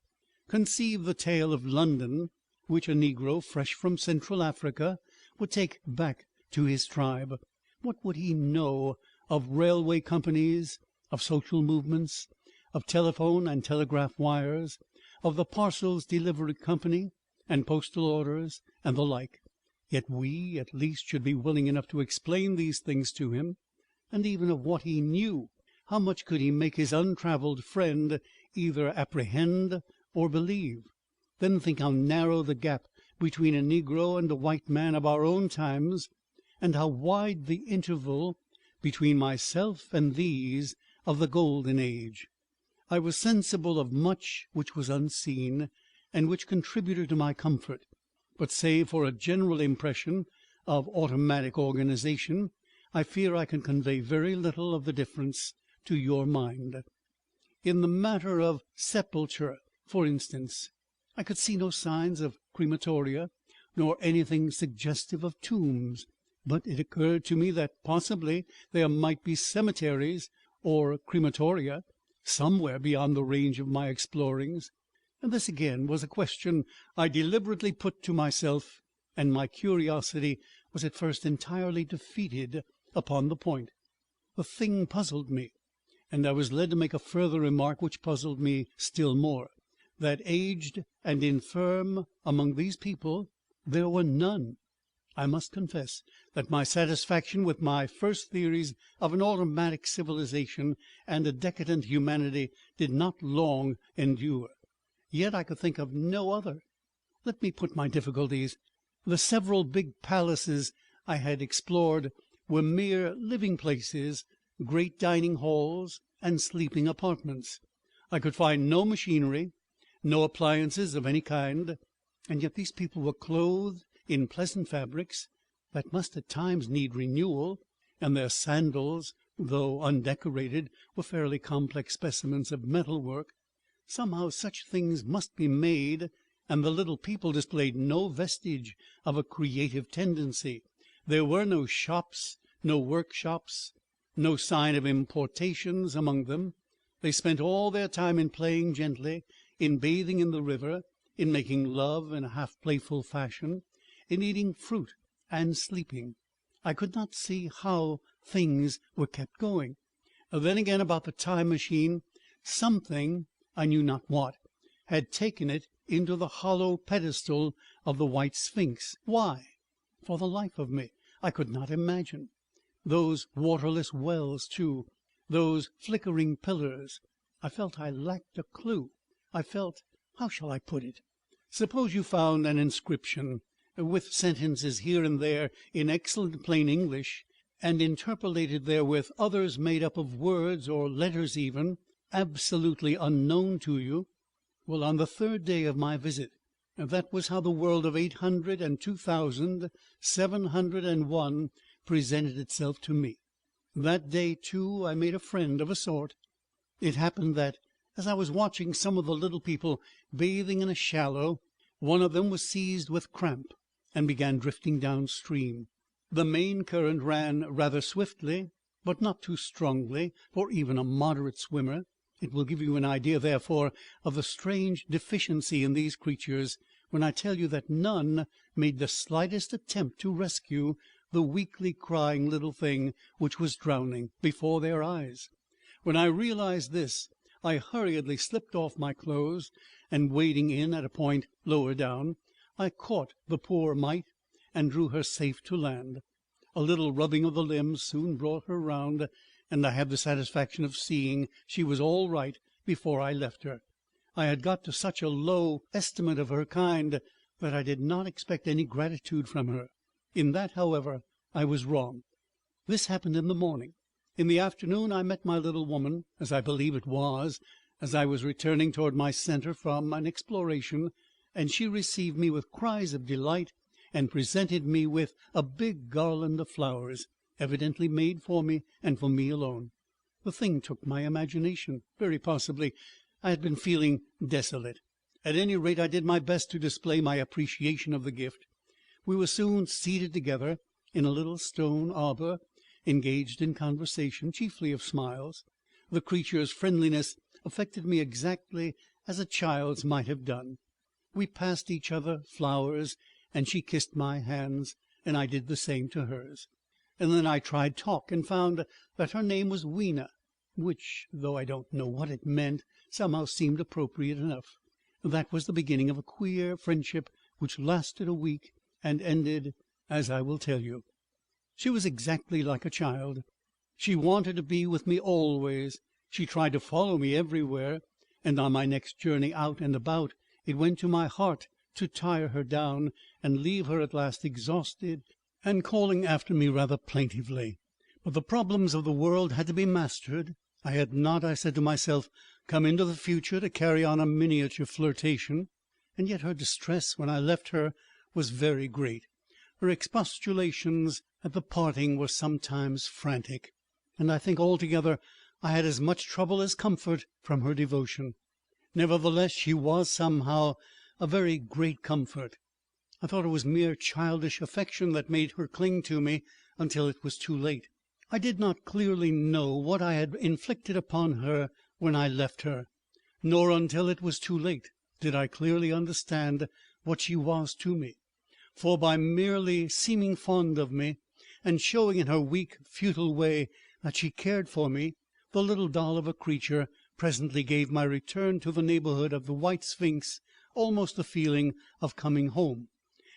Conceive the tale of London, which a negro fresh from Central Africa would take back to his tribe. What would he know of railway companies, of social movements, of telephone and telegraph wires, of the parcels delivery company and postal orders and the like? Yet we at least should be willing enough to explain these things to him. And even of what he knew, how much could he make his untravelled friend either apprehend or believe? Then think how narrow the gap between a negro and a white man of our own times, and how wide the interval between myself and these of the golden age. I was sensible of much which was unseen, and which contributed to my comfort, but save for a general impression of automatic organization, I fear I can convey very little of the difference to your mind. In the matter of sepulture, for instance, I could see no signs of crematoria, nor anything suggestive of tombs, but it occurred to me that possibly there might be cemeteries or crematoria somewhere beyond the range of my explorings, and this again was a question I deliberately put to myself, and my curiosity was at first entirely defeated upon the point. The thing puzzled me, and I was led to make a further remark which puzzled me still more, that aged and infirm among these people there were none. I must confess that my satisfaction with my first theories of an automatic civilization and a decadent humanity did not long endure. Yet I could think of no other. Let me put my difficulties. The several big palaces I had explored were mere living places, great dining halls and sleeping apartments. I could find no machinery, no appliances of any kind, and yet these people were clothed in pleasant fabrics that must at times need renewal, and their sandals, though undecorated, were fairly complex specimens of metalwork. Somehow such things must be made, and the little people displayed no vestige of a creative tendency. There were no shops, no workshops, no sign of importations among them. They spent all their time in playing gently, in bathing in the river, in making love in a half-playful fashion, in eating fruit and sleeping. I could not see how things were kept going. Then again, about the time machine, something, I knew not what, had taken it into the hollow pedestal of the White Sphinx. Why? For the life of me, I could not imagine. Those waterless wells, too, those flickering pillars. I felt I lacked a clue. I felt, how shall I put it? Suppose you found an inscription, with sentences here and there in excellent plain English, and interpolated therewith others made up of words or letters even, absolutely unknown to you. Well, on the third day of my visit, that was how the world of 802,701 presented itself to me. That day, too, I made a friend of a sort. It happened that, As I was watching some of the little people bathing in a shallow, one of them was seized with cramp and began drifting downstream. The main current ran rather swiftly, but not too strongly for even a moderate swimmer. It will give you an idea, therefore, of the strange deficiency in these creatures when I tell you that none made the slightest attempt to rescue the weakly crying little thing which was drowning before their eyes. When I realized this, I hurriedly slipped off my clothes, and wading in at a point lower down, I caught the poor mite and drew her safe to land. A little rubbing of the limbs soon brought her round, and I had the satisfaction of seeing she was all right before I left her. I had got to such a low estimate of her kind that I did not expect any gratitude from her. In that, however, I was wrong. This happened in the morning. In the afternoon I met my little woman, as I believe it was, as I was returning toward my centre from an exploration, and she received me with cries of delight and presented me with a big garland of flowers, evidently made for me and for me alone. The thing took my imagination. Very possibly I had been feeling desolate. At any rate, I did my best to display my appreciation of the gift. We were soon seated together in a little stone arbour, engaged in conversation, chiefly of smiles. The creature's friendliness affected me exactly as a child's might have done. We passed each other flowers, and she kissed my hands, and I did the same to hers. And then I tried talk, and found that her name was Weena, which, though I don't know what it meant, somehow seemed appropriate enough. That was the beginning of a queer friendship which lasted a week and ended as I will tell you. She was exactly like a child. She wanted to be with me always. She tried to follow me everywhere, and on my next journey out and about it went to my heart to tire her down and leave her at last exhausted and calling after me rather plaintively. But the problems of the world had to be mastered. I had not, I said to myself, come into the future to carry on a miniature flirtation, and yet her distress when I left her was very great. Her expostulations at the parting were sometimes frantic, and I think altogether I had as much trouble as comfort from her devotion. Nevertheless, she was somehow a very great comfort. I thought it was mere childish affection that made her cling to me until it was too late. I did not clearly know what I had inflicted upon her when I left her, nor until it was too late did I clearly understand what she was to me. For by merely seeming fond of me, and showing in her weak, futile way that she cared for me, the little doll of a creature presently gave my return to the neighbourhood of the White Sphinx almost the feeling of coming home,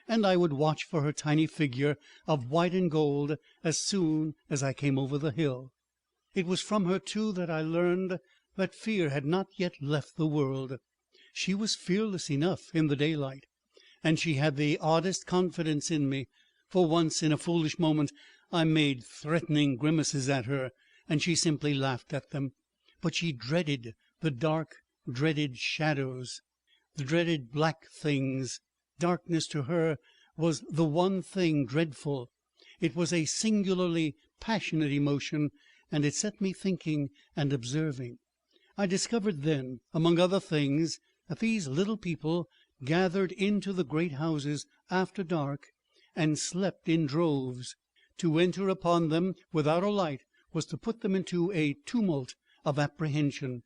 and I would watch for her tiny figure of white and gold as soon as I came over the hill. It was from her, too, that I learned that fear had not yet left the world. She was fearless enough in the daylight, and she had the oddest confidence in me. For once, in a foolish moment, I made threatening grimaces at her, and she simply laughed at them. But she dreaded the dark, dreaded shadows, the dreaded black things. Darkness to her was the one thing dreadful. It was a singularly passionate emotion, and it set me thinking and observing. I discovered then, among other things, that these little people gathered into the great houses after dark and slept in droves. To enter upon them without a light was to put them into a tumult of apprehension.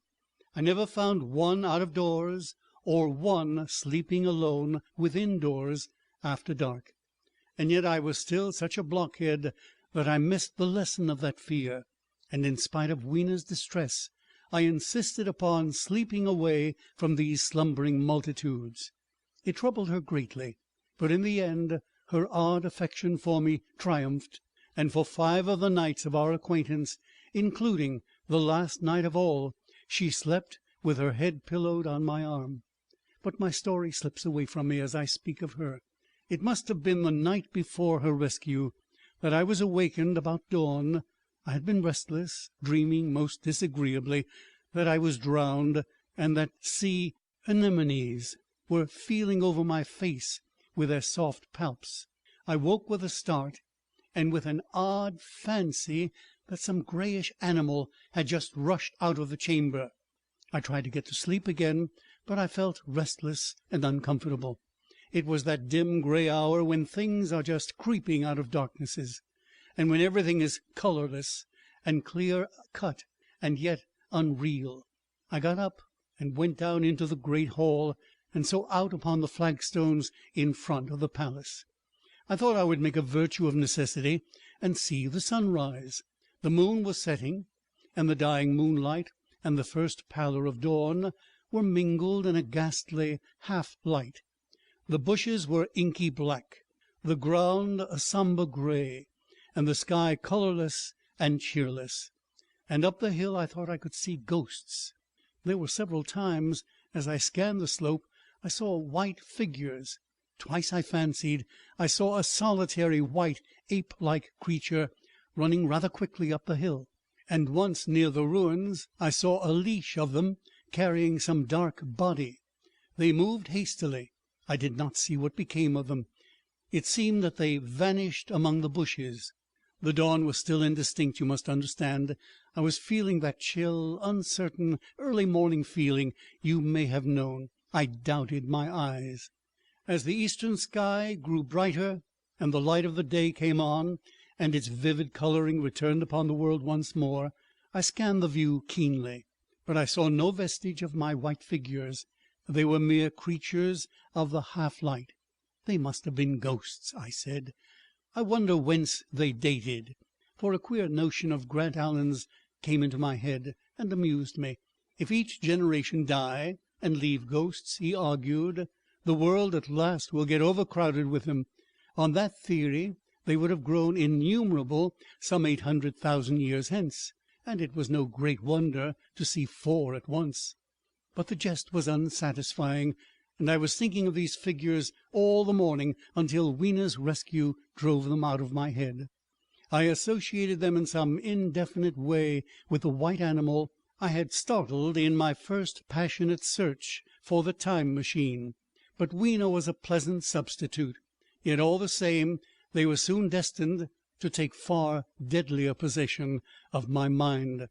I never found one out of doors or one sleeping alone within doors after dark. And yet I was still such a blockhead that I missed the lesson of that fear, and in spite of Weena's distress I insisted upon sleeping away from these slumbering multitudes. It troubled her greatly, but in the end her odd affection for me triumphed, and for 5 of the nights of our acquaintance, including the last night of all, she slept with her head pillowed on my arm. But my story slips away from me as I speak of her. It must have been the night before her rescue that I was awakened about dawn. I had been restless, dreaming most disagreeably that I was drowned, and that sea anemones were feeling over my face with their soft palps. I woke with a start, and with an odd fancy that some greyish animal had just rushed out of the chamber. I tried to get to sleep again, but I felt restless and uncomfortable. It was that dim grey hour when things are just creeping out of darknesses, and when everything is colourless and clear-cut and yet unreal. I got up and went down into the great hall, and so out upon the flagstones in front of the palace. I thought I would make a virtue of necessity and see the sunrise. The moon was setting, and the dying moonlight and the first pallor of dawn were mingled in a ghastly half-light. The bushes were inky black, the ground a sombre grey, and the sky colourless and cheerless. And up the hill I thought I could see ghosts. There were several times, as I scanned the slope, I saw white figures. Twice I fancied I saw a solitary white ape-like creature running rather quickly up the hill, and once near the ruins I saw a leash of them carrying some dark body. They moved hastily. I did not see what became of them. It seemed that they vanished among the bushes. The dawn was still indistinct, you must understand. I was feeling that chill, uncertain, early morning feeling you may have known. I doubted my eyes. As the eastern sky grew brighter and the light of the day came on, and its vivid colouring returned upon the world once more, I scanned the view keenly. But I saw no vestige of my white figures. They were mere creatures of the half-light. They must have been ghosts, I said. I wonder whence they dated, for a queer notion of Grant Allen's came into my head and amused me. If each generation die and leave ghosts, he argued, the world at last will get overcrowded with them. On that theory they would have grown innumerable some 800,000 years hence, and it was no great wonder to see 4 at once. But the jest was unsatisfying, and I was thinking of these figures all the morning until Weena's rescue drove them out of my head. I associated them in some indefinite way with the white animal I had startled in my first passionate search for the time machine. But Weena was a pleasant substitute. Yet all the same they were soon destined to take far deadlier possession of my mind.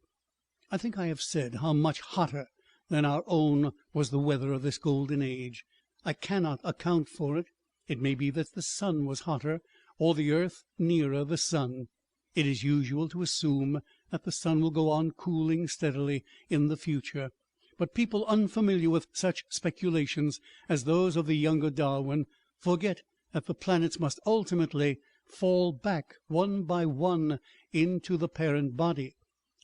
I think I have said how much hotter than our own was the weather of this golden age. I cannot account for it. It may be that the sun was hotter, or the earth nearer the sun. It is usual to assume that the sun will go on cooling steadily in the future, but people unfamiliar with such speculations as those of the younger Darwin forget that the planets must ultimately fall back one by one into the parent body.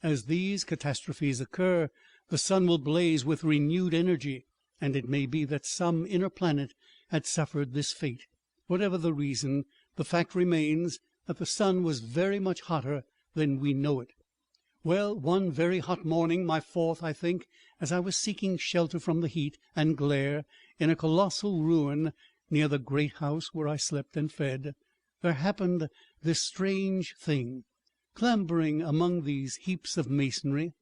As these catastrophes occur, the sun will blaze with renewed energy, and it may be that some inner planet had suffered this fate. Whatever the reason, the fact remains that the sun was very much hotter than we know it. Well, one very hot morning, my 4th, I think, as I was seeking shelter from the heat and glare in a colossal ruin near the great house where I slept and fed, there happened this strange thing. Clambering among these heaps of masonry,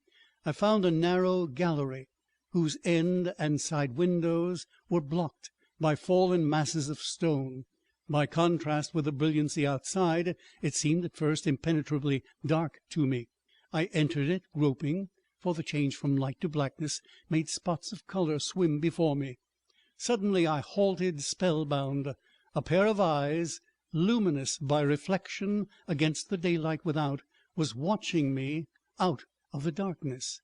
I found a narrow gallery whose end and side windows were blocked by fallen masses of stone. By contrast with the brilliancy outside, it seemed at first impenetrably dark to me. I entered it groping, for the change from light to blackness made spots of colour swim before me. Suddenly I halted spellbound. A pair of eyes, luminous by reflection against the daylight without, was watching me out of the darkness.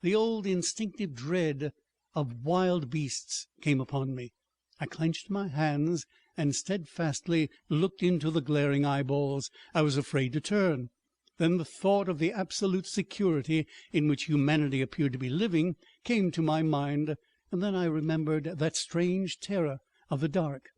The old instinctive dread of wild beasts came upon me. I clenched my hands and steadfastly looked into the glaring eyeballs. I was afraid to turn. Then the thought of the absolute security in which humanity appeared to be living came to my mind, and then I remembered that strange terror of the dark.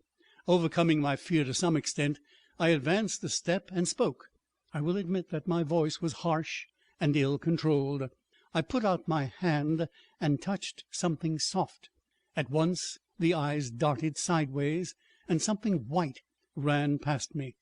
Overcoming my fear to some extent, I advanced a step and spoke. I will admit that my voice was harsh and ill-controlled. I put out my hand and touched something soft. At once the eyes darted sideways, and something white ran past me.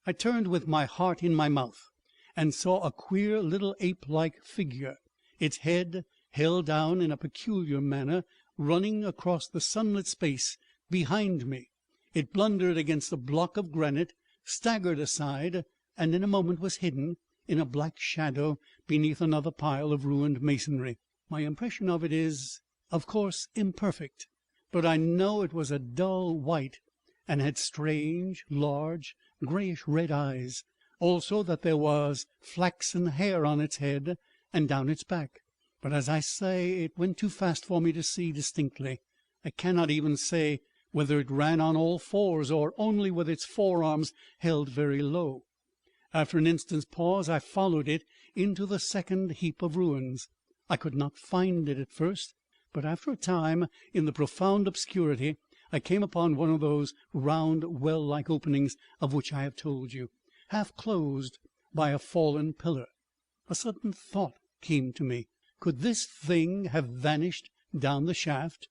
I turned with my heart in my mouth, and saw a queer little ape-like figure, its head held down in a peculiar manner, running across the sunlit space behind me. It blundered against a block of granite, staggered aside, and in a moment was hidden in a black shadow beneath another pile of ruined masonry. My impression of it is, of course, imperfect, but I know it was a dull white and had strange, large, greyish-red eyes, also that there was flaxen hair on its head and down its back. But as I say, it went too fast for me to see distinctly. I cannot even say whether it ran on all fours or only with its forearms held very low. After an instant's pause I followed it into the second heap of ruins. I could not find it at first, but after a time, in the profound obscurity, I came upon one of those round well-like openings of which I have told you, half closed by a fallen pillar. A sudden thought came to me. Could this thing have vanished down the shaft?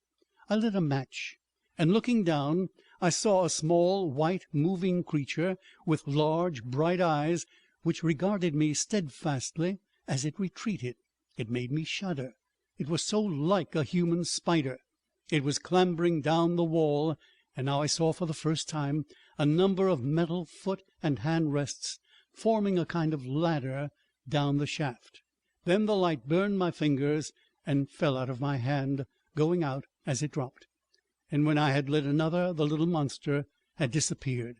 I lit a match, and looking down, I saw a small, white, moving creature with large, bright eyes, which regarded me steadfastly as it retreated. It made me shudder. It was so like a human spider. It was clambering down the wall, and now I saw for the first time a number of metal foot and hand rests forming a kind of ladder down the shaft. Then the light burned my fingers and fell out of my hand, going out as it dropped. And when I had lit another, the little monster had disappeared.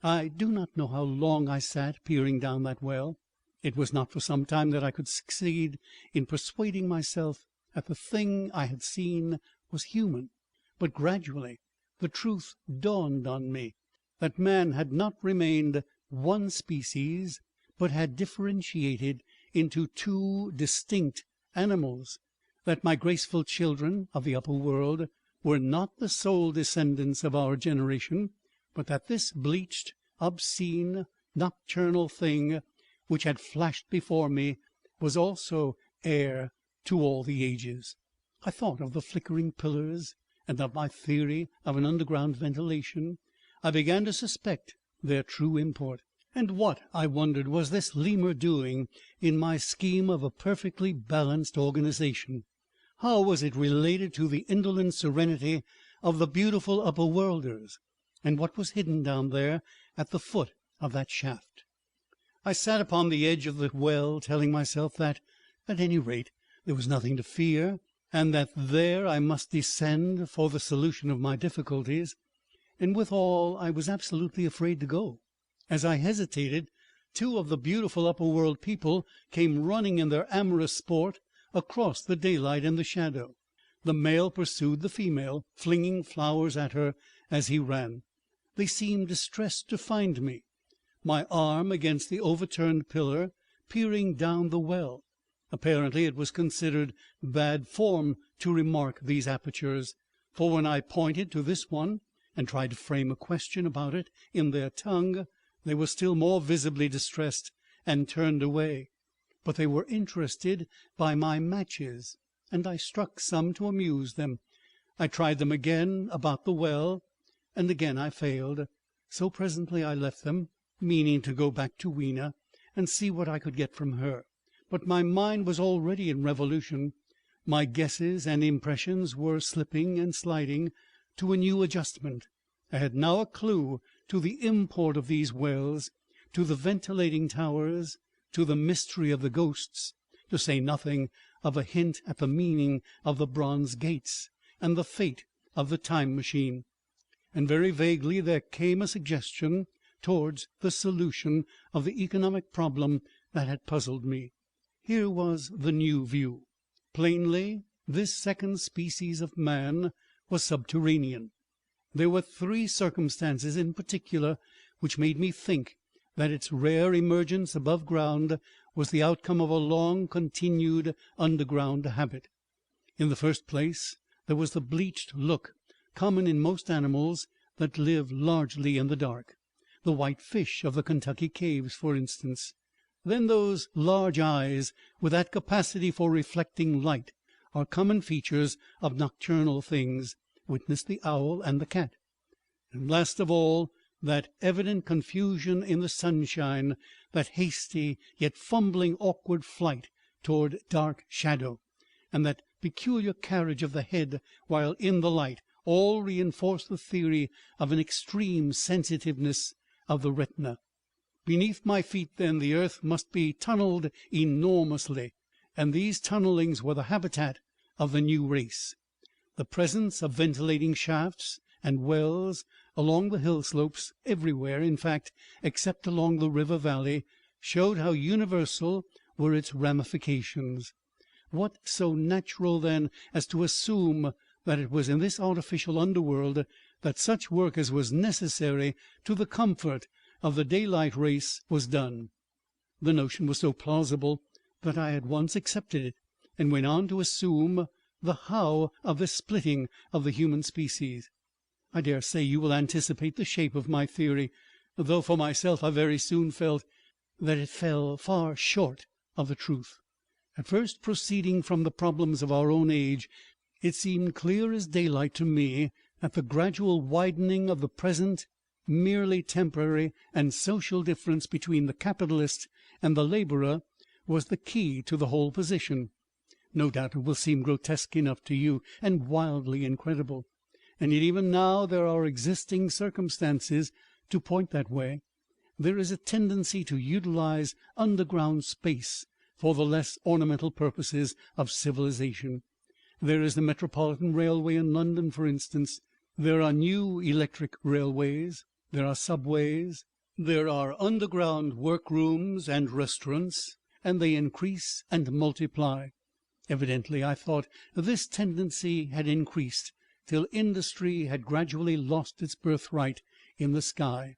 I do not know how long I sat peering down that well. It was not for some time that I could succeed in persuading myself that the thing I had seen was human. But gradually the truth dawned on me, that man had not remained one species, but had differentiated into two distinct animals, that my graceful children of the upper world were not the sole descendants of our generation, but that this bleached, obscene, nocturnal thing which had flashed before me was also heir to all the ages. I thought of the flickering pillars and of my theory of an underground ventilation. I began to suspect their true import. And what, I wondered, was this lemur doing in my scheme of a perfectly balanced organization? How was it related to the indolent serenity of the beautiful upper worlders? And what was hidden down there at the foot of that shaft? I sat upon the edge of the well, telling myself that, at any rate, there was nothing to fear, and that there I must descend for the solution of my difficulties. And withal I was absolutely afraid to go. As I hesitated, two of the beautiful upper world people came running in their amorous sport across the daylight and the shadow. The male pursued the female, flinging flowers at her as he ran. They seemed distressed to find me, my arm against the overturned pillar, peering down the well. Apparently it was considered bad form to remark these apertures, for when I pointed to this one and tried to frame a question about it in their tongue, they were still more visibly distressed and turned away. But they were interested by my matches, and I struck some to amuse them. I tried them again about the well, and again I failed. So presently I left them, meaning to go back to Weena and see what I could get from her. But my mind was already in revolution. My guesses and impressions were slipping and sliding to a new adjustment. I had now a clue to the import of these wells, to the ventilating towers, to the mystery of the ghosts, to say nothing of a hint at the meaning of the bronze gates and the fate of the time machine. And very vaguely there came a suggestion towards the solution of the economic problem that had puzzled me. Here was the new view. Plainly, this second species of man was subterranean. There were three circumstances in particular which made me think that its rare emergence above ground was the outcome of a long continued underground habit. In the first place, there was the bleached look common in most animals that live largely in the dark, the white fish of the Kentucky caves, for instance. Then those large eyes, with that capacity for reflecting light, are common features of nocturnal things, witness the owl and the cat. And last of all, that evident confusion in the sunshine, that hasty yet fumbling awkward flight toward dark shadow, and that peculiar carriage of the head while in the light, all reinforce the theory of an extreme sensitiveness of the retina. Beneath my feet, then, the earth must be tunnelled enormously, and these tunnelings were the habitat of the new race. The presence of ventilating shafts and wells along the hill slopes, everywhere, in fact, except along the river valley, showed how universal were its ramifications. What so natural, then, as to assume that it was in this artificial underworld that such work as was necessary to the comfort of the daylight race was done? The notion was so plausible that I at once accepted it, and went on to assume the how of this splitting of the human species. I dare say you will anticipate the shape of my theory, though for myself I very soon felt that it fell far short of the truth. At first, proceeding from the problems of our own age, it seemed clear as daylight to me that the gradual widening of the present merely temporary and social difference between the capitalist and the labourer was the key to the whole position. No doubt it will seem grotesque enough to you, and wildly incredible, and yet even now there are existing circumstances to point that way. There is a tendency to utilize underground space for the less ornamental purposes of civilization. There is the Metropolitan Railway in London, for instance. There are new electric railways. There are subways. There are underground workrooms and restaurants, and they increase and multiply. Evidently, I thought, this tendency had increased till industry had gradually lost its birthright in the sky.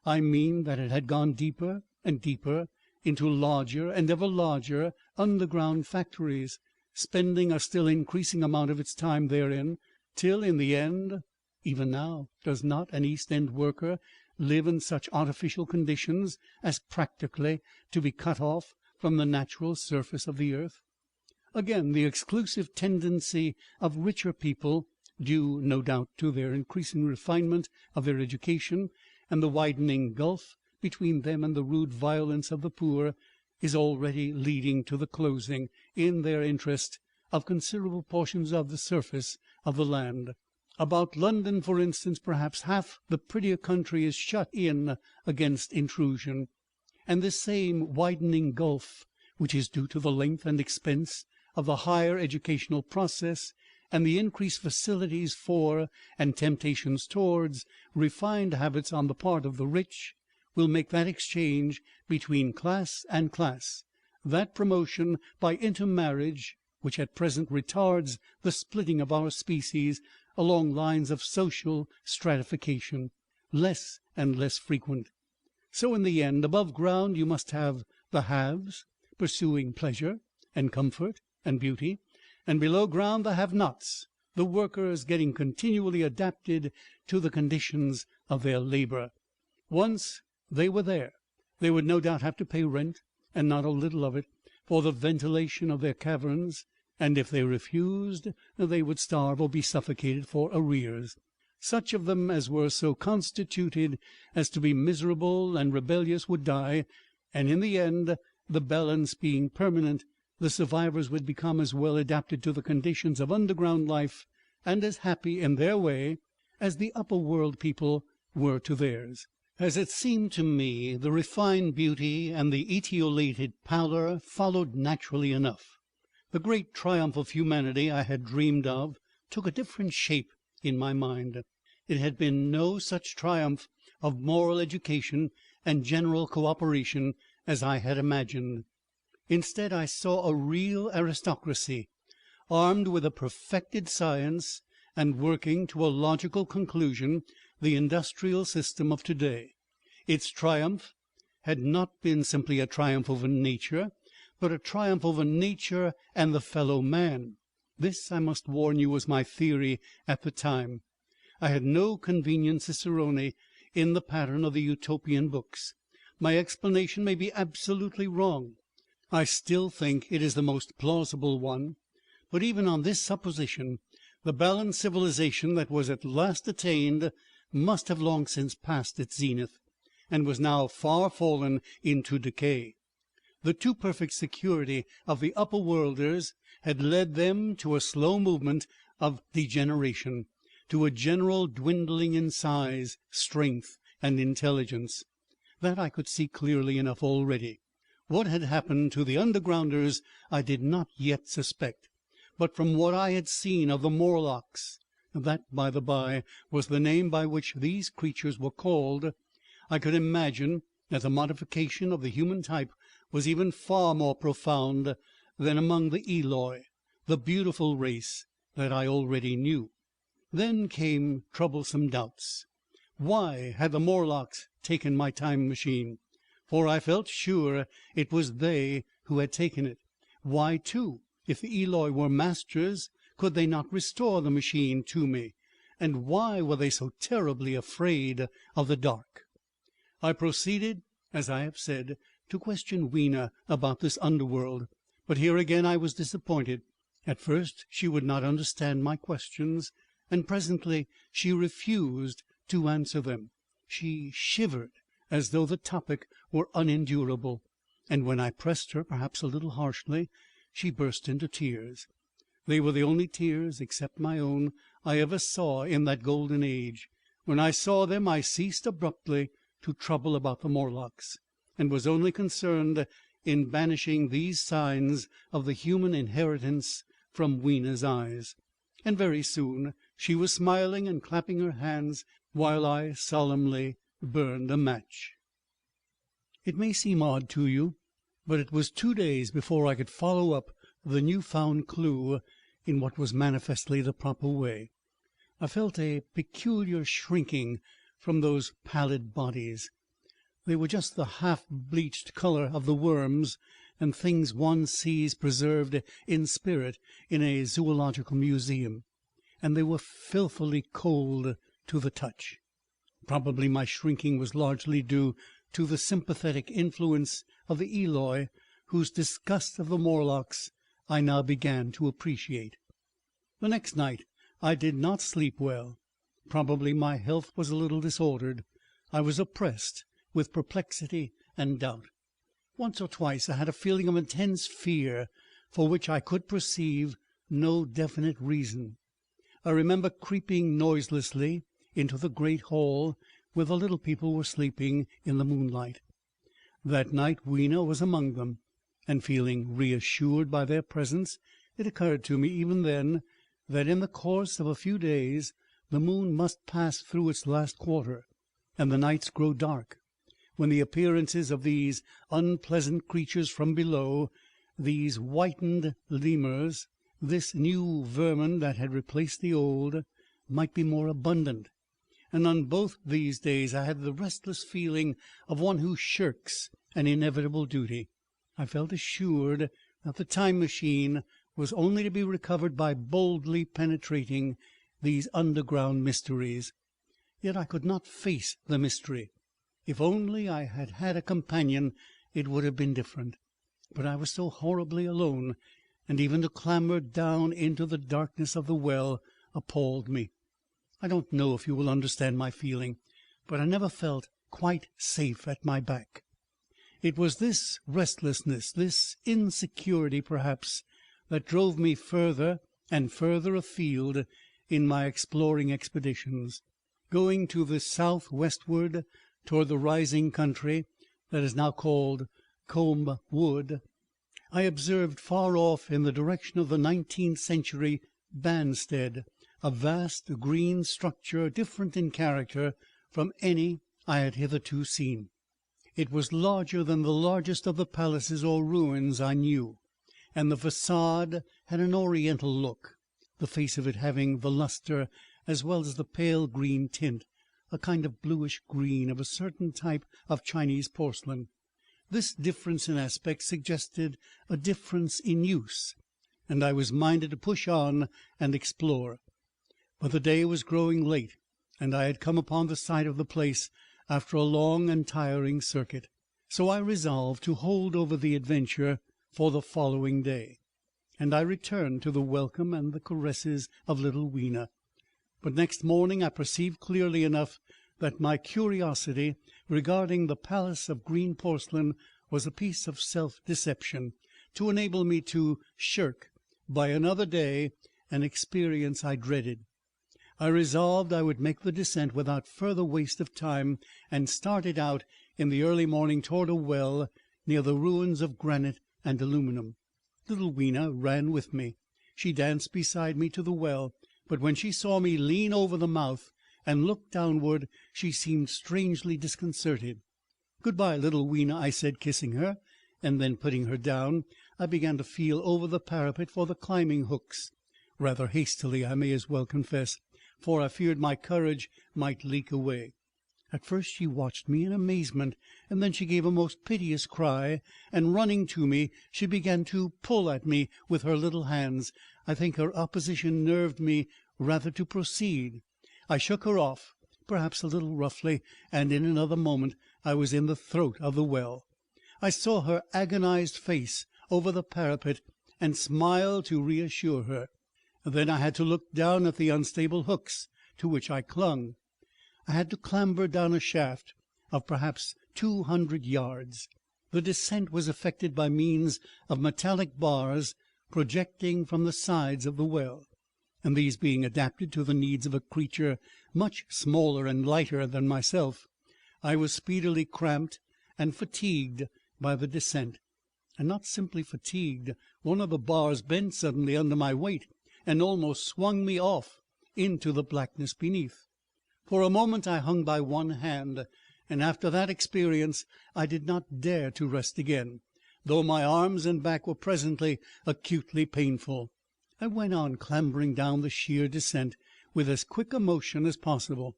I mean that it had gone deeper and deeper into larger and ever larger underground factories, spending a still increasing amount of its time therein, till in the end, even now, does not an East End worker live in such artificial conditions as practically to be cut off from the natural surface of the earth? Again, the exclusive tendency of richer people, due no doubt to their increasing refinement of their education and the widening gulf between them and the rude violence of the poor, is already leading to the closing, in their interest, of considerable portions of the surface of the land. About London, for instance, perhaps half the prettier country is shut in against intrusion, and this same widening gulf, which is due to the length and expense of the higher educational process and the increased facilities for and temptations towards refined habits on the part of the rich, will make that exchange between class and class, that promotion by intermarriage which at present retards the splitting of our species along lines of social stratification, less and less frequent. So in the end, above ground you must have the haves, pursuing pleasure and comfort and beauty, and below ground the have-nots, the workers getting continually adapted to the conditions of their labour. Once they were there, they would no doubt have to pay rent, and not a little of it, for the ventilation of their caverns, and if they refused, they would starve or be suffocated for arrears. Such of them as were so constituted as to be miserable and rebellious would die, and in the end, the balance being permanent, the survivors would become as well adapted to the conditions of underground life and as happy in their way as the upper world people were to theirs. As it seemed to me, the refined beauty and the etiolated pallor followed naturally enough. The great triumph of humanity I had dreamed of took a different shape in my mind. It had been no such triumph of moral education and general co-operation as I had imagined. Instead, I saw a real aristocracy, armed with a perfected science and working to a logical conclusion the industrial system of today. Its triumph had not been simply a triumph over nature, but a triumph over nature and the fellow man. This, I must warn you, was my theory at the time. I had no convenient cicerone in the pattern of the Utopian books. My explanation may be absolutely wrong. I still think it is the most plausible one, but even on this supposition, the balanced civilization that was at last attained must have long since passed its zenith, and was now far fallen into decay. The too perfect security of the upper worlders had led them to a slow movement of degeneration, to a general dwindling in size, strength, and intelligence. That I could see clearly enough already. What had happened to the undergrounders I did not yet suspect, but from what I had seen of the Morlocks, that, by the by, was the name by which these creatures were called, I could imagine that the modification of the human type was even far more profound than among the Eloi, the beautiful race that I already knew. Then came troublesome doubts. Why had the Morlocks taken my time machine? For I felt sure it was they who had taken it. Why, too, if the Eloi were masters, could they not restore the machine to me? And why were they so terribly afraid of the dark? I proceeded, as I have said, to question Weena about this underworld, but here again I was disappointed. At first she would not understand my questions, and presently she refused to answer them. She shivered as though the topic were unendurable, and when I pressed her, perhaps a little harshly, she burst into tears. They were the only tears, except my own, I ever saw in that golden age. When I saw them I ceased abruptly to trouble about the Morlocks, and was only concerned in banishing these signs of the human inheritance from Weena's eyes. And very soon she was smiling and clapping her hands, while I solemnly burned a match. It may seem odd to you, but it was 2 days before I could follow up the new-found clue in what was manifestly the proper way. I felt a peculiar shrinking from those pallid bodies. They were just the half-bleached colour of the worms and things one sees preserved in spirit in a zoological museum, and they were filthily cold to the touch. Probably my shrinking was largely due to the sympathetic influence of the Eloi, whose disgust of the Morlocks I now began to appreciate. The next night I did not sleep well. Probably my health was a little disordered. I was oppressed with perplexity and doubt. Once or twice I had a feeling of intense fear for which I could perceive no definite reason. I remember creeping noiselessly into the great hall where the little people were sleeping in the moonlight. That night Weena was among them, and feeling reassured by their presence, it occurred to me even then that in the course of a few days the moon must pass through its last quarter, and the nights grow dark, when the appearances of these unpleasant creatures from below, these whitened lemurs, this new vermin that had replaced the old, might be more abundant. And on both these days I had the restless feeling of one who shirks an inevitable duty. I felt assured that the time machine was only to be recovered by boldly penetrating these underground mysteries. Yet I could not face the mystery. If only I had had a companion it would have been different. But I was so horribly alone, and even to clamber down into the darkness of the well appalled me. I don't know if you will understand my feeling, but I never felt quite safe at my back. It was this restlessness, this insecurity perhaps, that drove me further and further afield in my exploring expeditions. Going to the south-westward toward the rising country that is now called Combe Wood, I observed far off in the direction of the 19th century Banstead, a vast green structure different in character from any I had hitherto seen. It was larger than the largest of the palaces or ruins I knew, and the facade had an oriental look, the face of it having the lustre as well as the pale green tint, a kind of bluish green of a certain type of Chinese porcelain. This difference in aspect suggested a difference in use, and I was minded to push on and explore. But the day was growing late, and I had come upon the site of the place after a long and tiring circuit. So I resolved to hold over the adventure for the following day, and I returned to the welcome and the caresses of little Weena. But next morning I perceived clearly enough that my curiosity regarding the palace of green porcelain was a piece of self-deception, to enable me to shirk by another day an experience I dreaded. I resolved I would make the descent without further waste of time, and started out in the early morning toward a well near the ruins of granite and aluminum. Little Weena ran with me. She danced beside me to the well, but when she saw me lean over the mouth and look downward, she seemed strangely disconcerted. "Good-bye, little Weena," I said, kissing her, and then putting her down, I began to feel over the parapet for the climbing hooks, rather hastily, I may as well confess, for I feared my courage might leak away. At first she watched me in amazement, and then she gave a most piteous cry, and running to me, she began to pull at me with her little hands. I think her opposition nerved me rather to proceed. I shook her off, perhaps a little roughly, and in another moment I was in the throat of the well. I saw her agonized face over the parapet and smiled to reassure her. Then I had to look down at the unstable hooks to which I clung. I had to clamber down a shaft of perhaps 200 yards. The descent was effected by means of metallic bars projecting from the sides of the well, and these being adapted to the needs of a creature much smaller and lighter than myself, I was speedily cramped and fatigued by the descent. And not simply fatigued. One of the bars bent suddenly under my weight and almost swung me off into the blackness beneath. For a moment I hung by one hand, and after that experience I did not dare to rest again, though my arms and back were presently acutely painful. I went on clambering down the sheer descent with as quick a motion as possible.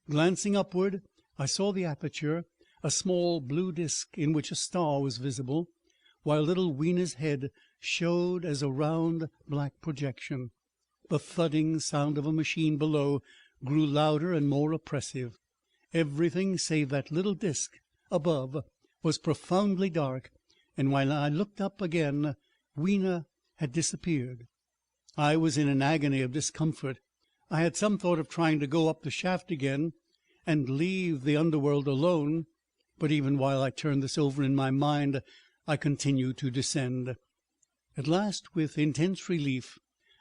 Glancing upward, I saw the aperture, a small blue disc in which a star was visible, while little Weena's head showed as a round black projection. The thudding sound of a machine below grew louder and more oppressive. Everything save that little disc above was profoundly dark, and when I looked up again, Weena had disappeared. I was in an agony of discomfort. I had some thought of trying to go up the shaft again and leave the underworld alone, but even while I turned this over in my mind, I continued to descend. At last, with intense relief,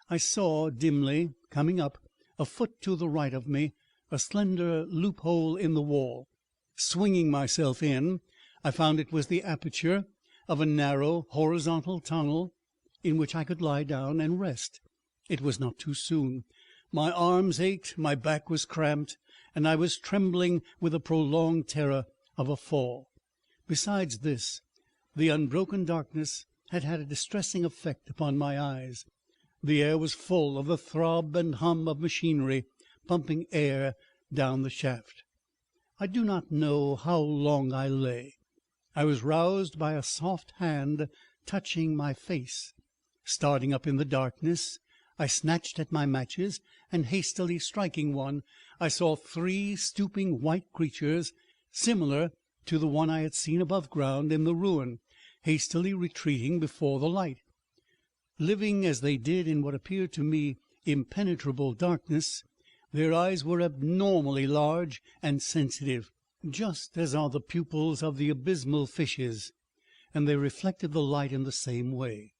I saw dimly, coming up, a foot to the right of me, a slender loophole in the wall. Swinging myself in, I found it was the aperture of a narrow horizontal tunnel in which I could lie down and rest. It was not too soon. My arms ached, my back was cramped, and I was trembling with the prolonged terror of a fall. Besides this, the unbroken darkness had had a distressing effect upon my eyes. The air was full of the throb and hum of machinery pumping air down the shaft. I do not know how long I lay. I was roused by a soft hand touching my face. Starting up in the darkness, I snatched at my matches, and hastily striking one, I saw 3 stooping white creatures, similar to the one I had seen above ground in the ruin, hastily retreating before the light. Living as they did in what appeared to me impenetrable darkness, their eyes were abnormally large and sensitive, just as are the pupils of the abysmal fishes, and they reflected the light in the same way.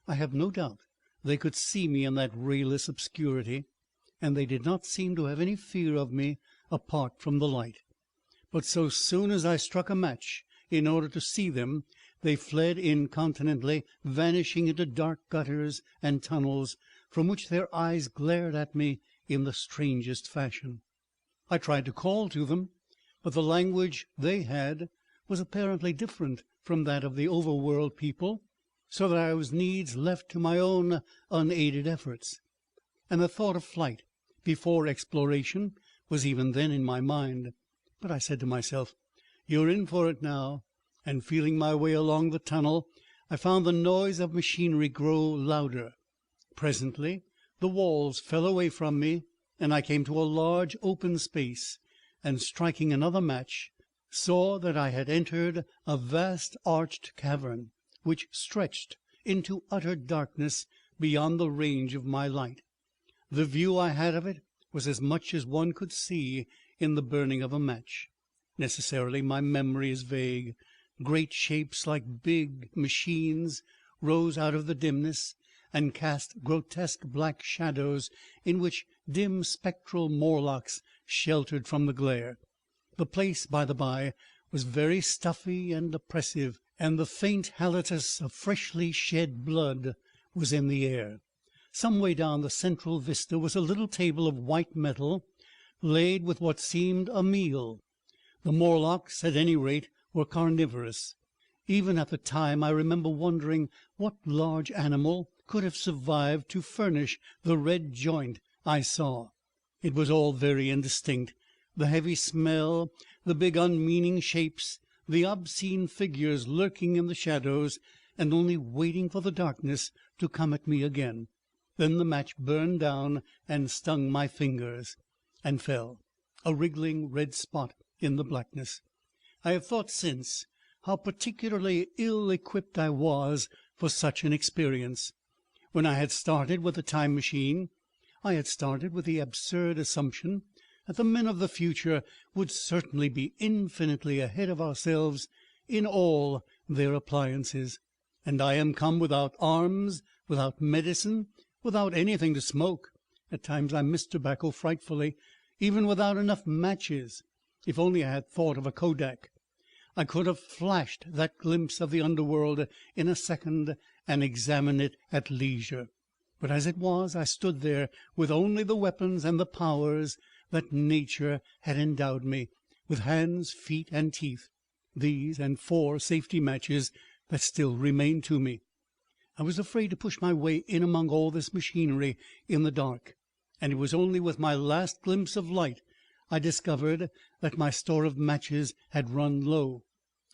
I have no doubt they could see me in that rayless obscurity, and they did not seem to have any fear of me apart from the light. But so soon as I struck a match in order to see them, they fled incontinently, vanishing into dark gutters and tunnels, from which their eyes glared at me in the strangest fashion. I tried to call to them, but the language they had was apparently different from that of the overworld people, so that I was needs left to my own unaided efforts. And the thought of flight before exploration was even then in my mind. But I said to myself, "You're in for it now," and feeling my way along the tunnel, I found the noise of machinery grow louder. Presently the walls fell away from me, and I came to a large open space, and striking another match, saw that I had entered a vast arched cavern, which stretched into utter darkness beyond the range of my light. The view I had of it was as much as one could see in the burning of a match. Necessarily my memory is vague. Great shapes like big machines rose out of the dimness and cast grotesque black shadows in which dim spectral Morlocks sheltered from the glare. The place, by the by, was very stuffy and oppressive, and the faint halitus of freshly shed blood was in the air. Some way down the central vista was a little table of white metal, laid with what seemed a meal. The Morlocks, at any rate, were carnivorous. Even at the time I remember wondering what large animal could have survived to furnish the red joint I saw. It was all very indistinct, the heavy smell, the big unmeaning shapes, the obscene figures lurking in the shadows, and only waiting for the darkness to come at me again. Then the match burned down and stung my fingers, and fell, a wriggling red spot in the blackness. I have thought since how particularly ill-equipped I was for such an experience. When I had started with the time machine, I had started with the absurd assumption that the men of the future would certainly be infinitely ahead of ourselves in all their appliances. And I am come without arms, without medicine, without anything to smoke. At times I miss tobacco frightfully, even without enough matches. If only I had thought of a kodak, I could have flashed that glimpse of the underworld in a second and examined it at leisure. But as it was, I stood there with only the weapons and the powers that nature had endowed me, with hands, feet, and teeth, these and 4 safety matches that still remained to me. I was afraid to push my way in among all this machinery in the dark, and it was only with my last glimpse of light I discovered that my store of matches had run low.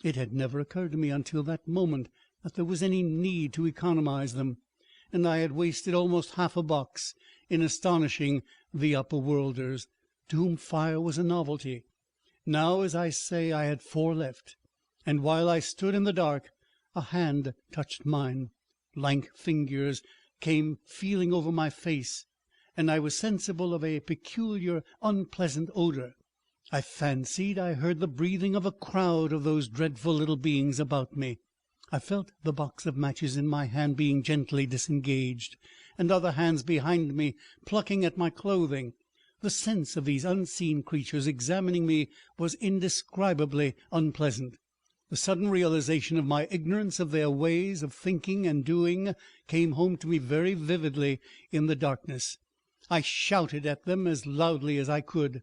It had never occurred to me until that moment that there was any need to economize them, and I had wasted almost half a box in astonishing the upper-worlders, to whom fire was a novelty. Now, as I say, I had 4 left, and while I stood in the dark, a hand touched mine. Lank fingers came feeling over my face, and I was sensible of a peculiar unpleasant odour. I fancied I heard the breathing of a crowd of those dreadful little beings about me. I felt the box of matches in my hand being gently disengaged, and other hands behind me plucking at my clothing. The sense of these unseen creatures examining me was indescribably unpleasant. The sudden realization of my ignorance of their ways of thinking and doing came home to me very vividly in the darkness. I shouted at them as loudly as I could.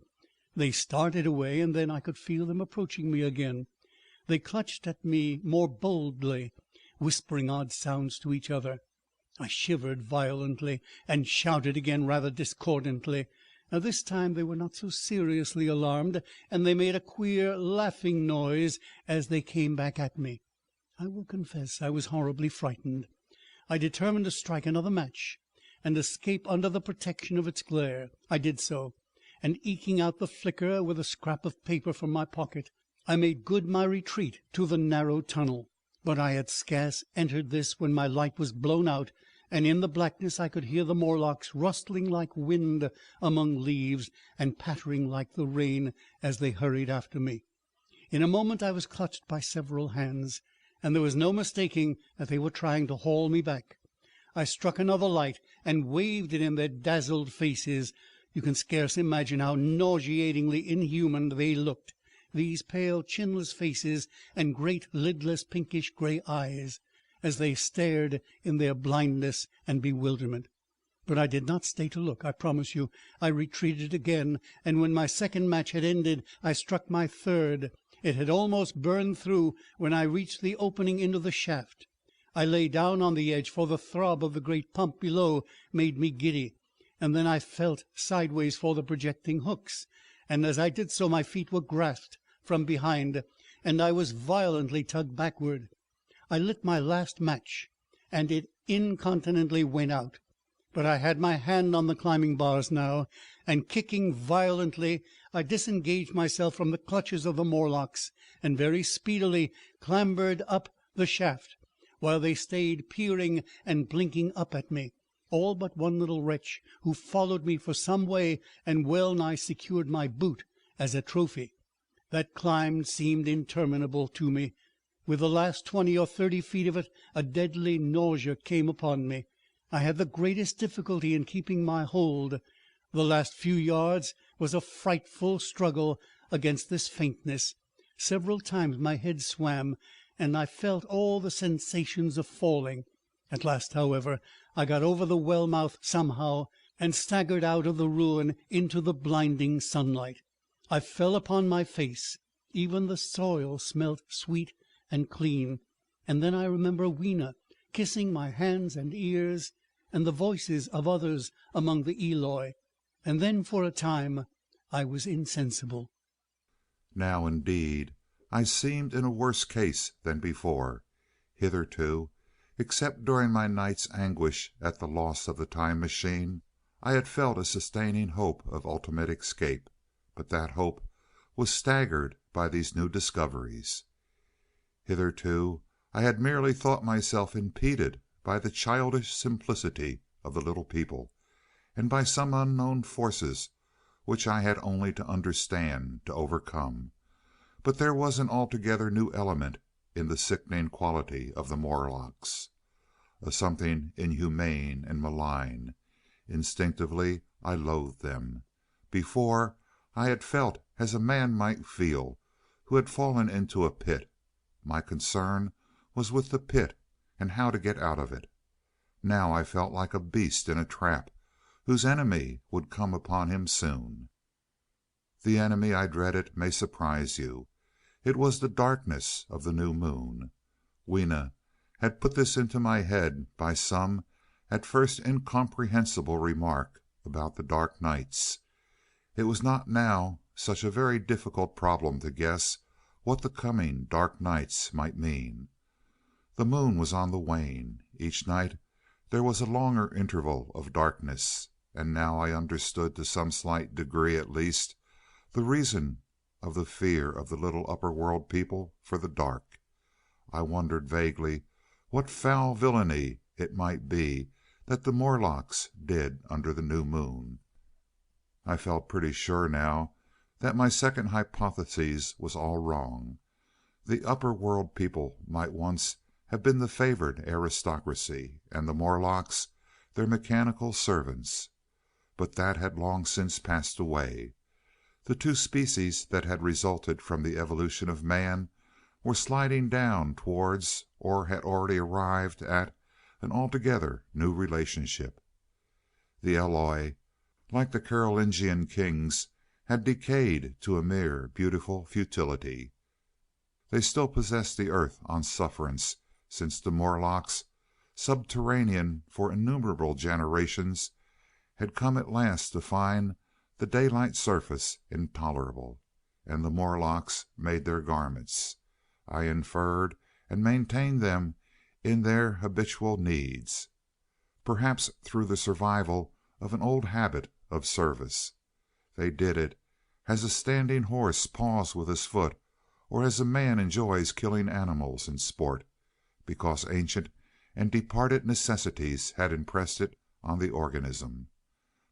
They started away, and then I could feel them approaching me again. They clutched at me more boldly, whispering odd sounds to each other. I shivered violently and shouted again rather discordantly. Now this time they were not so seriously alarmed, and they made a queer laughing noise as they came back at me. I will confess I was horribly frightened. I determined to strike another match and escape under the protection of its glare. I did so, and eking out the flicker with a scrap of paper from my pocket, I made good my retreat to the narrow tunnel. But I had scarce entered this when my light was blown out, and in the blackness I could hear the Morlocks rustling like wind among leaves and pattering like the rain as they hurried after me. In a moment I was clutched by several hands, and there was no mistaking that they were trying to haul me back. I struck another light and waved it in their dazzled faces. You can scarce imagine how nauseatingly inhuman they looked, these pale chinless faces and great lidless pinkish grey eyes, as they stared in their blindness and bewilderment. But I did not stay to look, I promise you. I retreated again, and when my second match had ended, I struck my third. It had almost burned through when I reached the opening into the shaft. I lay down on the edge, for the throb of the great pump below made me giddy, and then I felt sideways for the projecting hooks, and as I did so my feet were grasped from behind, and I was violently tugged backward. I lit my last match, and it incontinently went out. But I had my hand on the climbing bars now, and kicking violently, I disengaged myself from the clutches of the Morlocks, and very speedily clambered up the shaft, while they stayed peering and blinking up at me, all but one little wretch who followed me for some way and well nigh secured my boot as a trophy. That climb seemed interminable to me. With the last 20 or 30 feet of it, a deadly nausea came upon me. I had the greatest difficulty in keeping my hold. The last few yards was a frightful struggle against this faintness. Several times my head swam, and I felt all the sensations of falling. At last, however, I got over the well mouth somehow, and staggered out of the ruin into the blinding sunlight. I fell upon my face. Even the soil smelt sweet and clean. And then I remember Weena kissing my hands and ears, and the voices of others among the Eloi. And then for a time I was insensible. Now, indeed, I seemed in a worse case than before. Hitherto, except during my night's anguish at the loss of the time machine, I had felt a sustaining hope of ultimate escape, but that hope was staggered by these new discoveries. Hitherto, I had merely thought myself impeded by the childish simplicity of the little people, and by some unknown forces which I had only to understand to overcome. But there was an altogether new element in the sickening quality of the Morlocks, a something inhumane and malign. Instinctively I loathed them. Before, I had felt as a man might feel who had fallen into a pit. My concern was with the pit and how to get out of it. Now I felt like a beast in a trap whose enemy would come upon him soon. The enemy I dreaded may surprise you. It was the darkness of the new moon. Weena had put this into my head by some at first incomprehensible remark about the dark nights. It was not now such a very difficult problem to guess what the coming dark nights might mean. The moon was on the wane. Each night there was a longer interval of darkness, and now I understood to some slight degree at least the reason of the fear of the little upper world people for the dark. I wondered vaguely what foul villainy it might be that the Morlocks did under the new moon. I felt pretty sure now that my second hypothesis was all wrong. The upper world people might once have been the favored aristocracy, and the Morlocks their mechanical servants. But that had long since passed away. The two species that had resulted from the evolution of man were sliding down towards, or had already arrived at, an altogether new relationship. The Eloi, like the Carolingian kings, had decayed to a mere beautiful futility. They still possessed the earth on sufferance, since the Morlocks, subterranean for innumerable generations, had come at last to find the daylight surface intolerable, and the Morlocks made their garments. I inferred and maintained them in their habitual needs, perhaps through the survival of an old habit of service. They did it as a standing horse paws with his foot, or as a man enjoys killing animals in sport, because ancient and departed necessities had impressed it on the organism.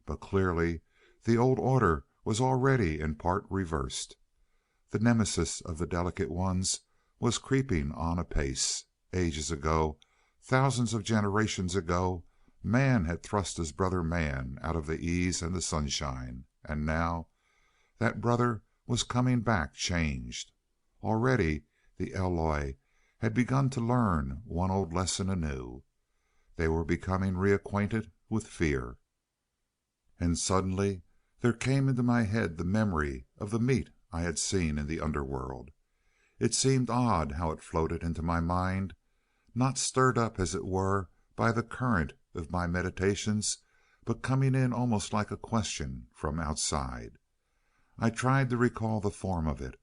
But clearly the old order was already in part reversed. The nemesis of the delicate ones was creeping on apace. Ages ago, thousands of generations ago, man had thrust his brother man out of the ease and the sunshine, and now that brother was coming back changed. Already the Eloi had begun to learn one old lesson anew. They were becoming reacquainted with fear. And suddenly there came into my head the memory of the meat I had seen in the underworld. It seemed odd how it floated into my mind, not stirred up as it were by the current of my meditations, but coming in almost like a question from outside. I tried to recall the form of it.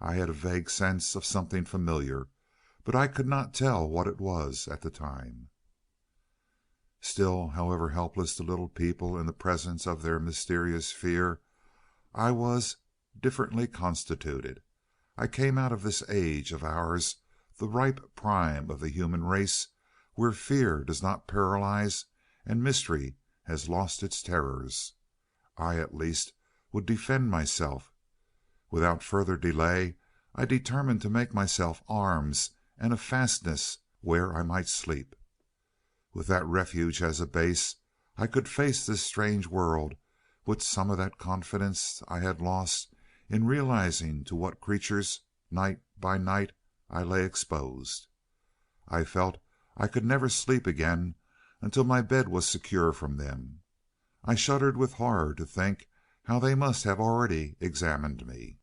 I had a vague sense of something familiar, but I could not tell what it was at the time. Still, however helpless the little people in the presence of their mysterious fear, I was differently constituted. I came out of this age of ours, the ripe prime of the human race, where fear does not paralyze and mystery has lost its terrors. I, at least, would defend myself. Without further delay, I determined to make myself arms and a fastness where I might sleep. With that refuge as a base, I could face this strange world with some of that confidence I had lost in realizing to what creatures Night by night I lay exposed. I felt I could never sleep again until my bed was secure from them. I shuddered with horror to think how they must have already examined me.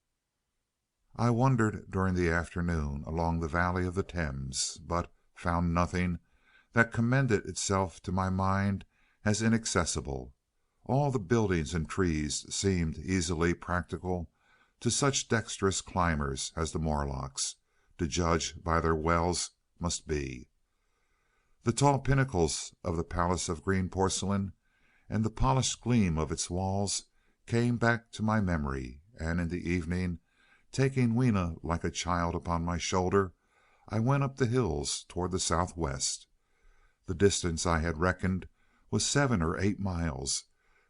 I wandered during the afternoon along the valley of the Thames, but found nothing that commended itself to my mind as inaccessible. All the buildings and trees seemed easily practicable to such dexterous climbers as the Morlocks, to judge by their wells, must be. The tall pinnacles of the Palace of Green Porcelain and the polished gleam of its walls came back to my memory, and in the evening, taking Weena like a child upon my shoulder, I went up the hills toward the southwest. The distance I had reckoned was 7 or 8 miles,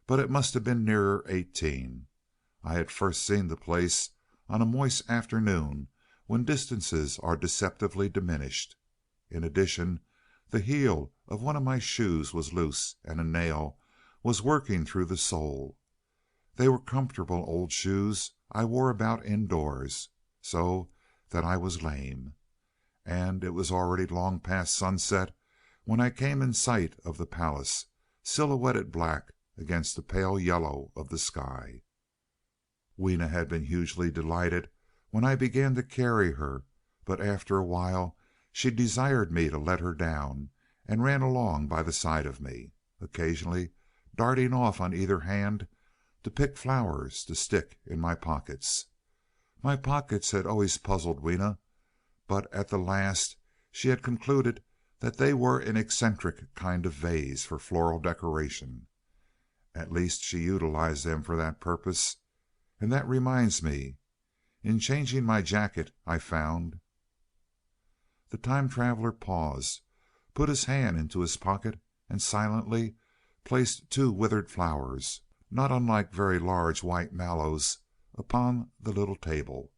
but it must have been nearer 18. I had first seen the place on a moist afternoon when distances are deceptively diminished. In addition, the heel of one of my shoes was loose, and a nail was working through the sole. They were comfortable old shoes I wore about indoors, so that I was lame. And it was already long past sunset when I came in sight of the palace, silhouetted black against the pale yellow of the sky. Weena had been hugely delighted when I began to carry her, but after a while she desired me to let her down, and ran along by the side of me, occasionally darting off on either hand to pick flowers to stick in my pockets. My pockets had always puzzled Weena, but at the last she had concluded that they were an eccentric kind of vase for floral decoration. At least she utilized them for that purpose. And that reminds me, in changing my jacket I found—" The time traveler paused, put his hand into his pocket, and silently placed 2 withered flowers, not unlike very large white mallows, upon the little table.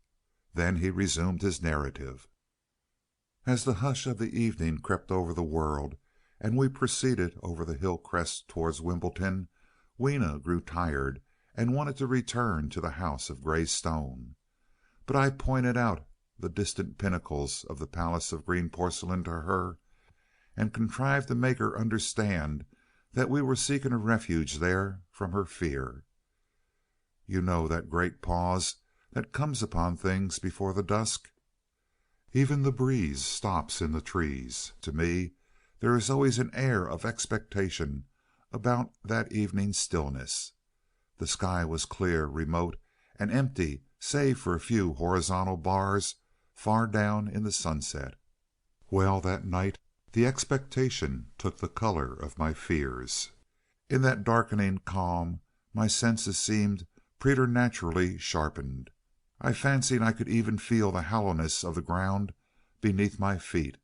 Then he resumed his narrative. As the hush of the evening crept over the world, and we proceeded over the hill crest towards Wimbledon, Weena grew tired and wanted to return to the house of grey stone. But I pointed out the distant pinnacles of the Palace of Green Porcelain to her, and contrived to make her understand that we were seeking a refuge there from her fear. You know that great pause that comes upon things before the dusk? Even the breeze stops in the trees. To me there is always an air of expectation about that evening stillness. The sky was clear, remote, and empty save for a few horizontal bars far down in the sunset. Well, that night the expectation took the color of my fears. In that darkening calm my senses seemed preternaturally sharpened. I fancied I could even feel the hollowness of the ground beneath my feet,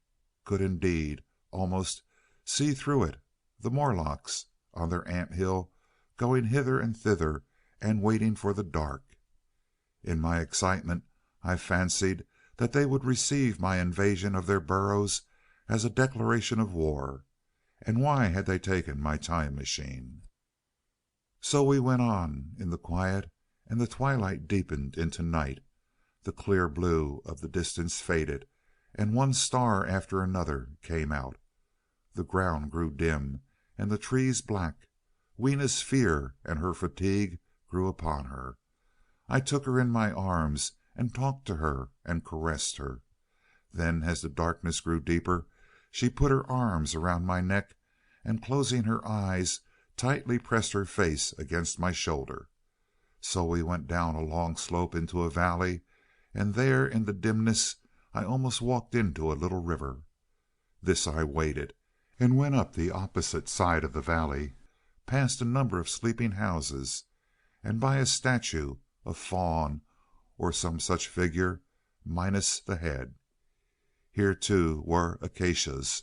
could indeed almost see through it, the Morlocks on their ant hill going hither and thither and waiting for the dark. In my excitement I fancied that they would receive my invasion of their burrows as a declaration of war. And why had they taken my time machine? So we went on in the quiet, and the twilight deepened into night. The clear blue of the distance faded, and one star after another came out. The ground grew dim, and the trees black. Weena's fear and her fatigue grew upon her. I took her in my arms and talked to her and caressed her. Then, as the darkness grew deeper, she put her arms around my neck, and closing her eyes, tightly pressed her face against my shoulder. So we went down a long slope into a valley, and there in the dimness I almost walked into a little river. This I waded, and went up the opposite side of the valley, past a number of sleeping houses, and by a statue, a faun or some such figure, minus the head. Here too were acacias.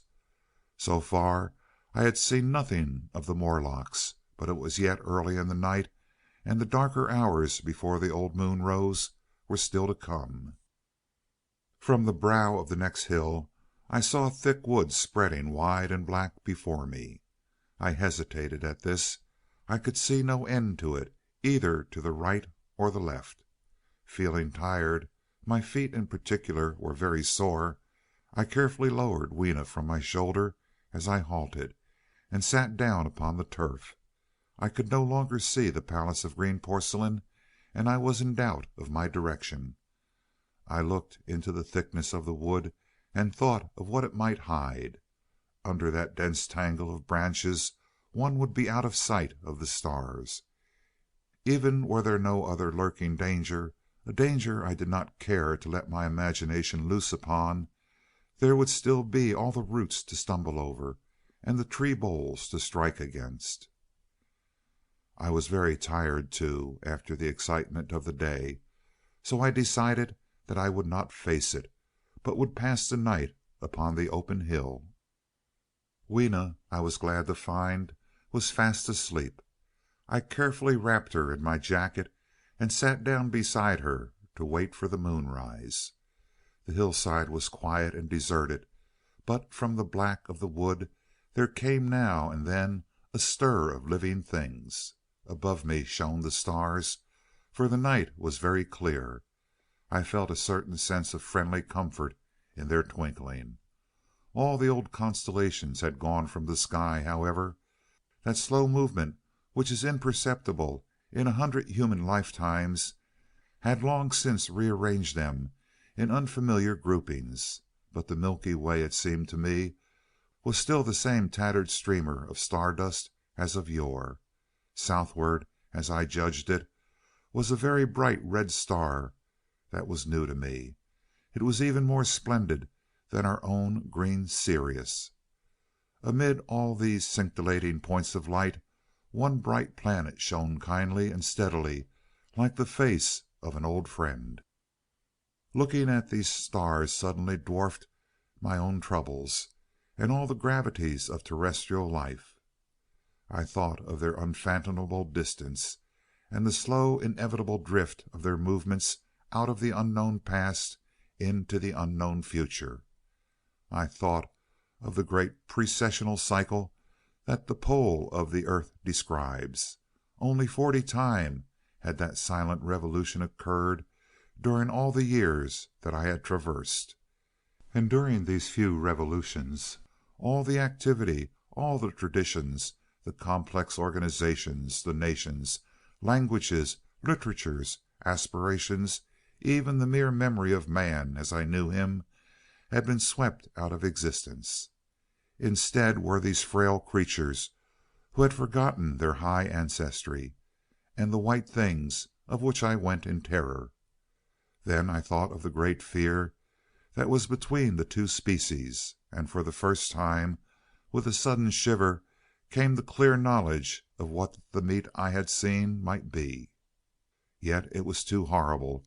So far I had seen nothing of the Morlocks, but it was yet early in the night, and the darker hours before the old moon rose were still to come. From the brow of the next hill I saw a thick wood spreading wide and black before me. I hesitated at this. I could see no end to it, either to the right or the left. Feeling tired, My feet in particular were very sore. I carefully lowered Weena from my shoulder as I halted, and sat down upon the turf. I could no longer see the palace of green porcelain, and I was in doubt of my direction. I looked into the thickness of the wood and thought of what it might hide. Under that dense tangle of branches one would be out of sight of the stars. Even were there no other lurking danger, a danger I did not care to let my imagination loose upon, there would still be all the roots to stumble over, and the tree boles to strike against. I was very tired, too, after the excitement of the day, so I decided that I would not face it, but would pass the night upon the open hill. Weena, I was glad to find, was fast asleep. I carefully wrapped her in my jacket and sat down beside her to wait for the moonrise. The hillside was quiet and deserted, but from the black of the wood there came now and then a stir of living things. Above me shone the stars, for the night was very clear. I felt a certain sense of friendly comfort in their twinkling. All the old constellations had gone from the sky, however. That slow movement which is imperceptible in 100 human lifetimes had long since rearranged them in unfamiliar groupings, but the Milky Way, it seemed to me, was still the same tattered streamer of stardust as of yore. Southward, as I judged it, was a very bright red star that was new to me. It was even more splendid than our own green Sirius. Amid all these scintillating points of light, one bright planet shone kindly and steadily like the face of an old friend. Looking at these stars suddenly dwarfed my own troubles, and all the gravities of terrestrial life. I thought of their unfathomable distance, and the slow inevitable drift of their movements out of the unknown past into the unknown future. I thought of the great precessional cycle that the pole of the earth describes. Only 40 times had that silent revolution occurred during all the years that I had traversed. And during these few revolutions, all the activity, all the traditions, the complex organizations, the nations, languages, literatures, aspirations, even the mere memory of man as I knew him, had been swept out of existence. Instead were these frail creatures who had forgotten their high ancestry, and the white things of which I went in terror. Then I thought of the great fear that was between the two species, and for the first time, with a sudden shiver, came the clear knowledge of what the meat I had seen might be. Yet it was too horrible.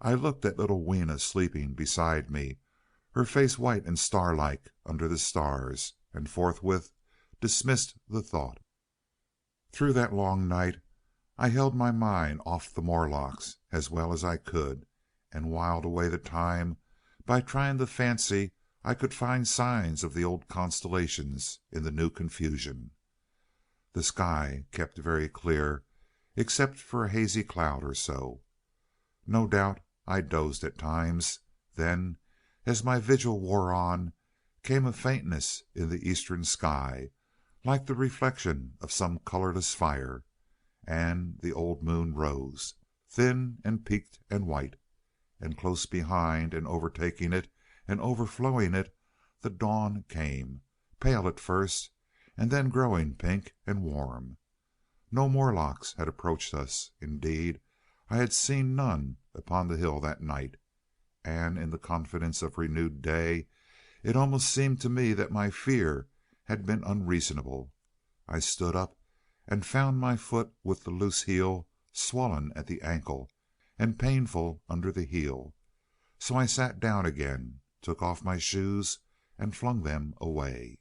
I looked at little Weena sleeping beside me, her face white and star-like under the stars, and forthwith dismissed the thought. Through that long night I held my mind off the Morlocks as well as I could, and whiled away the time by trying to fancy I could find signs of the old constellations in the new confusion. The sky kept very clear, except for a hazy cloud or so. No doubt I dozed at times. Then, as my vigil wore on, came a faintness in the eastern sky, like the reflection of some colorless fire, and the old moon rose, thin and peaked and white, and close behind and overtaking it and overflowing it, the dawn came, pale at first, and then growing pink and warm. No Morlocks had approached us. Indeed, I had seen none upon the hill that night, and in the confidence of renewed day, it almost seemed to me that my fear had been unreasonable. I stood up and found my foot with the loose heel swollen at the ankle and painful under the heel, so I sat down again, took off my shoes, and flung them away.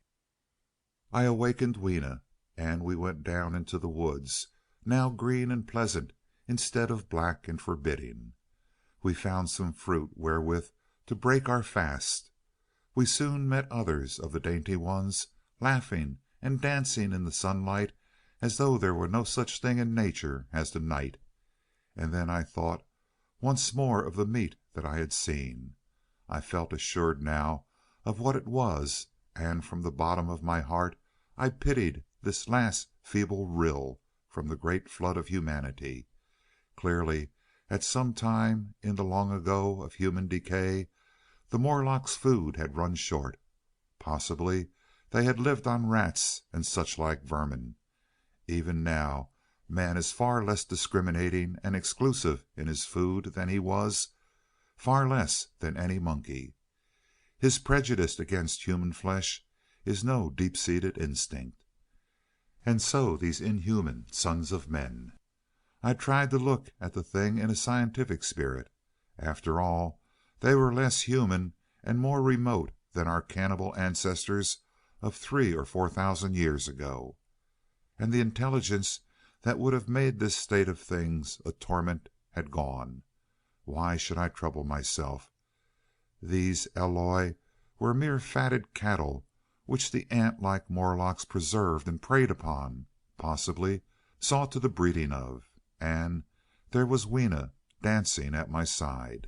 I awakened Weena, and we went down into the woods, now green and pleasant instead of black and forbidding. We found some fruit wherewith to break our fast. We soon met others of the dainty ones, laughing and dancing in the sunlight as though there were no such thing in nature as the night. And then I thought once more of the meat that I had seen. I felt assured now of what it was, and from the bottom of my heart I pitied this last feeble rill from the great flood of humanity. Clearly, at some time in the long ago of human decay, the Morlocks' food had run short. Possibly they had lived on rats and such like vermin. Even now man is far less discriminating and exclusive in his food than he was, far less than any monkey. His prejudice against human flesh is no deep-seated instinct. And so these inhuman sons of men. I tried to look at the thing in a scientific spirit. After all, they were less human and more remote than our cannibal ancestors of 3,000 or 4,000 years ago. And the intelligence that would have made this state of things a torment had gone. Why should I trouble myself? These Eloi were mere fatted cattle which the ant-like Morlocks preserved and preyed upon, possibly saw to the breeding of. And there was Weena dancing at my side.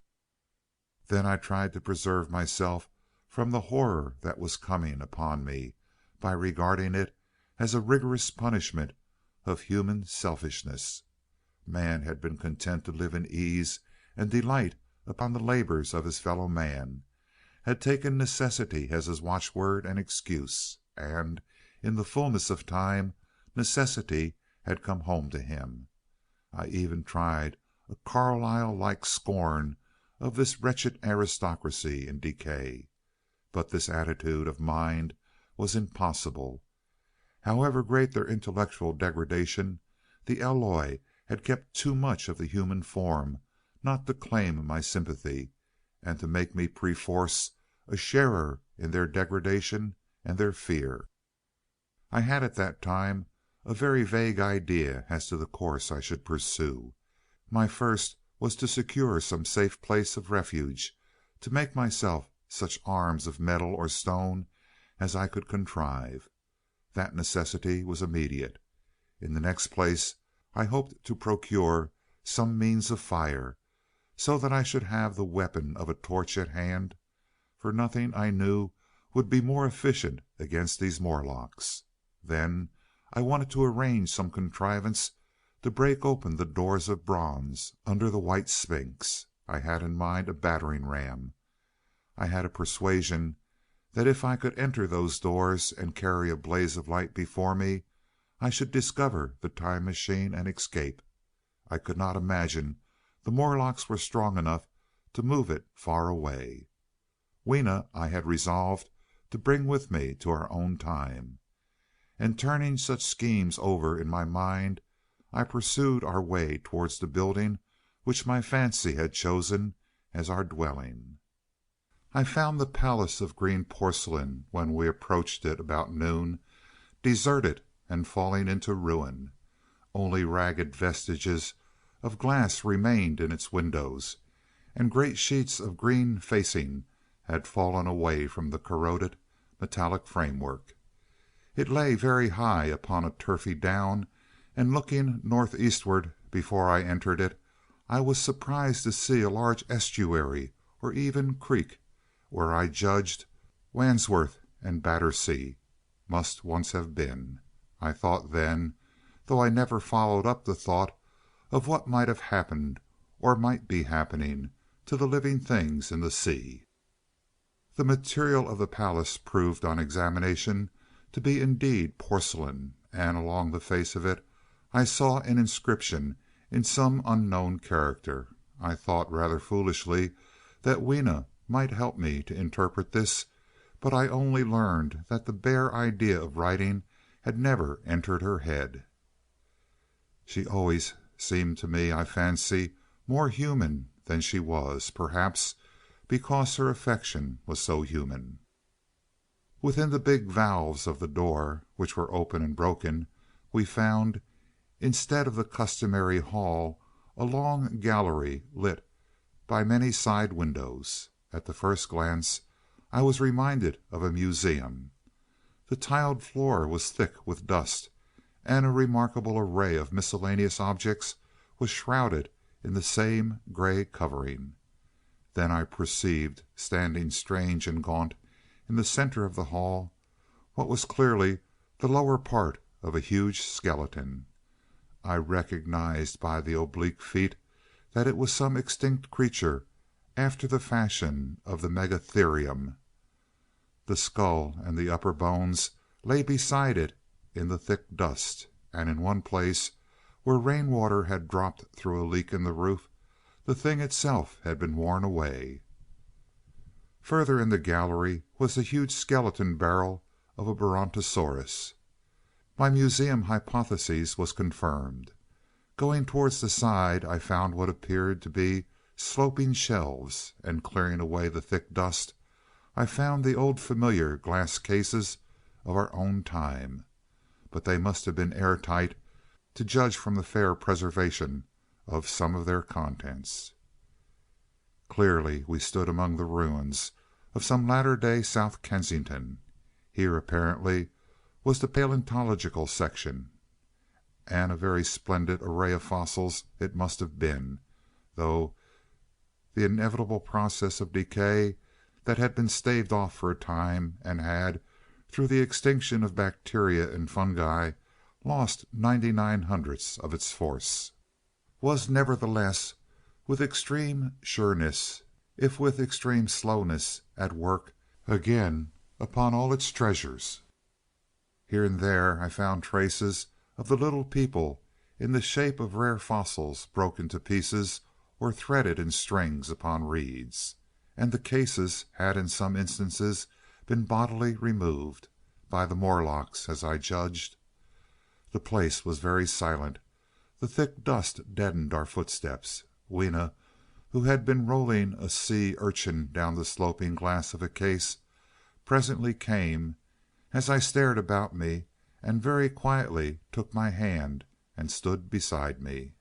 Then I tried to preserve myself from the horror that was coming upon me by regarding it as a rigorous punishment of human selfishness. Man had been content to live in ease and delight upon the labors of his fellow man, had taken necessity as his watchword and excuse, and in the fullness of time necessity had come home to him. I even tried a Carlyle-like scorn of this wretched aristocracy in decay. But this attitude of mind was impossible. However great their intellectual degradation, the Eloi had kept too much of the human form not to claim my sympathy, and to make me perforce a sharer in their degradation and their fear. I had at that time a very vague idea as to the course I should pursue. My first was to secure some safe place of refuge, to make myself such arms of metal or stone as I could contrive. That necessity was immediate. In the next place, I hoped to procure some means of fire, so that I should have the weapon of a torch at hand, for nothing I knew would be more efficient against these Morlocks. Then I wanted to arrange some contrivance to break open the doors of bronze under the White Sphinx. I had in mind a battering ram. I had a persuasion that if I could enter those doors and carry a blaze of light before me, I should discover the time machine and escape. I could not imagine the Morlocks were strong enough to move it far away. Weena I had resolved to bring with me to our own time. And turning such schemes over in my mind, I pursued our way towards the building which my fancy had chosen as our dwelling. I found the palace of green porcelain when we approached it about noon, deserted and falling into ruin. Only ragged vestiges of glass remained in its windows, and great sheets of green facing had fallen away from the corroded metallic framework. It lay very high upon a turfy down, and looking northeastward before I entered it, I was surprised to see a large estuary or even creek, where I judged Wandsworth and Battersea must once have been. I thought then, though I never followed up the thought, of what might have happened or might be happening to the living things in the sea. The material of the palace proved on examination to be indeed porcelain, and along the face of it I saw an inscription in some unknown character. I thought rather foolishly that Weena might help me to interpret this, but I only learned that the bare idea of writing had never entered her head. She always seemed to me, I fancy, more human than she was, perhaps because her affection was so human. Within the big valves of the door, which were open and broken, we found, instead of the customary hall, a long gallery lit by many side windows. At the first glance I was reminded of a museum. The tiled floor was thick with dust, and a remarkable array of miscellaneous objects was shrouded in the same gray covering. Then I perceived, standing strange and gaunt in the center of the hall, what was clearly the lower part of a huge skeleton. I recognized by the oblique feet that it was some extinct creature after the fashion of the megatherium. The skull and the upper bones lay beside it in the thick dust, and in one place, where rainwater had dropped through a leak in the roof, the thing itself had been worn away. Further in the gallery was the huge skeleton barrel of a brontosaurus. My museum hypothesis was confirmed. Going towards the side, I found what appeared to be sloping shelves, and clearing away the thick dust, I found the old familiar glass cases of our own time, but they must have been airtight, to judge from the fair preservation of some of their contents. Clearly we stood among the ruins of some latter-day South Kensington. Here, apparently, was the paleontological section, and a very splendid array of fossils it must have been, though the inevitable process of decay that had been staved off for a time, and had, through the extinction of bacteria and fungi, lost 99/100ths of its force, was nevertheless with extreme sureness, if with extreme slowness, at work again upon all its treasures. Here and there I found traces of the little people in the shape of rare fossils broken to pieces or threaded in strings upon reeds, and the cases had in some instances been bodily removed, by the Morlocks as I judged. The place was very silent. The thick dust deadened our footsteps. Weena, who had been rolling a sea urchin down the sloping glass of a case, presently came, as I stared about me, and very quietly took my hand and stood beside me.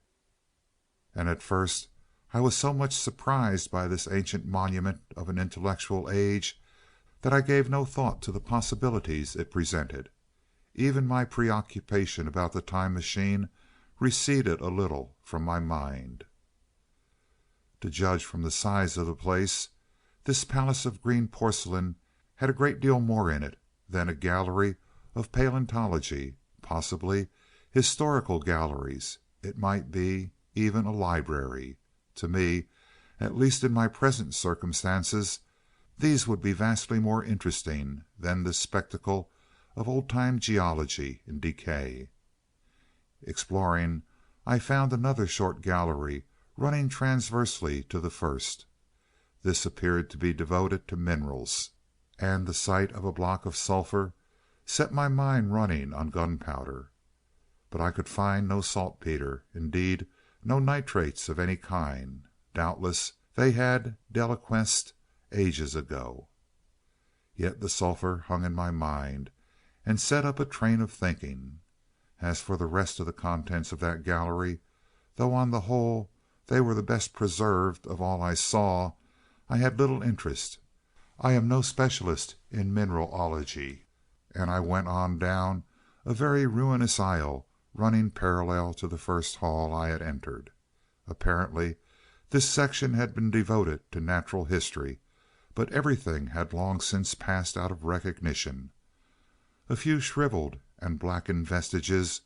And at first I was so much surprised by this ancient monument of an intellectual age that I gave no thought to the possibilities it presented. Even my preoccupation about the time machine receded a little from my mind. To judge from the size of the place, this palace of green porcelain had a great deal more in it than a gallery of paleontology, possibly historical galleries, it might be even a library. To me, at least in my present circumstances, these would be vastly more interesting than this spectacle of old-time geology in decay. Exploring, I found another short gallery running transversely to the first. This appeared to be devoted to minerals, and the sight of a block of sulphur set my mind running on gunpowder. But I could find no saltpeter, indeed no nitrates of any kind. Doubtless they had deliquesced ages ago. Yet the sulphur hung in my mind, and set up a train of thinking. As for the rest of the contents of that gallery, though on the whole they were the best preserved of all I saw, I had little interest. I am no specialist in mineralogy, and I went on down a very ruinous aisle running parallel to the first hall I had entered. Apparently this section had been devoted to natural history, but everything had long since passed out of recognition. A few shriveled and blackened vestiges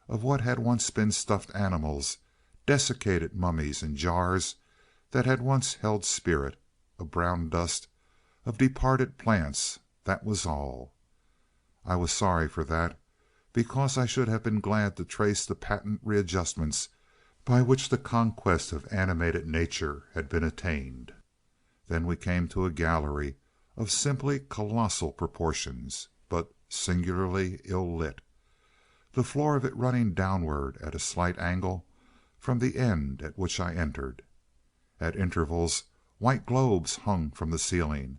of what had once been stuffed animals, desiccated mummies in jars that had once held spirit, a brown dust of departed plants, that was all. I was sorry for that, because I should have been glad to trace the patent readjustments by which the conquest of animated nature had been attained. Then we came to a gallery of simply colossal proportions, but singularly ill lit, the floor of it running downward at a slight angle from the end at which I entered. At intervals white globes hung from the ceiling,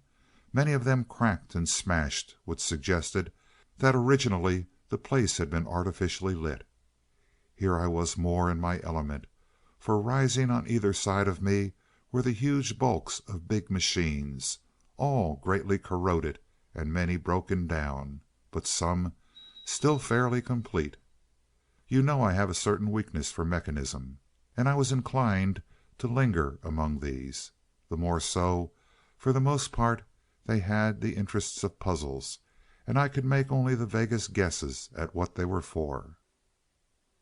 many of them cracked and smashed, which suggested that originally the place had been artificially lit. Here I was more in my element, for rising on either side of me were the huge bulks of big machines, all greatly corroded and many broken down, but some still fairly complete. You know I have a certain weakness for mechanism, and I was inclined to linger among these. the more so, for the most part they had the interest of puzzles, and I could make only the vaguest guesses at what they were for.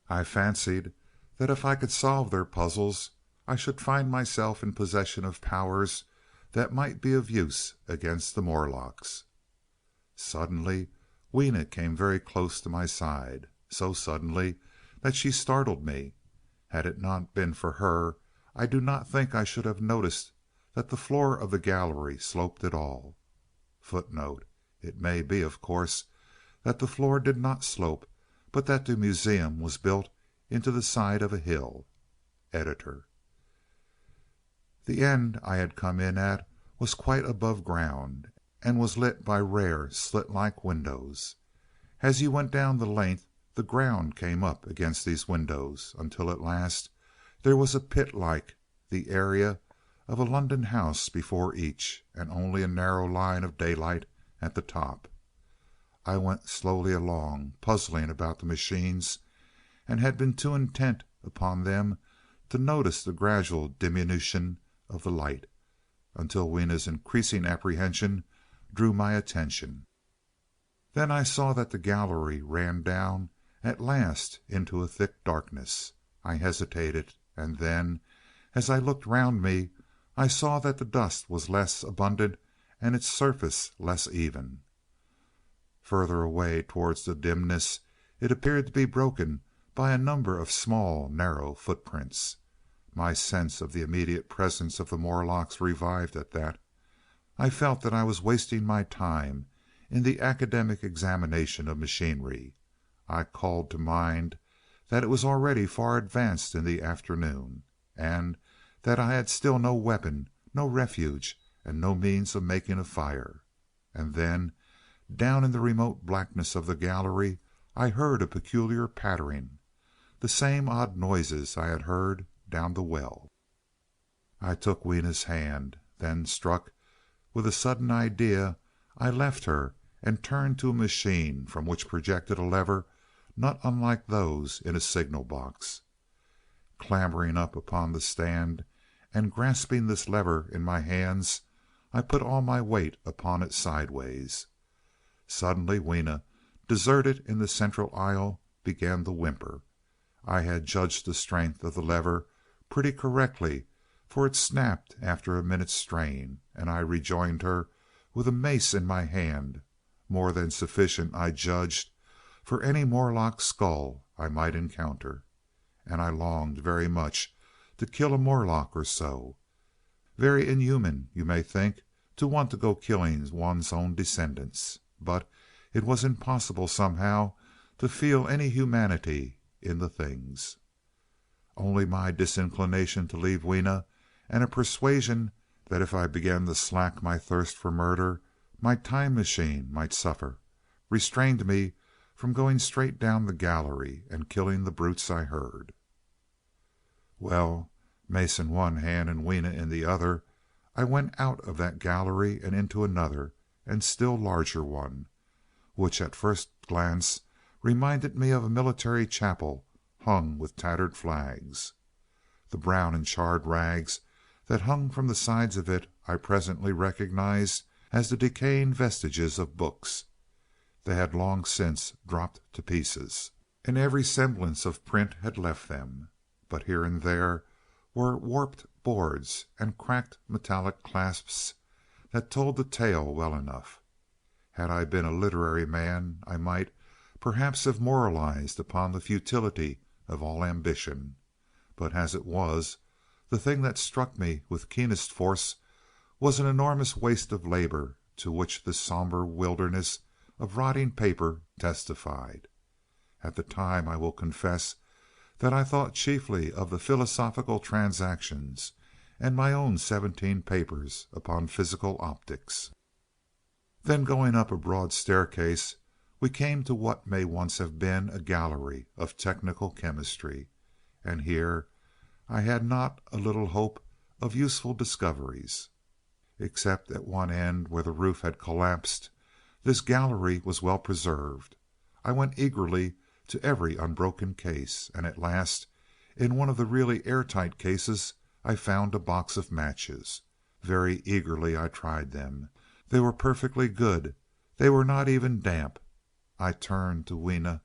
I fancied that if I could solve their puzzles I should find myself in possession of powers that might be of use against the Morlocks. Suddenly Weena came very close to my side, so suddenly that she startled me. Had it not been for her, I do not think I should have noticed that the floor of the gallery sloped at all. Footnote: it may be, of course, that the floor did not slope, but that the museum was built into the side of a hill. Editor. The end I had come in at was quite above ground, and was lit by rare slit-like windows. As you went down the length, the ground came up against these windows, until at last there was a pit like the area of a London house before each, and only a narrow line of daylight at the top. I went slowly along, puzzling about the machines, and had been too intent upon them to notice the gradual diminution of the light, until Weena's increasing apprehension drew my attention. Then I saw that the gallery ran down at last into a thick darkness. I hesitated, and then, as I looked round me, I saw that the dust was less abundant and its surface less even. Further away towards the dimness it appeared to be broken by a number of small narrow footprints. My sense of the immediate presence of the Morlocks revived at that. I felt that I was wasting my time in the academic examination of machinery. I called to mind that it was already far advanced in the afternoon, and that I had still no weapon, no refuge, and no means of making a fire. And then, down in the remote blackness of the gallery, I heard a peculiar pattering, the same odd noises I had heard down the well. I took Weena's hand. Then, struck with a sudden idea, I left her and turned to a machine from which projected a lever not unlike those in a signal box. Clambering up upon the stand and grasping this lever in my hands, I put all my weight upon it sideways. Suddenly Weena, deserted in the central aisle, began to whimper. I had judged the strength of the lever pretty correctly, for it snapped after a minute's strain, and I rejoined her with a mace in my hand, more than sufficient, I judged, for any Morlock skull I might encounter. And I longed very much to kill a Morlock or so. Very inhuman, you may think, to want to go killing one's own descendants, but it was impossible somehow to feel any humanity in the things. Only my disinclination to leave Weena, and a persuasion that if I began to slack my thirst for murder, my time machine might suffer, restrained me from going straight down the gallery and killing the brutes I heard. Well, mace in one hand and Weena in the other, I went out of that gallery and into another and still larger one, which at first glance reminded me of a military chapel hung with tattered flags. The brown and charred rags that hung from the sides of it I presently recognized as the decaying vestiges of books. They had long since dropped to pieces, and every semblance of print had left them, but here and there were warped boards and cracked metallic clasps that told the tale well enough. Had I been a literary man, I might perhaps have moralized upon the futility of all ambition, but as it was, the thing that struck me with keenest force was an enormous waste of labor to which this somber wilderness of rotting paper testified. At the time, I will confess that I thought chiefly of the Philosophical Transactions and my own 17 papers upon physical optics. Then, going up a broad staircase, we came to what may once have been a gallery of technical chemistry, and here I had not a little hope of useful discoveries. Except at one end where the roof had collapsed, this gallery was well preserved. I went eagerly to every unbroken case, and at last, in one of the really airtight cases, I found a box of matches. Very eagerly I tried them. They were perfectly good. They were not even damp. I turned to Weena.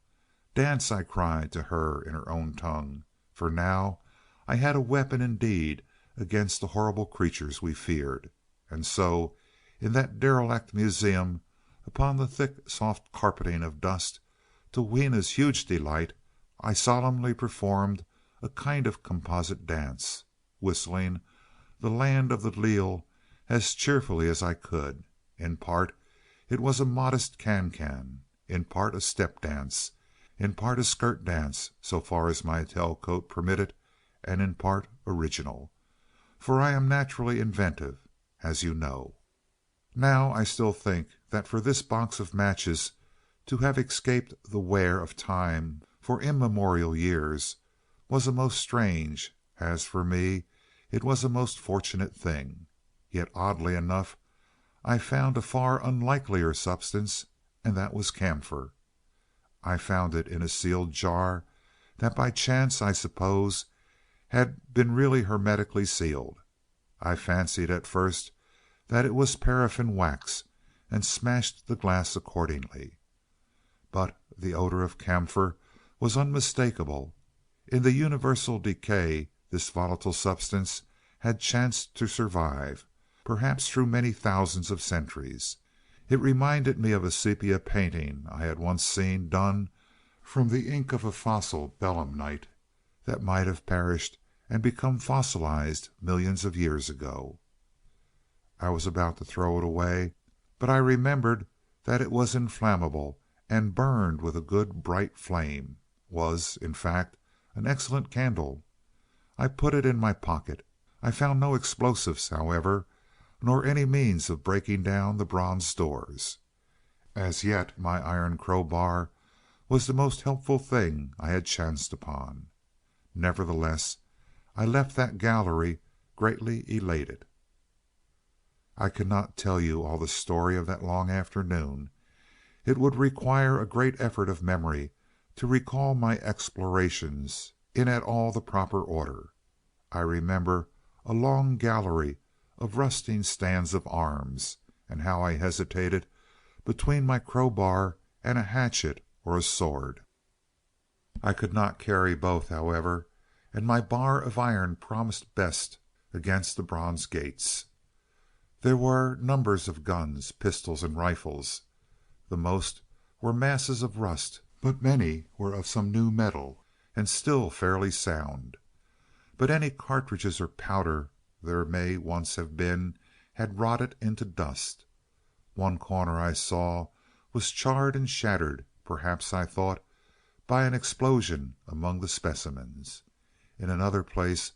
"Dance!" I cried to her in her own tongue. For now I had a weapon indeed against the horrible creatures we feared. And so, in that derelict museum, upon the thick soft carpeting of dust, to Weena's huge delight, I solemnly performed a kind of composite dance, whistling "The Land of the Leal" as cheerfully as I could. In part it was a modest can-can, in part a step dance, in part a skirt dance so far as my tail-coat permitted, and in part original. For I am naturally inventive, as you know. Now I still think that for this box of matches to have escaped the wear of time for immemorial years was a most strange, as for me it was a most fortunate thing. Yet oddly enough I found a far unlikelier substance, and that was camphor. I found it in a sealed jar that by chance, I suppose, had been really hermetically sealed. I fancied at first that it was paraffin wax, and smashed the glass accordingly. But the odor of camphor was unmistakable. In the universal decay this volatile substance had chanced to survive, perhaps through many thousands of centuries. It reminded me of a sepia painting I had once seen done from the ink of a fossil belemnite that might have perished and become fossilized millions of years ago. I was about to throw it away, but I remembered that it was inflammable and burned with a good bright flame, was, in fact, an excellent candle. I put it in my pocket. I found no explosives, however, nor any means of breaking down the bronze doors. As yet my iron crowbar was the most helpful thing I had chanced upon. Nevertheless, I left that gallery greatly elated. I cannot tell you all the story of that long afternoon. It would require a great effort of memory to recall my explorations in at all the proper order. I remember a long gallery of rusting stands of arms, and how I hesitated between my crowbar and a hatchet or a sword. I could not carry both, however, and my bar of iron promised best against the bronze gates. There were numbers of guns, pistols, and rifles. The most were masses of rust, but many were of some new metal, and still fairly sound. But any cartridges or powder there may once have been had rotted into dust. One corner I saw was charred and shattered, perhaps, I thought, by an explosion among the specimens. In another place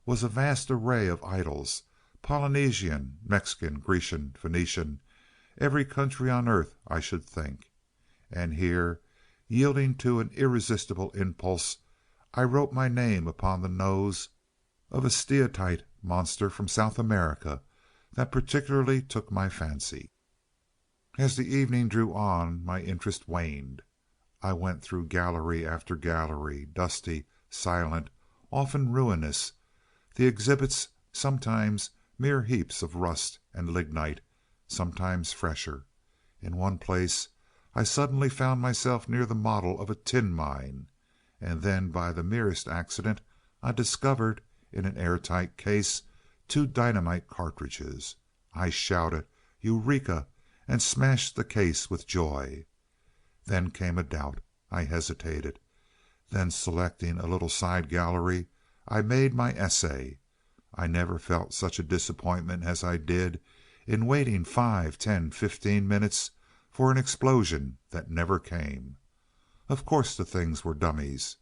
was a vast array of idols, Polynesian, Mexican, Grecian, Phoenician, every country on earth, I should think. And here, yielding to an irresistible impulse, I wrote my name upon the nose of a steatite monster from South America that particularly took my fancy. As the evening drew on, my interest waned. I went through gallery after gallery, dusty, silent, often ruinous, the exhibits sometimes mere heaps of rust and lignite, sometimes fresher. In one place I suddenly found myself near the model of a tin mine, and then by the merest accident I discovered, in an airtight case, 2 dynamite cartridges. I shouted "Eureka!" and smashed the case with joy. Then came a doubt. I hesitated. Then, selecting a little side gallery, I made my essay. I never felt such a disappointment as I did in waiting 5, 10, 15 minutes for an explosion that never came. Of course the things were dummies,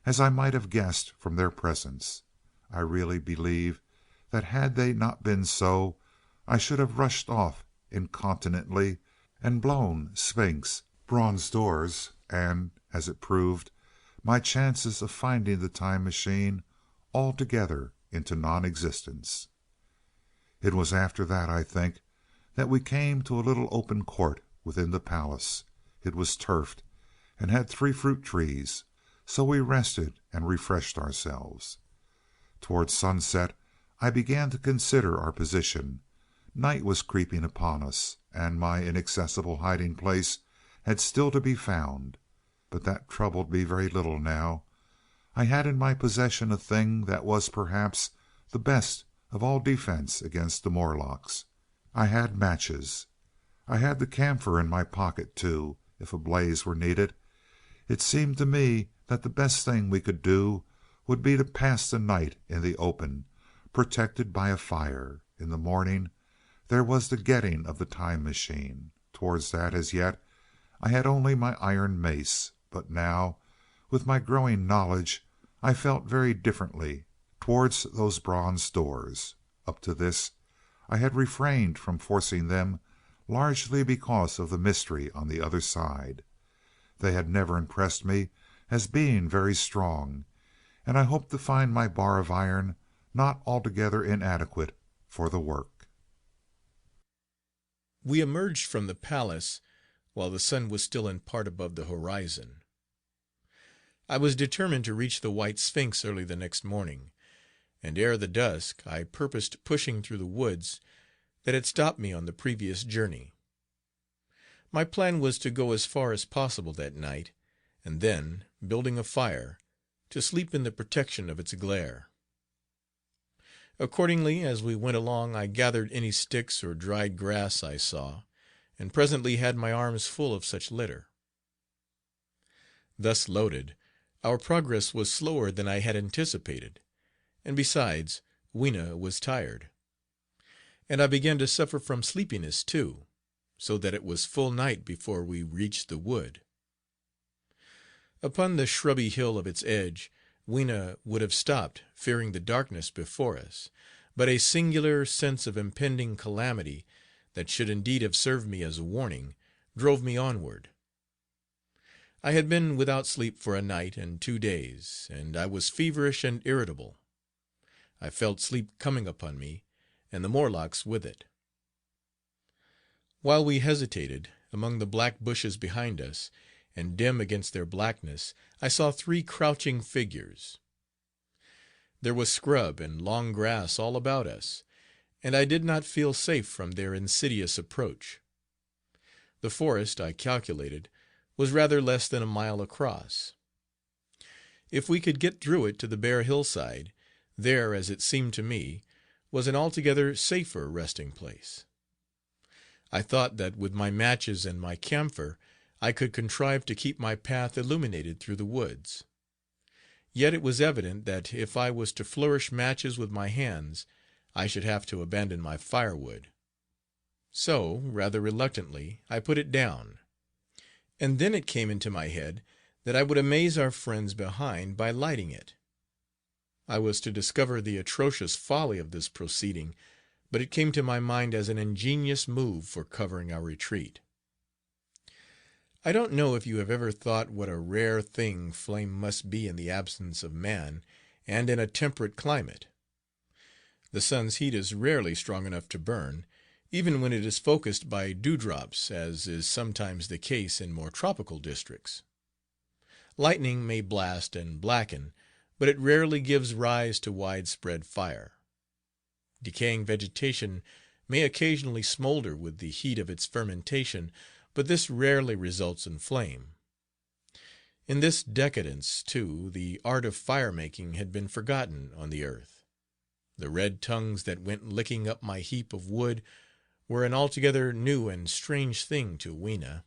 as I might have guessed from their presence. I really believe that had they not been so, I should have rushed off incontinently and blown Sphinx, bronze doors, and, as it proved, my chances of finding the time machine altogether into non-existence. It was after that, I think, that we came to a little open court within the palace. It was turfed, and had 3 fruit trees, so we rested and refreshed ourselves. Towards sunset I began to consider our position, Night was creeping upon us, and my inaccessible hiding place had still to be found. But that troubled me very little now. I had in my possession a thing that was, perhaps, the best of all defense against the Morlocks. I had matches. I had the camphor in my pocket, too, if a blaze were needed. It seemed to me that the best thing we could do would be to pass the night in the open, protected by a fire. In the morning there was the getting of the time machine. Towards that, as yet, I had only my iron mace. But now, with my growing knowledge, I felt very differently towards those bronze doors. Up to this I had refrained from forcing them, largely because of the mystery on the other side. They had never impressed me as being very strong, and I hoped to find my bar of iron not altogether inadequate for the work. We emerged from the palace while the sun was still in part above the horizon. I was determined to reach the White Sphinx early the next morning, and ere the dusk I purposed pushing through the woods that had stopped me on the previous journey. My plan was to go as far as possible that night, and then, building a fire, to sleep in the protection of its glare. Accordingly, as we went along I gathered any sticks or dried grass I saw, and presently had my arms full of such litter. Thus loaded, our progress was slower than I had anticipated, and besides, Weena was tired, and I began to suffer from sleepiness too, so that it was full night before we reached the wood. Upon the shrubby hill of its edge Weena would have stopped, fearing the darkness before us, but a singular sense of impending calamity, that should indeed have served me as a warning, drove me onward. I had been without sleep for a night and 2 days, and I was feverish and irritable. I felt sleep coming upon me, and the Morlocks with it. While we hesitated, among the black bushes behind us, and dim against their blackness, I saw 3 crouching figures. There was scrub and long grass all about us, and I did not feel safe from their insidious approach. The forest, I calculated, was rather less than a mile across. If we could get through it to the bare hillside, there, as it seemed to me, was an altogether safer resting place. I thought that with my matches and my camphor I could contrive to keep my path illuminated through the woods. Yet it was evident that if I was to flourish matches with my hands, I should have to abandon my firewood. So, rather reluctantly, I put it down, and then it came into my head that I would amaze our friends behind by lighting it. I was to discover the atrocious folly of this proceeding, but it came to my mind as an ingenious move for covering our retreat. I don't know if you have ever thought what a rare thing flame must be in the absence of man, and in a temperate climate. The sun's heat is rarely strong enough to burn, even when it is focused by dewdrops, as is sometimes the case in more tropical districts. Lightning may blast and blacken, but it rarely gives rise to widespread fire. Decaying vegetation may occasionally smolder with the heat of its fermentation, but this rarely results in flame. In this decadence, too, the art of fire making had been forgotten on the earth. The red tongues that went licking up my heap of wood were an altogether new and strange thing to Weena.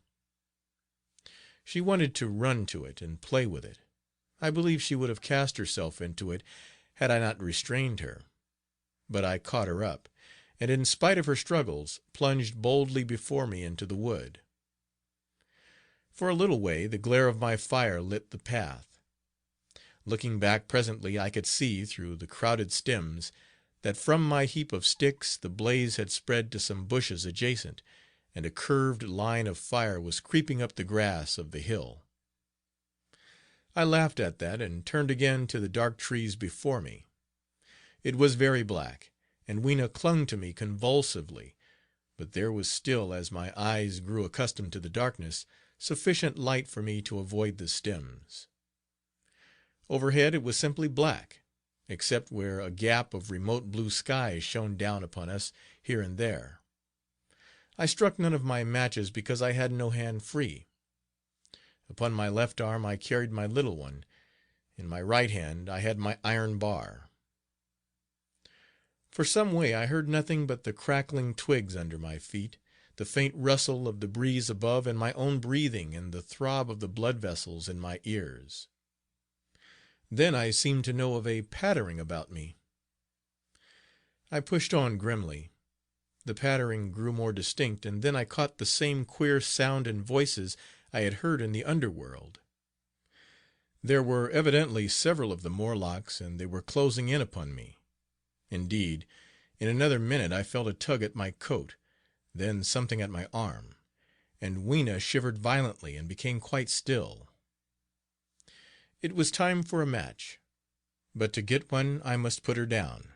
She wanted to run to it and play with it. I believe she would have cast herself into it had I not restrained her. But I caught her up, and in spite of her struggles, plunged boldly before me into the wood. For a little way the glare of my fire lit the path. Looking back presently I could see, through the crowded stems, that from my heap of sticks the blaze had spread to some bushes adjacent, and a curved line of fire was creeping up the grass of the hill. I laughed at that, and turned again to the dark trees before me. It was very black, and Weena clung to me convulsively, but there was still, as my eyes grew accustomed to the darkness, sufficient light for me to avoid the stems. Overhead it was simply black, except where a gap of remote blue sky shone down upon us here and there. I struck none of my matches because I had no hand free. Upon my left arm I carried my little one, in my right hand I had my iron bar. For some way I heard nothing but the crackling twigs under my feet, the faint rustle of the breeze above, and my own breathing and the throb of the blood vessels in my ears. Then I seemed to know of a pattering about me. I pushed on grimly. The pattering grew more distinct, and then I caught the same queer sound and voices I had heard in the underworld. There were evidently several of the Morlocks, and they were closing in upon me. Indeed, in another minute I felt a tug at my coat, then something at my arm, and Weena shivered violently and became quite still. It was time for a match, but to get one I must put her down.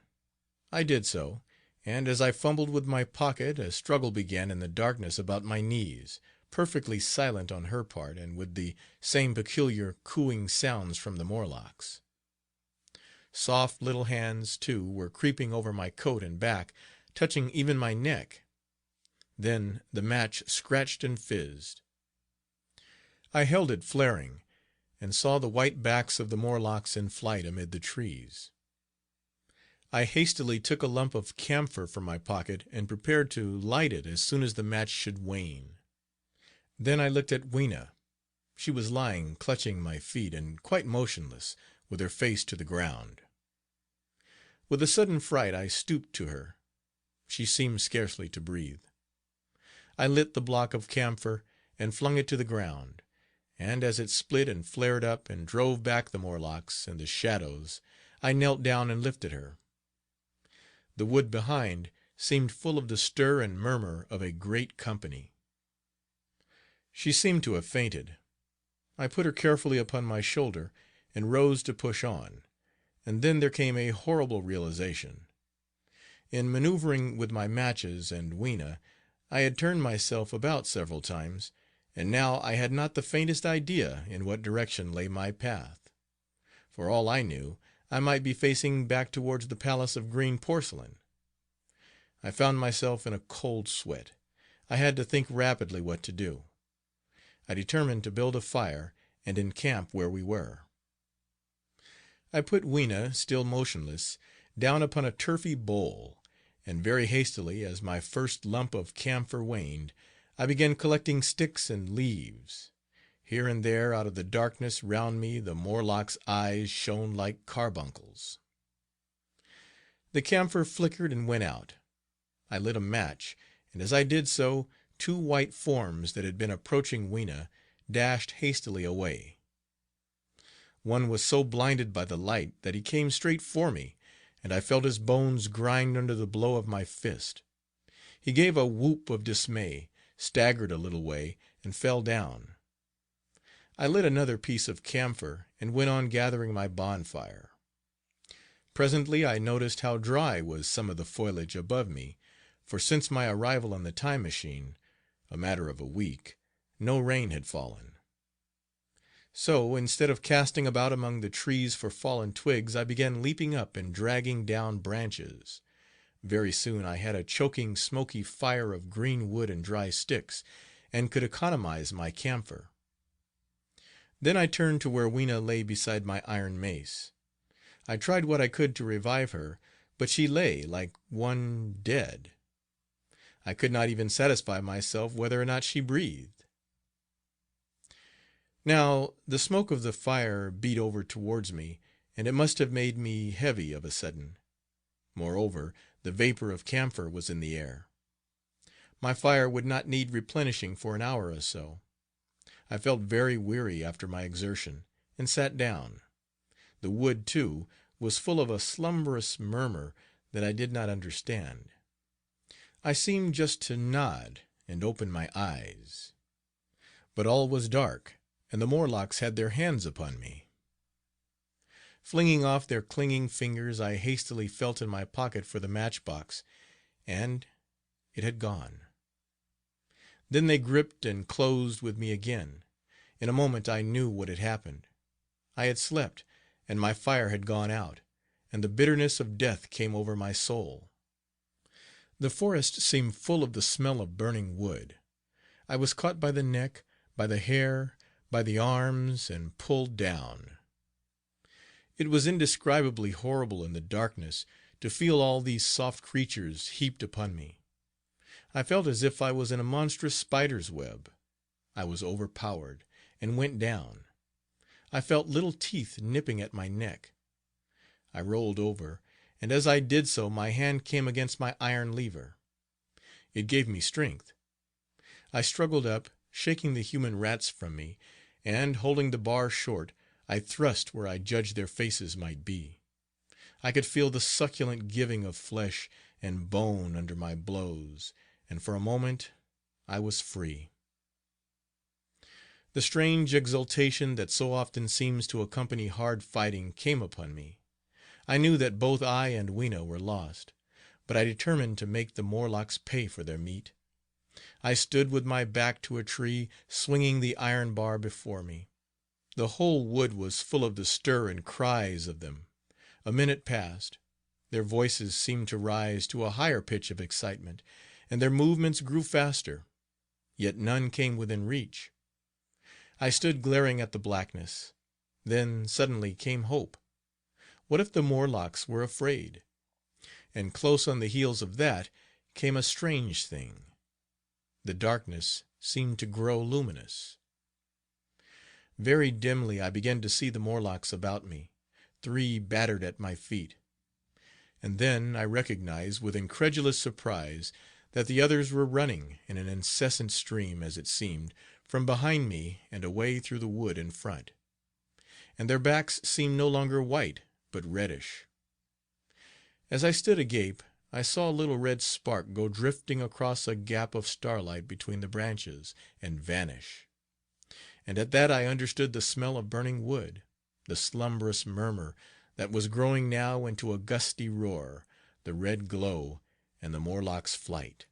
I did so, and as I fumbled with my pocket a struggle began in the darkness about my knees, perfectly silent on her part, and with the same peculiar cooing sounds from the Morlocks. Soft little hands, too, were creeping over my coat and back, touching even my neck. Then the match scratched and fizzed. I held it flaring, and saw the white backs of the Morlocks in flight amid the trees. I hastily took a lump of camphor from my pocket and prepared to light it as soon as the match should wane. Then I looked at Weena. She was lying clutching my feet and quite motionless, with her face to the ground. With a sudden fright I stooped to her. She seemed scarcely to breathe. I lit the block of camphor and flung it to the ground, and as it split and flared up and drove back the Morlocks and the shadows, I knelt down and lifted her. The wood behind seemed full of the stir and murmur of a great company. She seemed to have fainted. I put her carefully upon my shoulder and rose to push on, and then there came a horrible realization. In maneuvering with my matches and Weena, I had turned myself about several times, and now I had not the faintest idea in what direction lay my path. For all I knew, I might be facing back towards the Palace of Green Porcelain. I found myself in a cold sweat. I had to think rapidly what to do. I determined to build a fire and encamp where we were. I put Weena, still motionless, down upon a turfy bowl, and very hastily, as my first lump of camphor waned, I began collecting sticks and leaves. Here and there out of the darkness round me the Morlock's eyes shone like carbuncles. The camphor flickered and went out. I lit a match, and as I did so, two white forms that had been approaching Weena dashed hastily away. One was so blinded by the light that he came straight for me, and I felt his bones grind under the blow of my fist. He gave a whoop of dismay, staggered a little way, and fell down. I lit another piece of camphor and went on gathering my bonfire. Presently I noticed how dry was some of the foliage above me, for since my arrival on the Time Machine, a matter of a week, no rain had fallen. So, instead of casting about among the trees for fallen twigs, I began leaping up and dragging down branches. Very soon I had a choking, smoky fire of green wood and dry sticks, and could economize my camphor. Then I turned to where Weena lay beside my iron mace. I tried what I could to revive her, but she lay like one dead. I could not even satisfy myself whether or not she breathed. Now, the smoke of the fire beat over towards me, and it must have made me heavy of a sudden. Moreover, the vapor of camphor was in the air. My fire would not need replenishing for an hour or so. I felt very weary after my exertion, and sat down. The wood, too, was full of a slumberous murmur that I did not understand. I seemed just to nod and open my eyes. But all was dark, and the Morlocks had their hands upon me. Flinging off their clinging fingers, I hastily felt in my pocket for the match box, and it had gone. Then they gripped and closed with me again. In a moment I knew what had happened. I had slept, and my fire had gone out, and the bitterness of death came over my soul. The forest seemed full of the smell of burning wood. I was caught by the neck, by the hair, by the arms, and pulled down. It was indescribably horrible in the darkness to feel all these soft creatures heaped upon me. I felt as if I was in a monstrous spider's web. I was overpowered, and went down. I felt little teeth nipping at my neck. I rolled over, and as I did so my hand came against my iron lever. It gave me strength. I struggled up, shaking the human rats from me, and, holding the bar short, I thrust where I judged their faces might be. I could feel the succulent giving of flesh and bone under my blows, and for a moment I was free. The strange exultation that so often seems to accompany hard fighting came upon me. I knew that both I and Weena were lost, but I determined to make the Morlocks pay for their meat. I stood with my back to a tree, swinging the iron bar before me. The whole wood was full of the stir and cries of them. A minute passed. Their voices seemed to rise to a higher pitch of excitement, and their movements grew faster. Yet none came within reach. I stood glaring at the blackness. Then suddenly came hope. What if the Morlocks were afraid? And close on the heels of that came a strange thing. The darkness seemed to grow luminous. Very dimly I began to see the Morlocks about me, 3 battered at my feet. And then I recognized with incredulous surprise that the others were running in an incessant stream, as it seemed, from behind me and away through the wood in front. And their backs seemed no longer white, but reddish. As I stood agape, I saw a little red spark go drifting across a gap of starlight between the branches, and vanish. And at that I understood the smell of burning wood, the slumberous murmur that was growing now into a gusty roar, the red glow, and the Morlock's flight.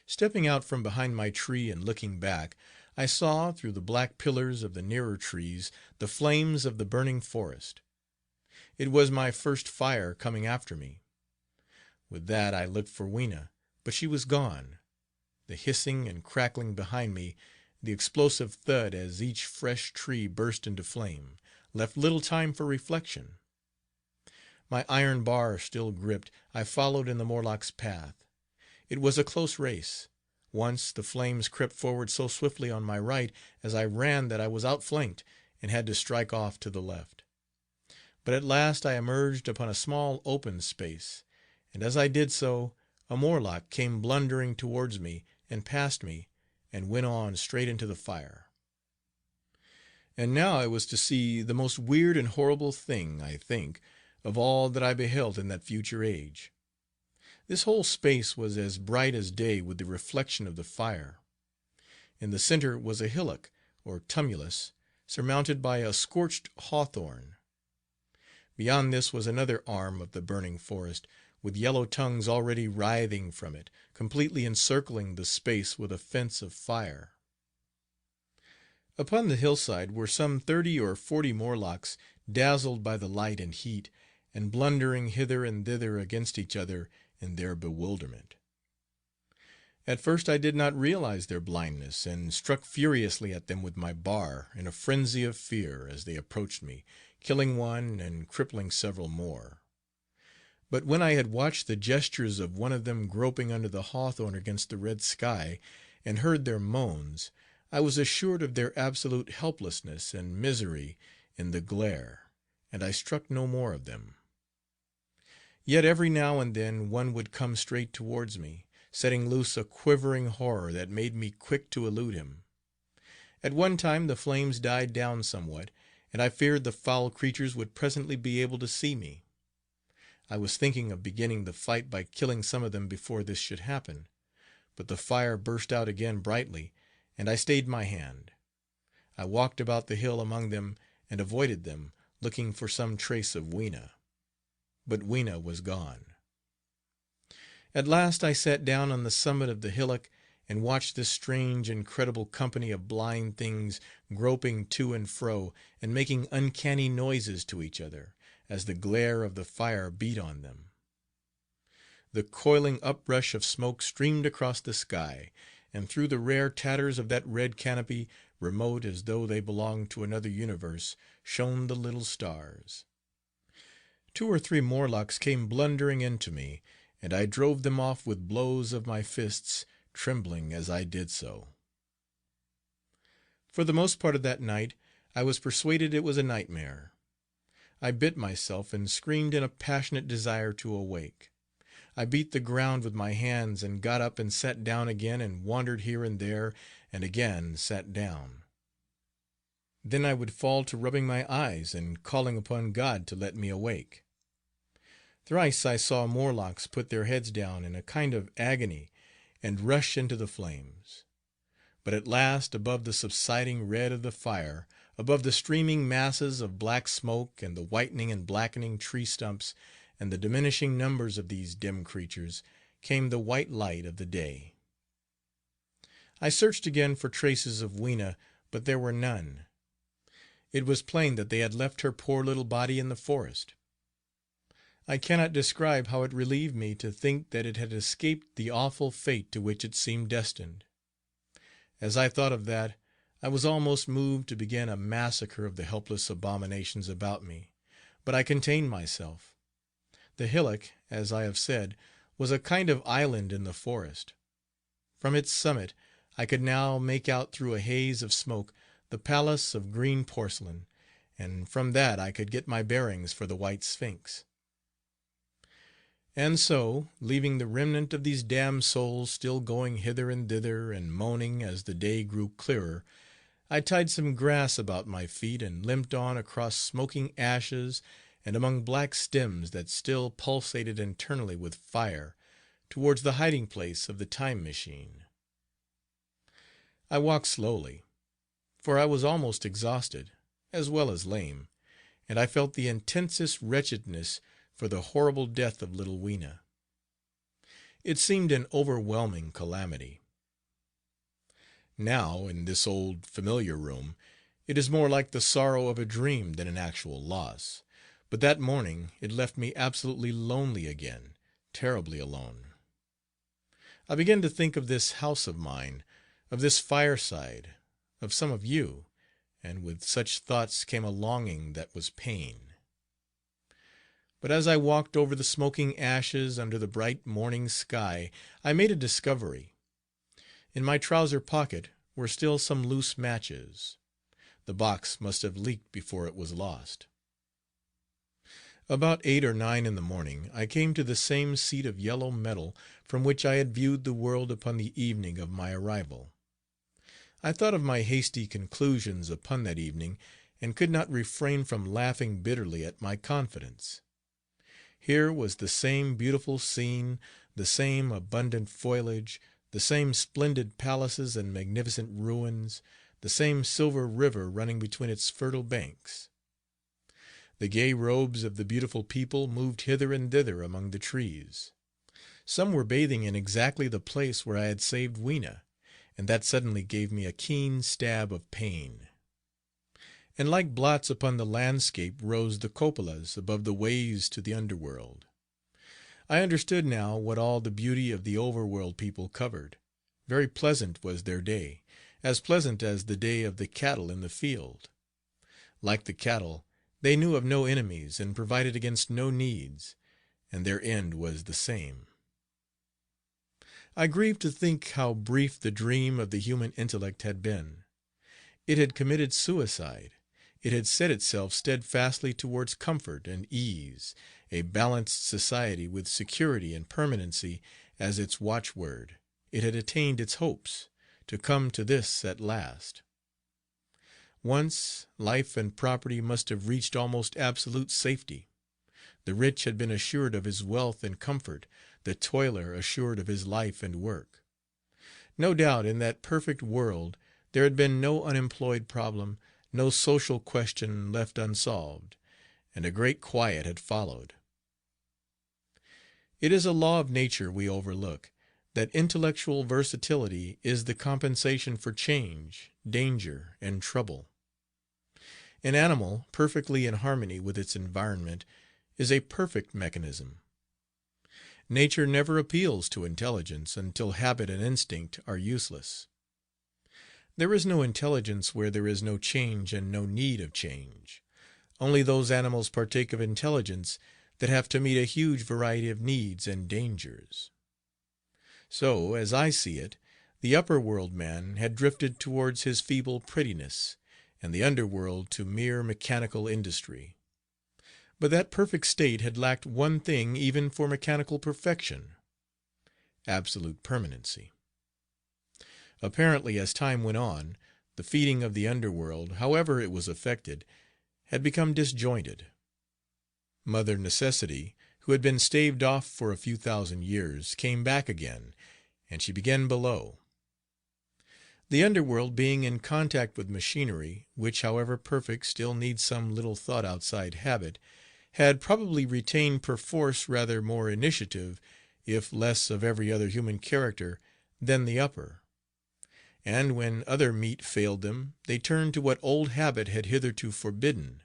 Stepping out from behind my tree and looking back, I saw, through the black pillars of the nearer trees, the flames of the burning forest. It was my first fire coming after me. With that I looked for Weena, but she was gone. The hissing and crackling behind me, the explosive thud as each fresh tree burst into flame, left little time for reflection. My iron bar still gripped, I followed in the Morlock's path. It was a close race. Once the flames crept forward so swiftly on my right as I ran that I was outflanked and had to strike off to the left. But at last I emerged upon a small open space, and as I did so, a Morlock came blundering towards me and passed me, and went on straight into the fire. And now I was to see the most weird and horrible thing, I think, of all that I beheld in that future age. This whole space was as bright as day with the reflection of the fire. In the center was a hillock, or tumulus, surmounted by a scorched hawthorn. Beyond this was another arm of the burning forest, with yellow tongues already writhing from it, completely encircling the space with a fence of fire. Upon the hillside were some 30 or 40 Morlocks, dazzled by the light and heat, and blundering hither and thither against each other in their bewilderment. At first I did not realize their blindness, and struck furiously at them with my bar, in a frenzy of fear, as they approached me, killing one and crippling several more. But when I had watched the gestures of one of them groping under the hawthorn against the red sky, and heard their moans, I was assured of their absolute helplessness and misery in the glare, and I struck no more of them. Yet every now and then one would come straight towards me, setting loose a quivering horror that made me quick to elude him. At one time the flames died down somewhat, and I feared the foul creatures would presently be able to see me. I was thinking of beginning the fight by killing some of them before this should happen, but the fire burst out again brightly, and I stayed my hand. I walked about the hill among them and avoided them, looking for some trace of Weena. But Weena was gone. At last I sat down on the summit of the hillock and watched this strange, incredible company of blind things groping to and fro and making uncanny noises to each other, as the glare of the fire beat on them. The coiling uprush of smoke streamed across the sky, and through the rare tatters of that red canopy, remote as though they belonged to another universe, shone the little stars. 2 or 3 Morlocks came blundering into me, and I drove them off with blows of my fists, trembling as I did so. For the most part of that night I was persuaded it was a nightmare. I bit myself and screamed in a passionate desire to awake. I beat the ground with my hands and got up and sat down again and wandered here and there and again sat down. Then I would fall to rubbing my eyes and calling upon God to let me awake. Thrice I saw Morlocks put their heads down in a kind of agony and rush into the flames. But at last, above the subsiding red of the fire, above the streaming masses of black smoke and the whitening and blackening tree stumps and the diminishing numbers of these dim creatures, came the white light of the day. I searched again for traces of Weena, but there were none. It was plain that they had left her poor little body in the forest. I cannot describe how it relieved me to think that it had escaped the awful fate to which it seemed destined. As I thought of that, I was almost moved to begin a massacre of the helpless abominations about me, but I contained myself. The hillock, as I have said, was a kind of island in the forest. From its summit I could now make out through a haze of smoke the palace of green porcelain, and from that I could get my bearings for the White Sphinx. And so, leaving the remnant of these damned souls still going hither and thither and moaning as the day grew clearer, I tied some grass about my feet and limped on across smoking ashes and among black stems that still pulsated internally with fire, towards the hiding place of the Time Machine. I walked slowly, for I was almost exhausted, as well as lame, and I felt the intensest wretchedness for the horrible death of little Weena. It seemed an overwhelming calamity. Now, in this old familiar room, it is more like the sorrow of a dream than an actual loss, but that morning it left me absolutely lonely again, terribly alone. I began to think of this house of mine, of this fireside, of some of you, and with such thoughts came a longing that was pain. But as I walked over the smoking ashes under the bright morning sky, I made a discovery. In my trouser pocket were still some loose matches. The box must have leaked before it was lost. About 8 or 9 in the morning I came to the same seat of yellow metal from which I had viewed the world upon the evening of my arrival. I thought of my hasty conclusions upon that evening, and could not refrain from laughing bitterly at my confidence. Here was the same beautiful scene, the same abundant foliage, the same splendid palaces and magnificent ruins, the same silver river running between its fertile banks. The gay robes of the beautiful people moved hither and thither among the trees. Some were bathing in exactly the place where I had saved Weena, and that suddenly gave me a keen stab of pain. And like blots upon the landscape rose the cupolas above the ways to the underworld. I understood now what all the beauty of the overworld people covered. Very pleasant was their day, as pleasant as the day of the cattle in the field. Like the cattle, they knew of no enemies and provided against no needs, and their end was the same. I grieved to think how brief the dream of the human intellect had been. It had committed suicide. It had set itself steadfastly towards comfort and ease, a balanced society with security and permanency as its watchword. It had attained its hopes, to come to this at last. Once, life and property must have reached almost absolute safety. The rich had been assured of his wealth and comfort, the toiler assured of his life and work. No doubt in that perfect world there had been no unemployed problem, no social question left unsolved, and a great quiet had followed. It is a law of nature we overlook, that intellectual versatility is the compensation for change, danger, and trouble. An animal, perfectly in harmony with its environment, is a perfect mechanism. Nature never appeals to intelligence until habit and instinct are useless. There is no intelligence where there is no change and no need of change. Only those animals partake of intelligence that have to meet a huge variety of needs and dangers. So, as I see it, the upper world man had drifted towards his feeble prettiness, and the underworld to mere mechanical industry. But that perfect state had lacked one thing even for mechanical perfection: absolute permanency. Apparently, as time went on, the feeding of the underworld, however it was effected, had become disjointed. Mother Necessity, who had been staved off for a few thousand years, came back again, and she began below. The underworld, being in contact with machinery, which, however perfect, still needs some little thought outside habit, had probably retained perforce rather more initiative, if less of every other human character, than the upper. And when other meat failed them, they turned to what old habit had hitherto forbidden.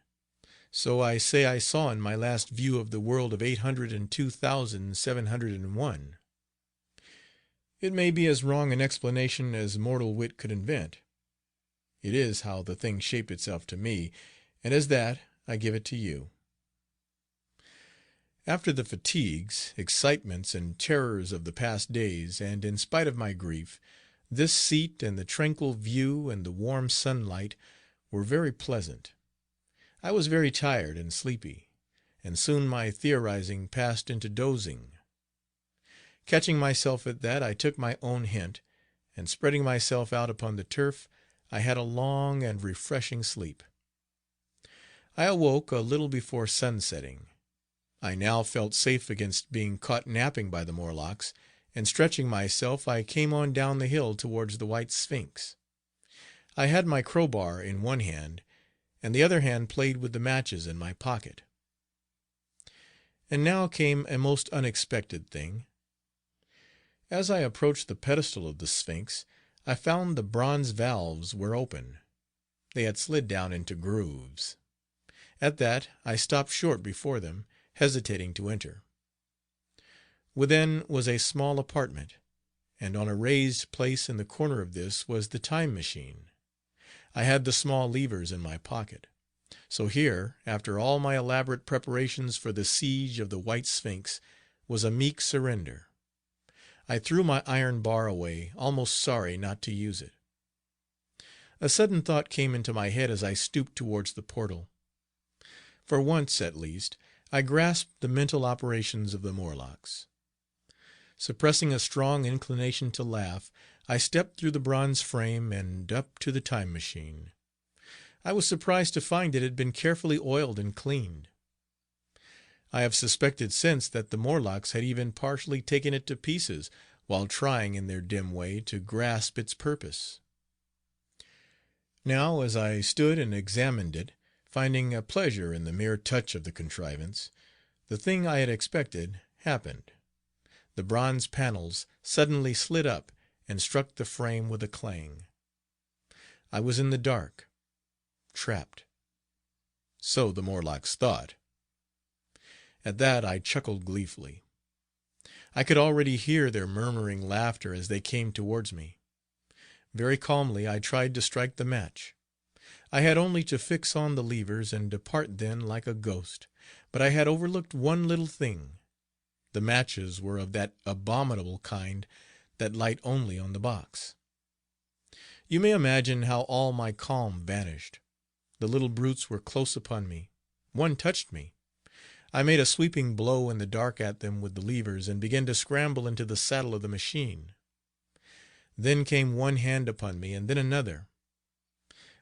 So I say I saw in my last view of the world of 802,701. It may be as wrong an explanation as mortal wit could invent. It is how the thing shaped itself to me, and as that I give it to you. After the fatigues, excitements, and terrors of the past days, and in spite of my grief, this seat and the tranquil view and the warm sunlight were very pleasant. I was very tired and sleepy, and soon my theorizing passed into dozing. Catching myself at that, I took my own hint, and spreading myself out upon the turf, I had a long and refreshing sleep. I awoke a little before sunsetting. I now felt safe against being caught napping by the Morlocks, and stretching myself, I came on down the hill towards the White Sphinx. I had my crowbar in one hand, and the other hand played with the matches in my pocket. And now came a most unexpected thing. As I approached the pedestal of the Sphinx, I found the bronze valves were open. They had slid down into grooves. At that I stopped short before them, hesitating to enter. Within was a small apartment, and on a raised place in the corner of this was the time machine. I had the small levers in my pocket. So here, after all my elaborate preparations for the siege of the White Sphinx, was a meek surrender. I threw my iron bar away, almost sorry not to use it. A sudden thought came into my head as I stooped towards the portal. For once, at least, I grasped the mental operations of the Morlocks. Suppressing a strong inclination to laugh, I stepped through the bronze frame and up to the time machine. I was surprised to find it had been carefully oiled and cleaned. I have suspected since that the Morlocks had even partially taken it to pieces while trying in their dim way to grasp its purpose. Now, as I stood and examined it, finding a pleasure in the mere touch of the contrivance, the thing I had expected happened. The bronze panels suddenly slid up and struck the frame with a clang. I was in the dark, trapped. So the Morlocks thought. At that I chuckled gleefully. I could already hear their murmuring laughter as they came towards me. Very calmly I tried to strike the match. I had only to fix on the levers and depart then like a ghost, but I had overlooked one little thing. The matches were of that abominable kind that light only on the box. You may imagine how all my calm vanished. The little brutes were close upon me. One touched me. I made a sweeping blow in the dark at them with the levers, and began to scramble into the saddle of the machine. Then came one hand upon me, and then another.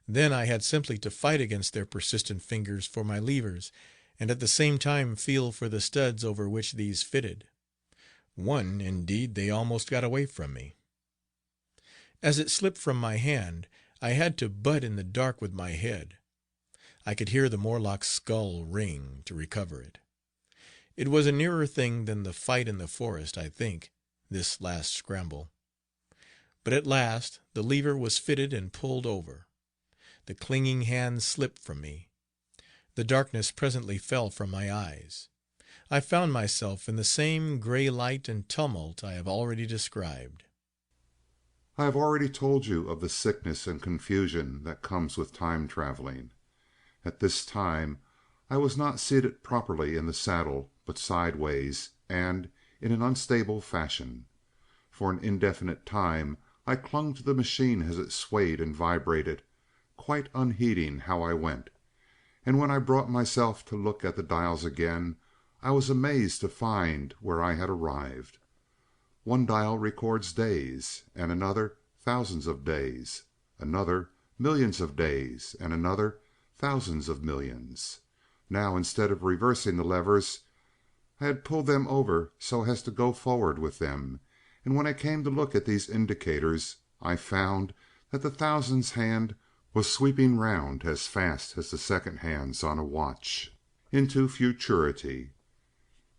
Then I had simply to fight against their persistent fingers for my levers, and at the same time feel for the studs over which these fitted. One, indeed, they almost got away from me. As it slipped from my hand, I had to butt in the dark with my head. I could hear the Morlock's skull ring to recover it. It was a nearer thing than the fight in the forest, I think, this last scramble. But at last the lever was fitted and pulled over. The clinging hand slipped from me. The darkness presently fell from my eyes. I found myself in the same gray light and tumult I have already described. I have already told you of the sickness and confusion that comes with time traveling. At this time I was not seated properly in the saddle, but sideways and in an unstable fashion. For an indefinite time I clung to the machine as it swayed and vibrated, quite unheeding how I went, and when I brought myself to look at the dials again, I was amazed to find where I had arrived. One dial records days, and another thousands of days, another millions of days, and another thousands of millions. Now, instead of reversing the levers, I had pulled them over so as to go forward with them, and when I came to look at these indicators, I found that the thousands hand was sweeping round as fast as the second hands on a watch into futurity.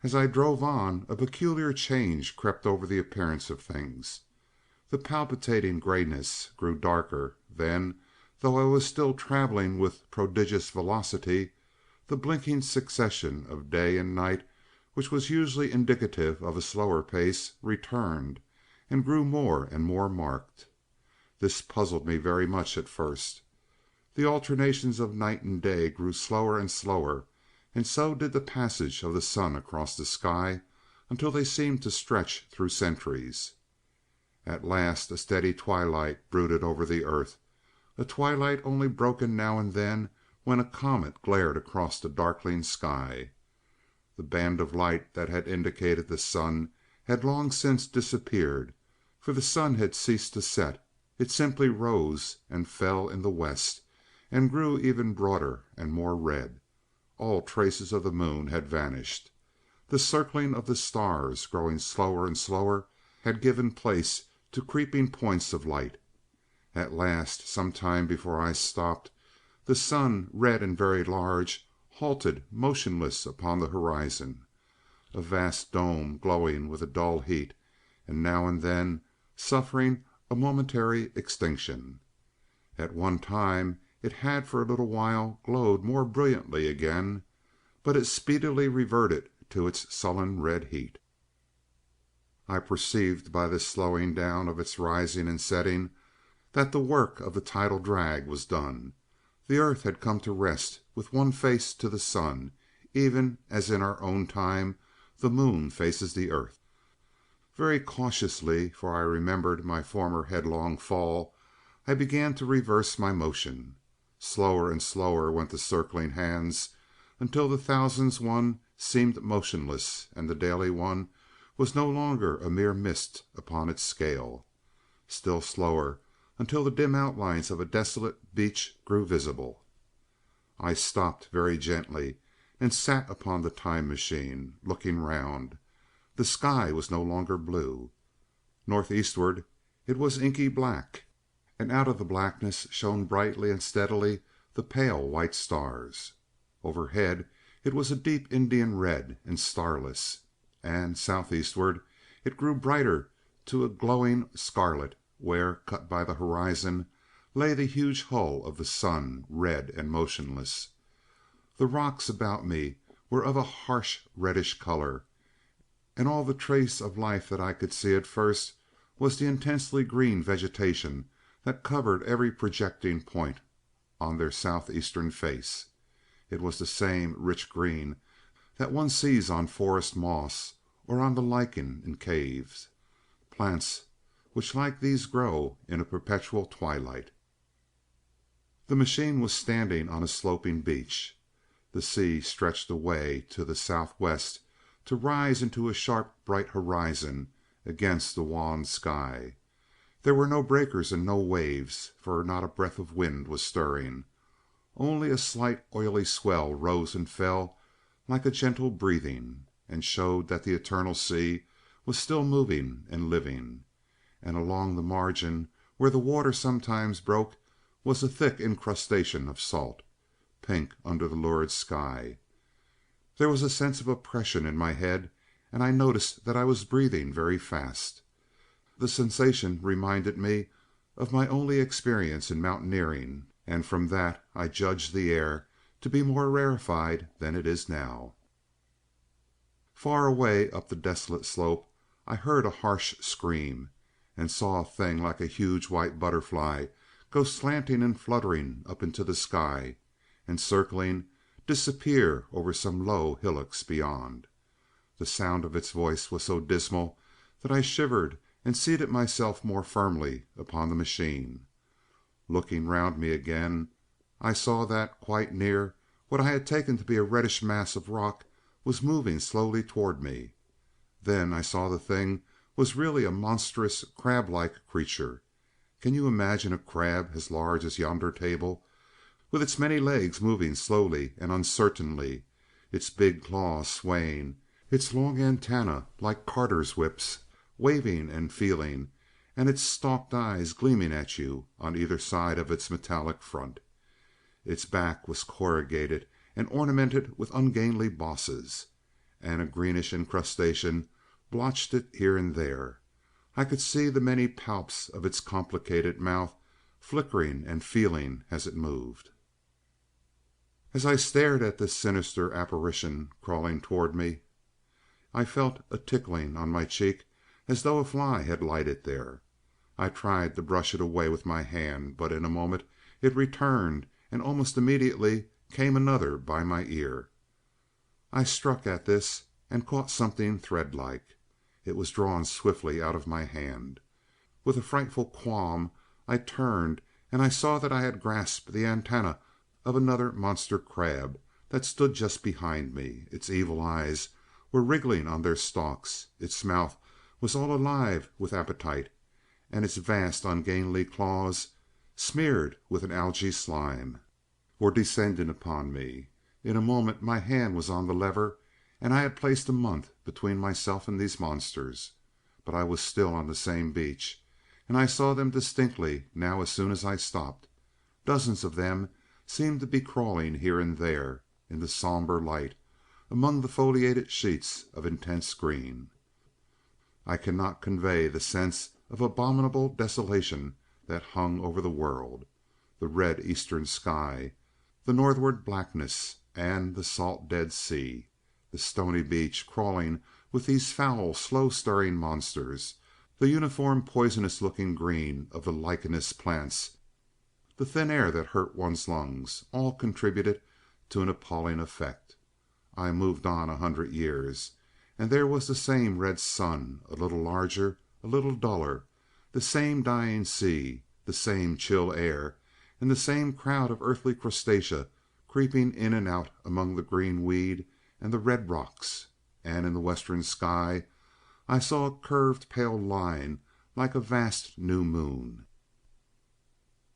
As I drove on, a peculiar change crept over the appearance of things. The palpitating grayness grew darker, then, though I was still traveling with prodigious velocity, the blinking succession of day and night, which was usually indicative of a slower pace, returned, and grew more and more marked. This puzzled me very much at first. The alternations of night and day grew slower and slower, and so did the passage of the sun across the sky, until they seemed to stretch through centuries. At last a steady twilight brooded over the earth, a twilight only broken now and then when a comet glared across the darkling sky. The band of light that had indicated the sun had long since disappeared, for the sun had ceased to set. It simply rose and fell in the west, and grew ever broader and more red. All traces of the moon had vanished. The circling of the stars, growing slower and slower, had given place to creeping points of light. At last, some time before I stopped, the sun, red and very large, halted motionless upon the horizon, a vast dome glowing with a dull heat, and now and then suffering a momentary extinction. At one time it had for a little while glowed more brilliantly again, but it speedily reverted to its sullen red heat. I perceived by this slowing down of its rising and setting that the work of the tidal drag was done. The earth had come to rest with one face to the sun, even as in our own time the moon faces the earth. Very cautiously, for I remembered my former headlong fall, I began to reverse my motion. Slower and slower went the circling hands, until the thousands one seemed motionless, and the daily one was no longer a mere mist upon its scale. Still slower, until the dim outlines of a desolate beach grew visible. I stopped very gently, and sat upon the time machine, looking round. The sky was no longer blue. Northeastward it was inky black, and out of the blackness shone brightly and steadily the pale white stars. Overhead it was a deep Indian red and starless, and southeastward it grew brighter to a glowing scarlet, where, cut by the horizon, lay the huge hull of the sun, red and motionless. The rocks about me were of a harsh reddish color, and all the trace of life that I could see at first was the intensely green vegetation that covered every projecting point on their southeastern face. It was the same rich green that one sees on forest moss or on the lichen in caves, plants which like these grow in a perpetual twilight. The machine was standing on a sloping beach. The sea stretched away to the southwest to rise into a sharp bright horizon against the wan sky. There were no breakers and no waves, for not a breath of wind was stirring. Only a slight oily swell rose and fell like a gentle breathing, and showed that the eternal sea was still moving and living. And along the margin, where the water sometimes broke, was a thick incrustation of salt, pink under the lurid sky. There was a sense of oppression in my head, and I noticed that I was breathing very fast. The sensation reminded me of my only experience in mountaineering, and from that I judged the air to be more rarefied than it is now. Far away up the desolate slope I heard a harsh scream, and saw a thing like a huge white butterfly go slanting and fluttering up into the sky, and circling, disappear over some low hillocks beyond. The sound of its voice was so dismal that I shivered and seated myself more firmly upon the machine. Looking round me again, I saw that, quite near, what I had taken to be a reddish mass of rock was moving slowly toward me. Then I saw the thing was really a monstrous crab-like creature. Can you imagine a crab as large as yonder table, with its many legs moving slowly and uncertainly, its big claws swaying, its long antennae like carters' whips waving and feeling, and its stalked eyes gleaming at you on either side of its metallic front? Its back was corrugated and ornamented with ungainly bosses, and a greenish incrustation blotched it here and there. I could see the many palps of its complicated mouth flickering and feeling as it moved. As I stared at this sinister apparition crawling toward me, I felt a tickling on my cheek as though a fly had lighted there. I tried to brush it away with my hand, but in a moment it returned, and almost immediately came another by my ear. I struck at this and caught something thread-like. It was drawn swiftly out of my hand. With a frightful qualm I turned, and I saw that I had grasped the antenna of another monster crab that stood just behind me. Its evil eyes were wriggling on their stalks, its mouth was all alive with appetite, and its vast ungainly claws, smeared with an algae slime, were descending upon me. In a moment my hand was on the lever, and I had placed a month between myself and these monsters. But I was still on the same beach, and I saw them distinctly now as soon as I stopped. Dozens of them seemed to be crawling here and there in the somber light, among the foliated sheets of intense green. I cannot convey the sense of abominable desolation that hung over the world. The red eastern sky, the northward blackness, and the salt Dead Sea. The stony beach crawling with these foul, slow-stirring monsters. The uniform poisonous-looking green of the lichenous plants. The thin air that hurt one's lungs, all contributed to an appalling effect. I moved on 100 years, and there was the same red sun, a little larger, a little duller, the same dying sea, the same chill air, and the same crowd of earthly crustacea creeping in and out among the green weed and the red rocks. And in the western sky I saw a curved pale line like a vast new moon.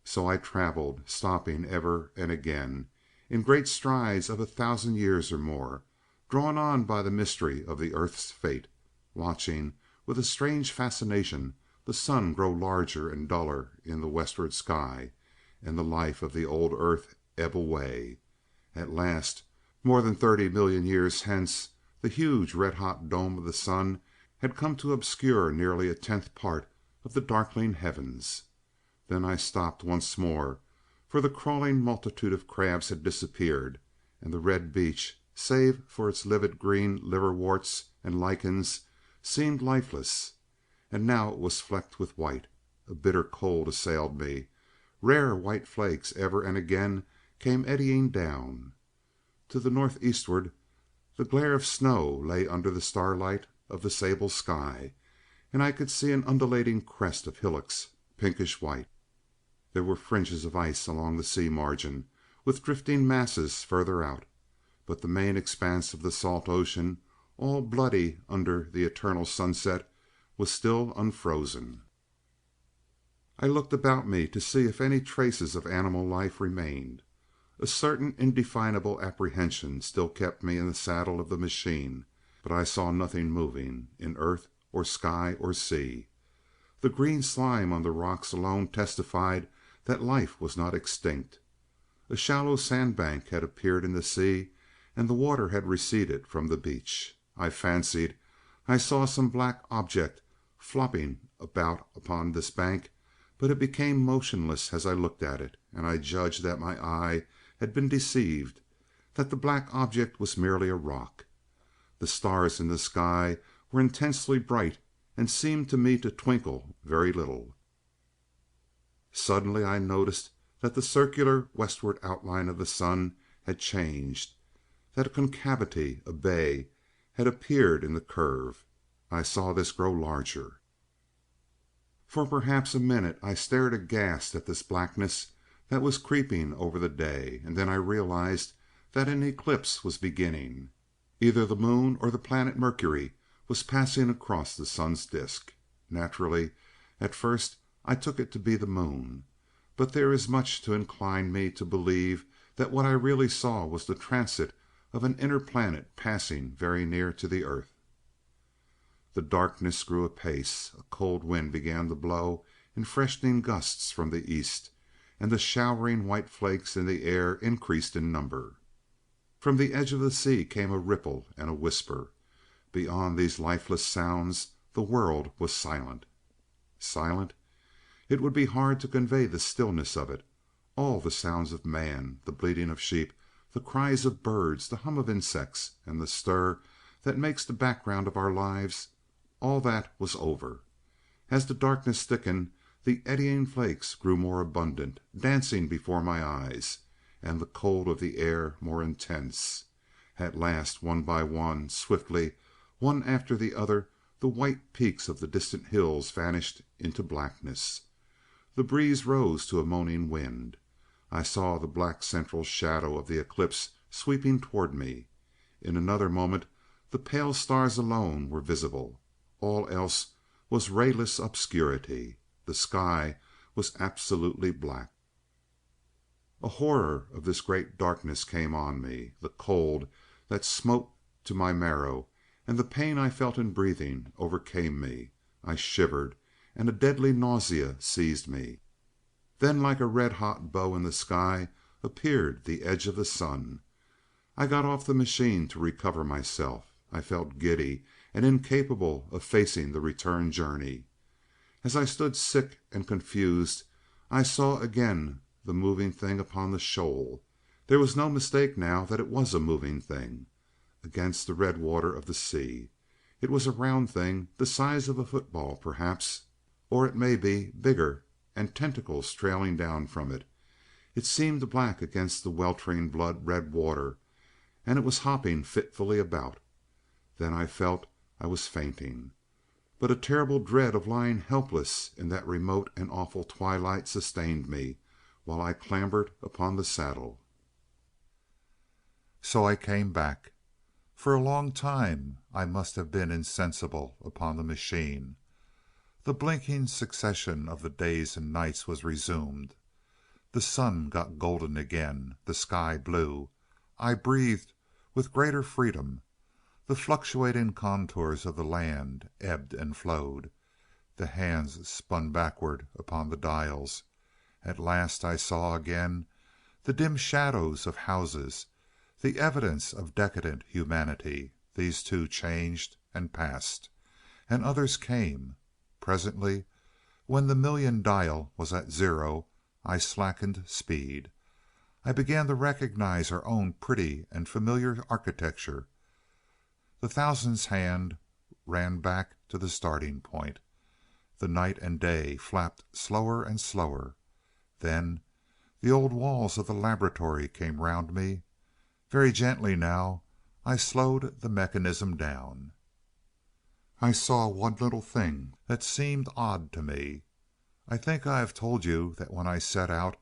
So I traveled, stopping ever and again, in great strides of 1,000 years or more, drawn on by the mystery of the earth's fate, watching with a strange fascination the sun grow larger and duller in the westward sky, and the life of the old earth ebb away. At last, more than 30 million years hence, the huge red-hot dome of the sun had come to obscure nearly a tenth part of the darkling heavens. Then I stopped once more, for the crawling multitude of crabs had disappeared, and the red beach, save for its livid green liverworts and lichens, seemed lifeless. And now it was flecked with white. A bitter cold assailed me. Rare white flakes ever and again came eddying down. To the northeastward the glare of snow lay under the starlight of the sable sky, and I could see an undulating crest of hillocks, pinkish white. There were fringes of ice along the sea margin, with drifting masses further out, but the main expanse of the salt ocean, all bloody under the eternal sunset, was still unfrozen. I looked about me to see if any traces of animal life remained. A certain indefinable apprehension still kept me in the saddle of the machine, but I saw nothing moving, in earth or sky or sea. The green slime on the rocks alone testified that life was not extinct. A shallow sandbank had appeared in the sea, and the water had receded from the beach. I fancied I saw some black object flopping about upon this bank, but it became motionless as I looked at it, and I judged that my eye had been deceived, that the black object was merely a rock. The stars in the sky were intensely bright and seemed to me to twinkle very little. Suddenly I noticed that the circular westward outline of the sun had changed, that a concavity, a bay, had appeared in the curve. I saw this grow larger. For perhaps a minute I stared aghast at this blackness that was creeping over the day, and then I realized that an eclipse was beginning. Either the moon or the planet Mercury was passing across the sun's disk. Naturally, at first I took it to be the moon, but there is much to incline me to believe that what I really saw was the transit of an inner planet passing very near to the earth. The darkness grew apace. A cold wind began to blow in freshening gusts from the east, and the showering white flakes in the air increased in number. From the edge of the sea came a ripple and a whisper. Beyond these lifeless sounds the world was silent. Silent? It would be hard to convey the stillness of it. All the sounds of man, the bleating of sheep, the cries of birds, the hum of insects, and the stir that makes the background of our lives, all that was over. As the darkness thickened, the eddying flakes grew more abundant, dancing before my eyes, and the cold of the air more intense. At last, one by one, swiftly, one after the other, the white peaks of the distant hills vanished into blackness. The breeze rose to a moaning wind. I saw the black central shadow of the eclipse sweeping toward me. In another moment the pale stars alone were visible. All else was rayless obscurity. The sky was absolutely black. A horror of this great darkness came on me. The cold that smote to my marrow and the pain I felt in breathing overcame me. I shivered, and a deadly nausea seized me. Then, like a red-hot bow in the sky, appeared the edge of the sun. I got off the machine to recover myself. I felt giddy and incapable of facing the return journey. As I stood sick and confused, I saw again the moving thing upon the shoal. There was no mistake now that it was a moving thing against the red water of the sea. It was a round thing, the size of a football, perhaps, or it may be bigger, and tentacles trailing down from it. It seemed black against the weltering blood-red water, and it was hopping fitfully about. Then I felt I was fainting. But a terrible dread of lying helpless in that remote and awful twilight sustained me, while I clambered upon the saddle. So I came back. For a long time I must have been insensible upon the machine. The blinking succession of the days and nights was resumed. The sun got golden again, the sky blue. I breathed with greater freedom. The fluctuating contours of the land ebbed and flowed. The hands spun backward upon the dials. At last I saw again the dim shadows of houses, the evidence of decadent humanity. These too changed and passed, and others came. Presently, when the million dial was at zero, I slackened speed. I began to recognize our own pretty and familiar architecture. The thousands hand ran back to the starting point. The night and day flapped slower and slower. Then the old walls of the laboratory came round me. Very gently now I slowed the mechanism down. I saw one little thing that seemed odd to me. I think I have told you that when I set out,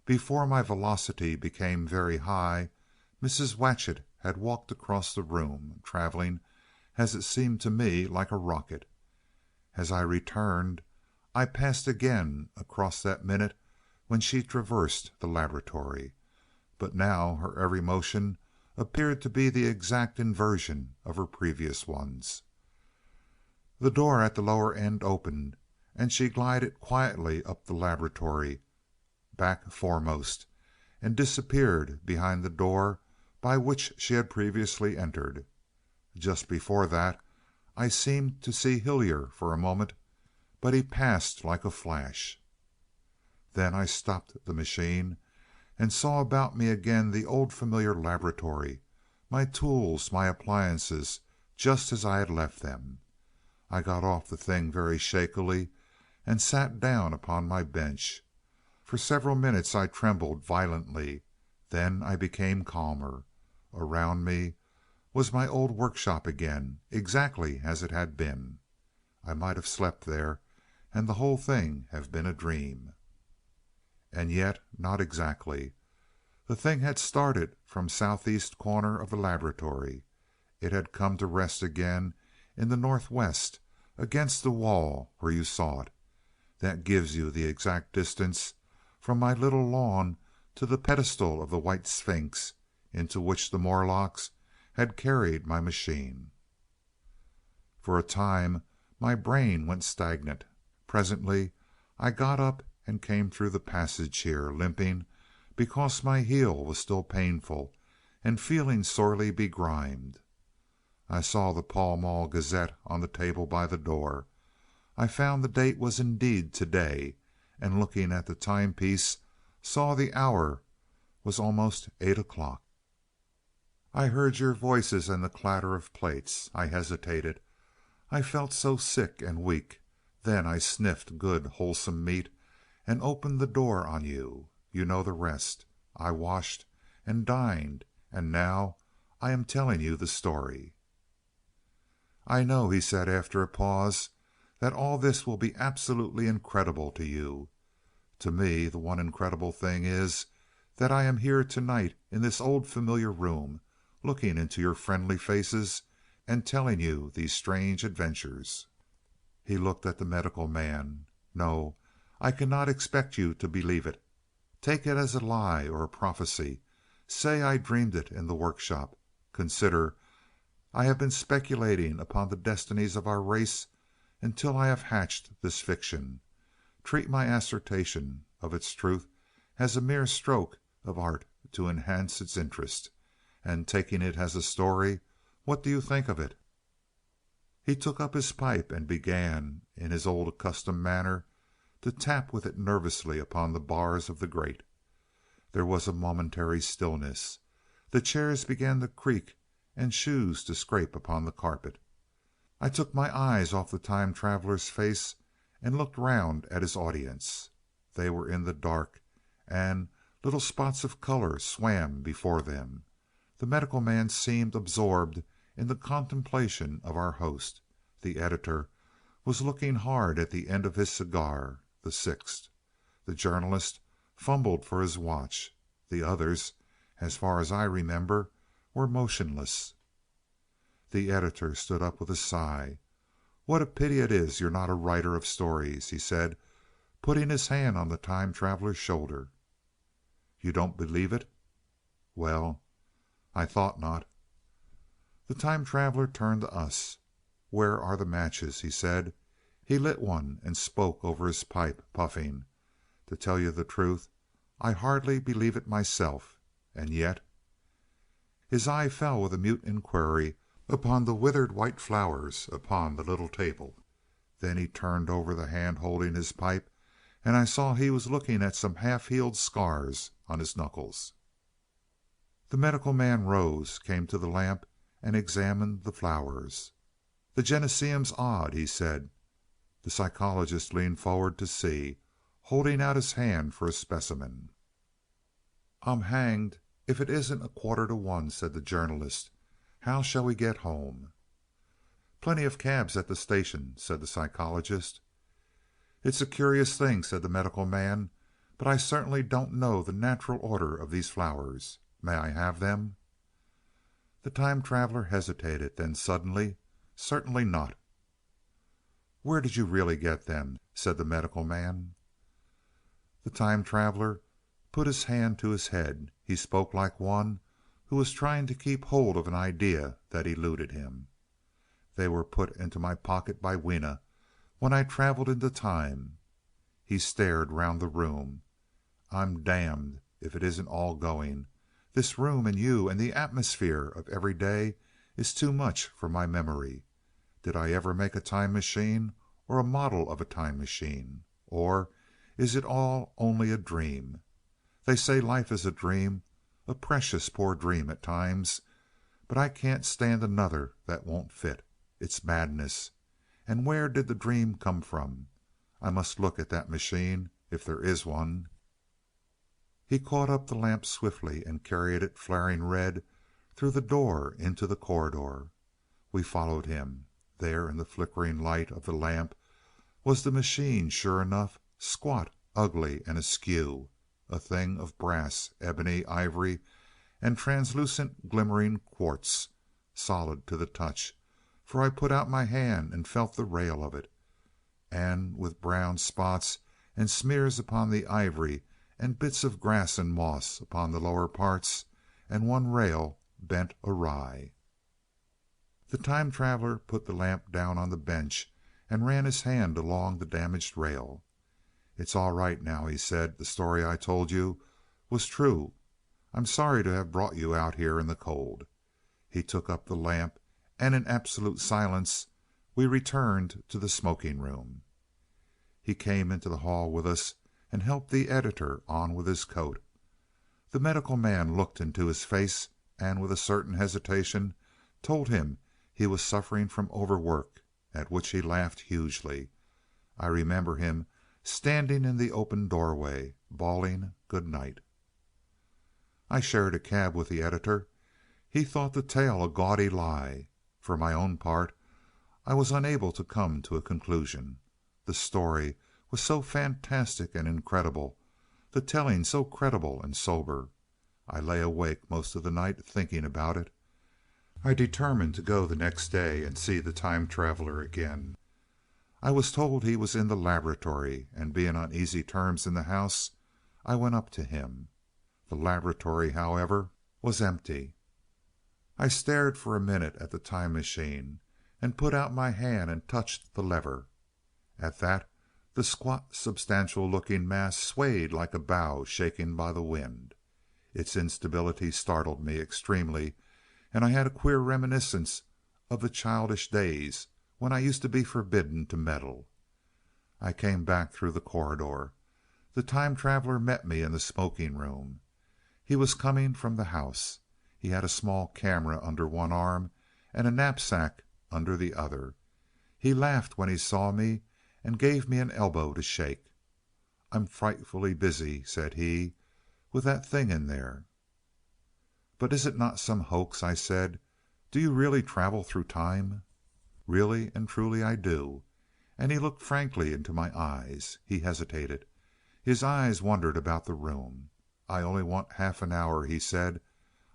before my velocity became very high, Mrs. Watchett had walked across the room, traveling, as it seemed to me, like a rocket. As I returned, I passed again across that minute when she traversed the laboratory, but now her every motion appeared to be the exact inversion of her previous ones. The door at the lower end opened, and she glided quietly up the laboratory, back foremost, and disappeared behind the door by which she had previously entered. Just before that I seemed to see Hillier for a moment, but he passed like a flash. Then I stopped the machine and saw about me again the old familiar laboratory, my tools, my appliances, just as I had left them. I got off the thing very shakily and sat down upon my bench. For several minutes I trembled violently. Then I became calmer. Around me was my old workshop again, exactly as it had been. I might have slept there, and the whole thing have been a dream. And yet not exactly. The thing had started from southeast corner of the laboratory. It had come to rest again in the northwest, against the wall where you saw it. That gives you the exact distance from my little lawn to the pedestal of the White Sphinx into which the Morlocks had carried my machine. For a time my brain went stagnant. Presently I got up and came through the passage here, limping because my heel was still painful and feeling sorely begrimed. I saw the Pall Mall Gazette on the table by the door. I found the date was indeed today, and looking at the timepiece saw the hour was almost 8 o'clock. I heard your voices and the clatter of plates. I hesitated. I felt so sick and weak. Then I sniffed good wholesome meat and opened the door on you. You know the rest. I washed and dined, and now I am telling you the story. I know, he said after a pause, that all this will be absolutely incredible to you. To me the one incredible thing is that I am here tonight in this old familiar room, looking into your friendly faces and telling you these strange adventures. He looked at the medical man. No, I cannot expect you to believe it. Take it as a lie or a prophecy. Say I dreamed it in the workshop. Consider, I have been speculating upon the destinies of our race until I have hatched this fiction. Treat my assertion of its truth as a mere stroke of art to enhance its interest. And taking it as a story, what do you think of it?" He took up his pipe and began, in his old accustomed manner, to tap with it nervously upon the bars of the grate. There was a momentary stillness. The chairs began to creak and shoes to scrape upon the carpet. I took my eyes off the time traveler's face and looked round at his audience. They were in the dark, and little spots of color swam before them. The medical man seemed absorbed in the contemplation of our host. The editor was looking hard at the end of his cigar, the sixth. The journalist fumbled for his watch. The others, as far as I remember, were motionless. The editor stood up with a sigh. "What a pity it is you're not a writer of stories," he said, putting his hand on the time traveler's shoulder. "You don't believe it?" "Well, I thought not." The time traveler turned to us. "Where are the matches?" he said. He lit one and spoke over his pipe, puffing. "To tell you the truth, I hardly believe it myself. And yet—" His eye fell with a mute inquiry upon the withered white flowers upon the little table. Then he turned over the hand holding his pipe, and I saw he was looking at some half-healed scars on his knuckles. The medical man rose, came to the lamp, and examined the flowers. "The gentianum's odd," he said. The psychologist leaned forward to see, holding out his hand for a specimen. "I'm hanged if it isn't 1:15," said the journalist. "How shall we get home?" "Plenty of cabs at the station," said the psychologist. "It's a curious thing," said the medical man, "but I certainly don't know the natural order of these flowers. May I have them?" The time traveler hesitated, then suddenly, "Certainly not." "Where did you really get them?" said the medical man. The time traveler put his hand to his head. He spoke like one who was trying to keep hold of an idea that eluded him. "They were put into my pocket by Weena when I traveled into time." He stared round the room. "I'm damned if it isn't all going. This room and you and the atmosphere of every day is too much for my memory. Did I ever make a time machine or a model of a time machine? Or is it all only a dream? They say life is a dream, a precious poor dream at times, but I can't stand another that won't fit. It's madness. And where did the dream come from? I must look at that machine, if there is one." He caught up the lamp swiftly and carried it, flaring red, through the door into the corridor. We followed him. There, in the flickering light of the lamp, was the machine, sure enough, squat, ugly, and askew, a thing of brass, ebony, ivory, and translucent glimmering quartz, solid to the touch, for I put out my hand and felt the rail of it, and with brown spots and smears upon the ivory, and bits of grass and moss upon the lower parts, and one rail bent awry. The time traveler put the lamp down on the bench and ran his hand along the damaged rail. "It's all right now," he said. "The story I told you was true. I'm sorry to have brought you out here in the cold." He took up the lamp, and in absolute silence we returned to the smoking room. He came into the hall with us and helped the editor on with his coat. The medical man looked into his face, and with a certain hesitation told him he was suffering from overwork, at which he laughed hugely. I remember him standing in the open doorway, bawling good night. I shared a cab with the editor. He thought the tale a gaudy lie. For my own part, I was unable to come to a conclusion. The story was so fantastic and incredible, the telling so credible and sober. I lay awake most of the night thinking about it. I determined to go the next day and see the time traveler again. I was told he was in the laboratory, and being on easy terms in the house, I went up to him. The laboratory, however, was empty. I stared for a minute at the time machine, and put out my hand and touched the lever. At that, the squat, substantial-looking mass swayed like a bough shaken by the wind. Its instability startled me extremely, and I had a queer reminiscence of the childish days when I used to be forbidden to meddle. I came back through the corridor. The time traveler met me in the smoking room. He was coming from the house. He had a small camera under one arm and a knapsack under the other. He laughed when he saw me and gave me an elbow to shake. "I'm frightfully busy," said he, "with that thing in there." "But is it not some hoax?" I said. "Do you really travel through time?" "Really and truly I do." And he looked frankly into my eyes. He hesitated. His eyes wandered about the room. "I only want half an hour," he said.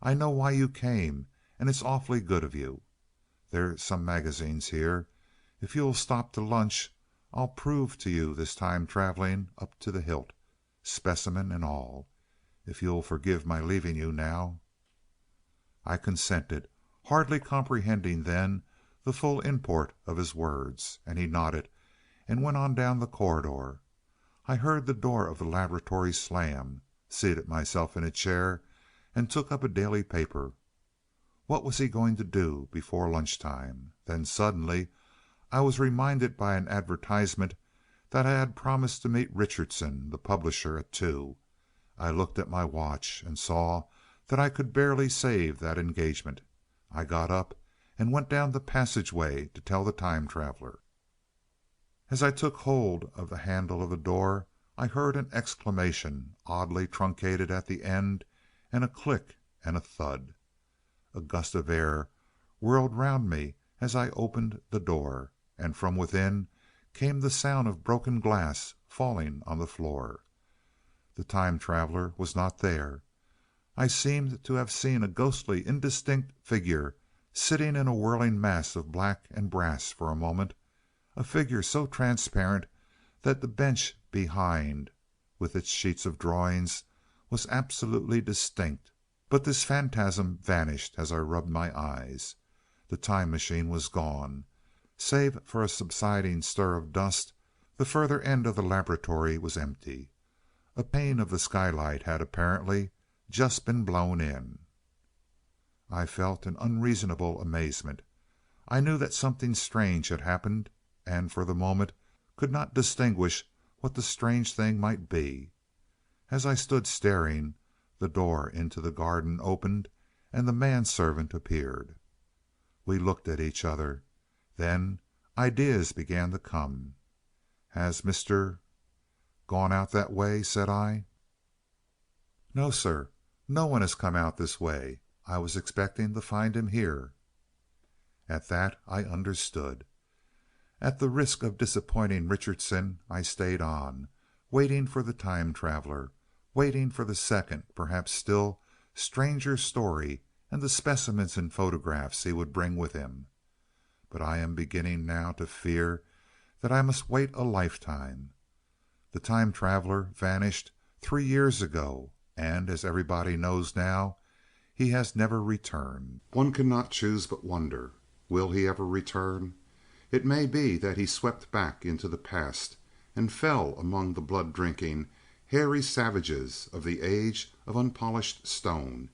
"I know why you came, and it's awfully good of you. There's some magazines here. If you'll stop to lunch, I'll prove to you this time traveling up to the hilt, specimen and all. If you'll forgive my leaving you now." I consented, hardly comprehending then the full import of his words, and he nodded and went on down the corridor. I heard the door of the laboratory slam, seated myself in a chair, and took up a daily paper. What was he going to do before lunch time? Then suddenly I was reminded by an advertisement that I had promised to meet Richardson, the publisher, at 2. I looked at my watch and saw that I could barely save that engagement. I got up and went down the passageway to tell the time traveler. As I took hold of the handle of the door, I heard an exclamation, oddly truncated at the end, and a click and a thud. A gust of air whirled round me as I opened the door, and from within came the sound of broken glass falling on the floor. The time traveler was not there. I seemed to have seen a ghostly, indistinct figure sitting in a whirling mass of black and brass for a moment, a figure so transparent that the bench behind, with its sheets of drawings, was absolutely distinct. But this phantasm vanished as I rubbed my eyes. The time machine was gone. Save for a subsiding stir of dust, the further end of the laboratory was empty. A pane of the skylight had apparently just been blown in. I felt an unreasonable amazement. I knew that something strange had happened, and for the moment could not distinguish what the strange thing might be. As I stood staring, the door into the garden opened, and the manservant appeared. We looked at each other. Then ideas began to come. "Has Mr. gone out that way?" said I. "No, sir. No one has come out this way. I was expecting to find him here." At that I understood. At the risk of disappointing Richardson, I stayed on, waiting for the time traveler, waiting for the second, perhaps still stranger story and the specimens and photographs he would bring with him. But I am beginning now to fear that I must wait a lifetime. The time traveler vanished 3 years ago, and, as everybody knows now, he has never returned. One cannot choose but wonder, will he ever return? It may be that he swept back into the past and fell among the blood-drinking, hairy savages of the age of unpolished stone,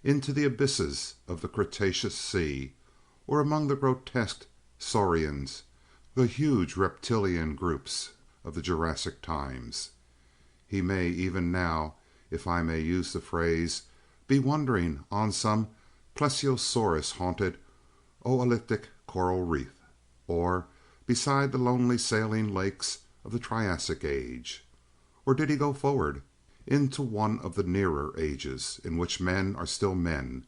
into the abysses of the Cretaceous Sea, or among the grotesque saurians, the huge reptilian groups of the Jurassic times. He may even now, if I may use the phrase, be wandering on some plesiosaurus-haunted oolitic coral reef, or beside the lonely sailing lakes of the Triassic age. Or did he go forward into one of the nearer ages, in which men are still men,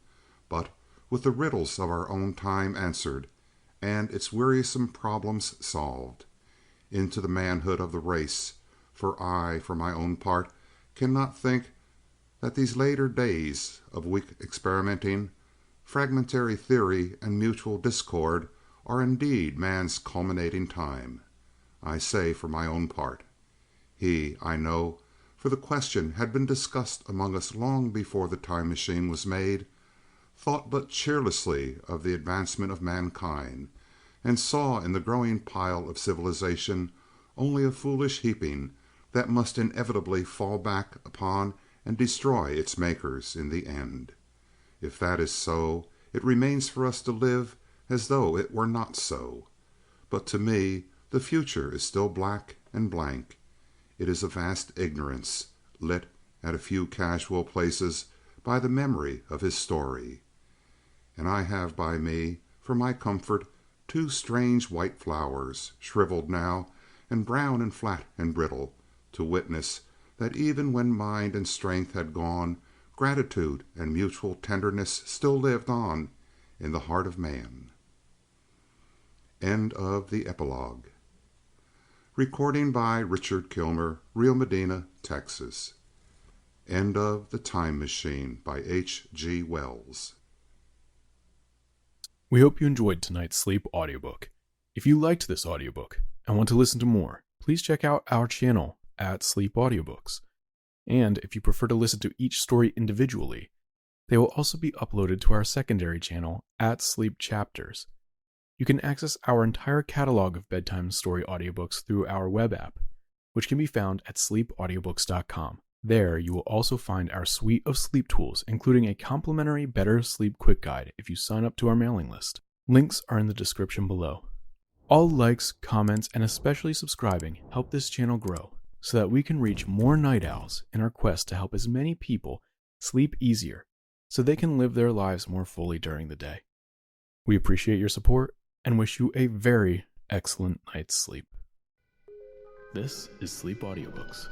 but with the riddles of our own time answered and its wearisome problems solved, into the manhood of the race? For I, for my own part, cannot think that these later days of weak experimenting, fragmentary theory, and mutual discord are indeed man's culminating time. I say for my own part. He, I know, for the question had been discussed among us long before the time machine was made, thought but cheerlessly of the advancement of mankind, and saw in the growing pile of civilization only a foolish heaping that must inevitably fall back upon and destroy its makers in the end. If that is so, it remains for us to live as though it were not so. But to me the future is still black and blank. It is a vast ignorance, lit at a few casual places by the memory of his story. And I have by me, for my comfort, 2 strange white flowers, shriveled now, and brown and flat and brittle, to witness that even when mind and strength had gone, gratitude and mutual tenderness still lived on in the heart of man. End of the epilogue. Recording by Richard Kilmer, Rio Medina, Texas. End of The Time Machine by H.G.Wells. We hope you enjoyed tonight's sleep audiobook. If you liked this audiobook and want to listen to more, please check out our channel at Sleep Audiobooks. And if you prefer to listen to each story individually, they will also be uploaded to our secondary channel at Sleep Chapters. You can access our entire catalog of bedtime story audiobooks through our web app, which can be found at sleepaudiobooks.com. There, you will also find our suite of sleep tools, including a complimentary Better Sleep Quick Guide if you sign up to our mailing list. Links are in the description below. All likes, comments, and especially subscribing help this channel grow so that we can reach more night owls in our quest to help as many people sleep easier so they can live their lives more fully during the day. We appreciate your support and wish you a very excellent night's sleep. This is Sleep Audiobooks.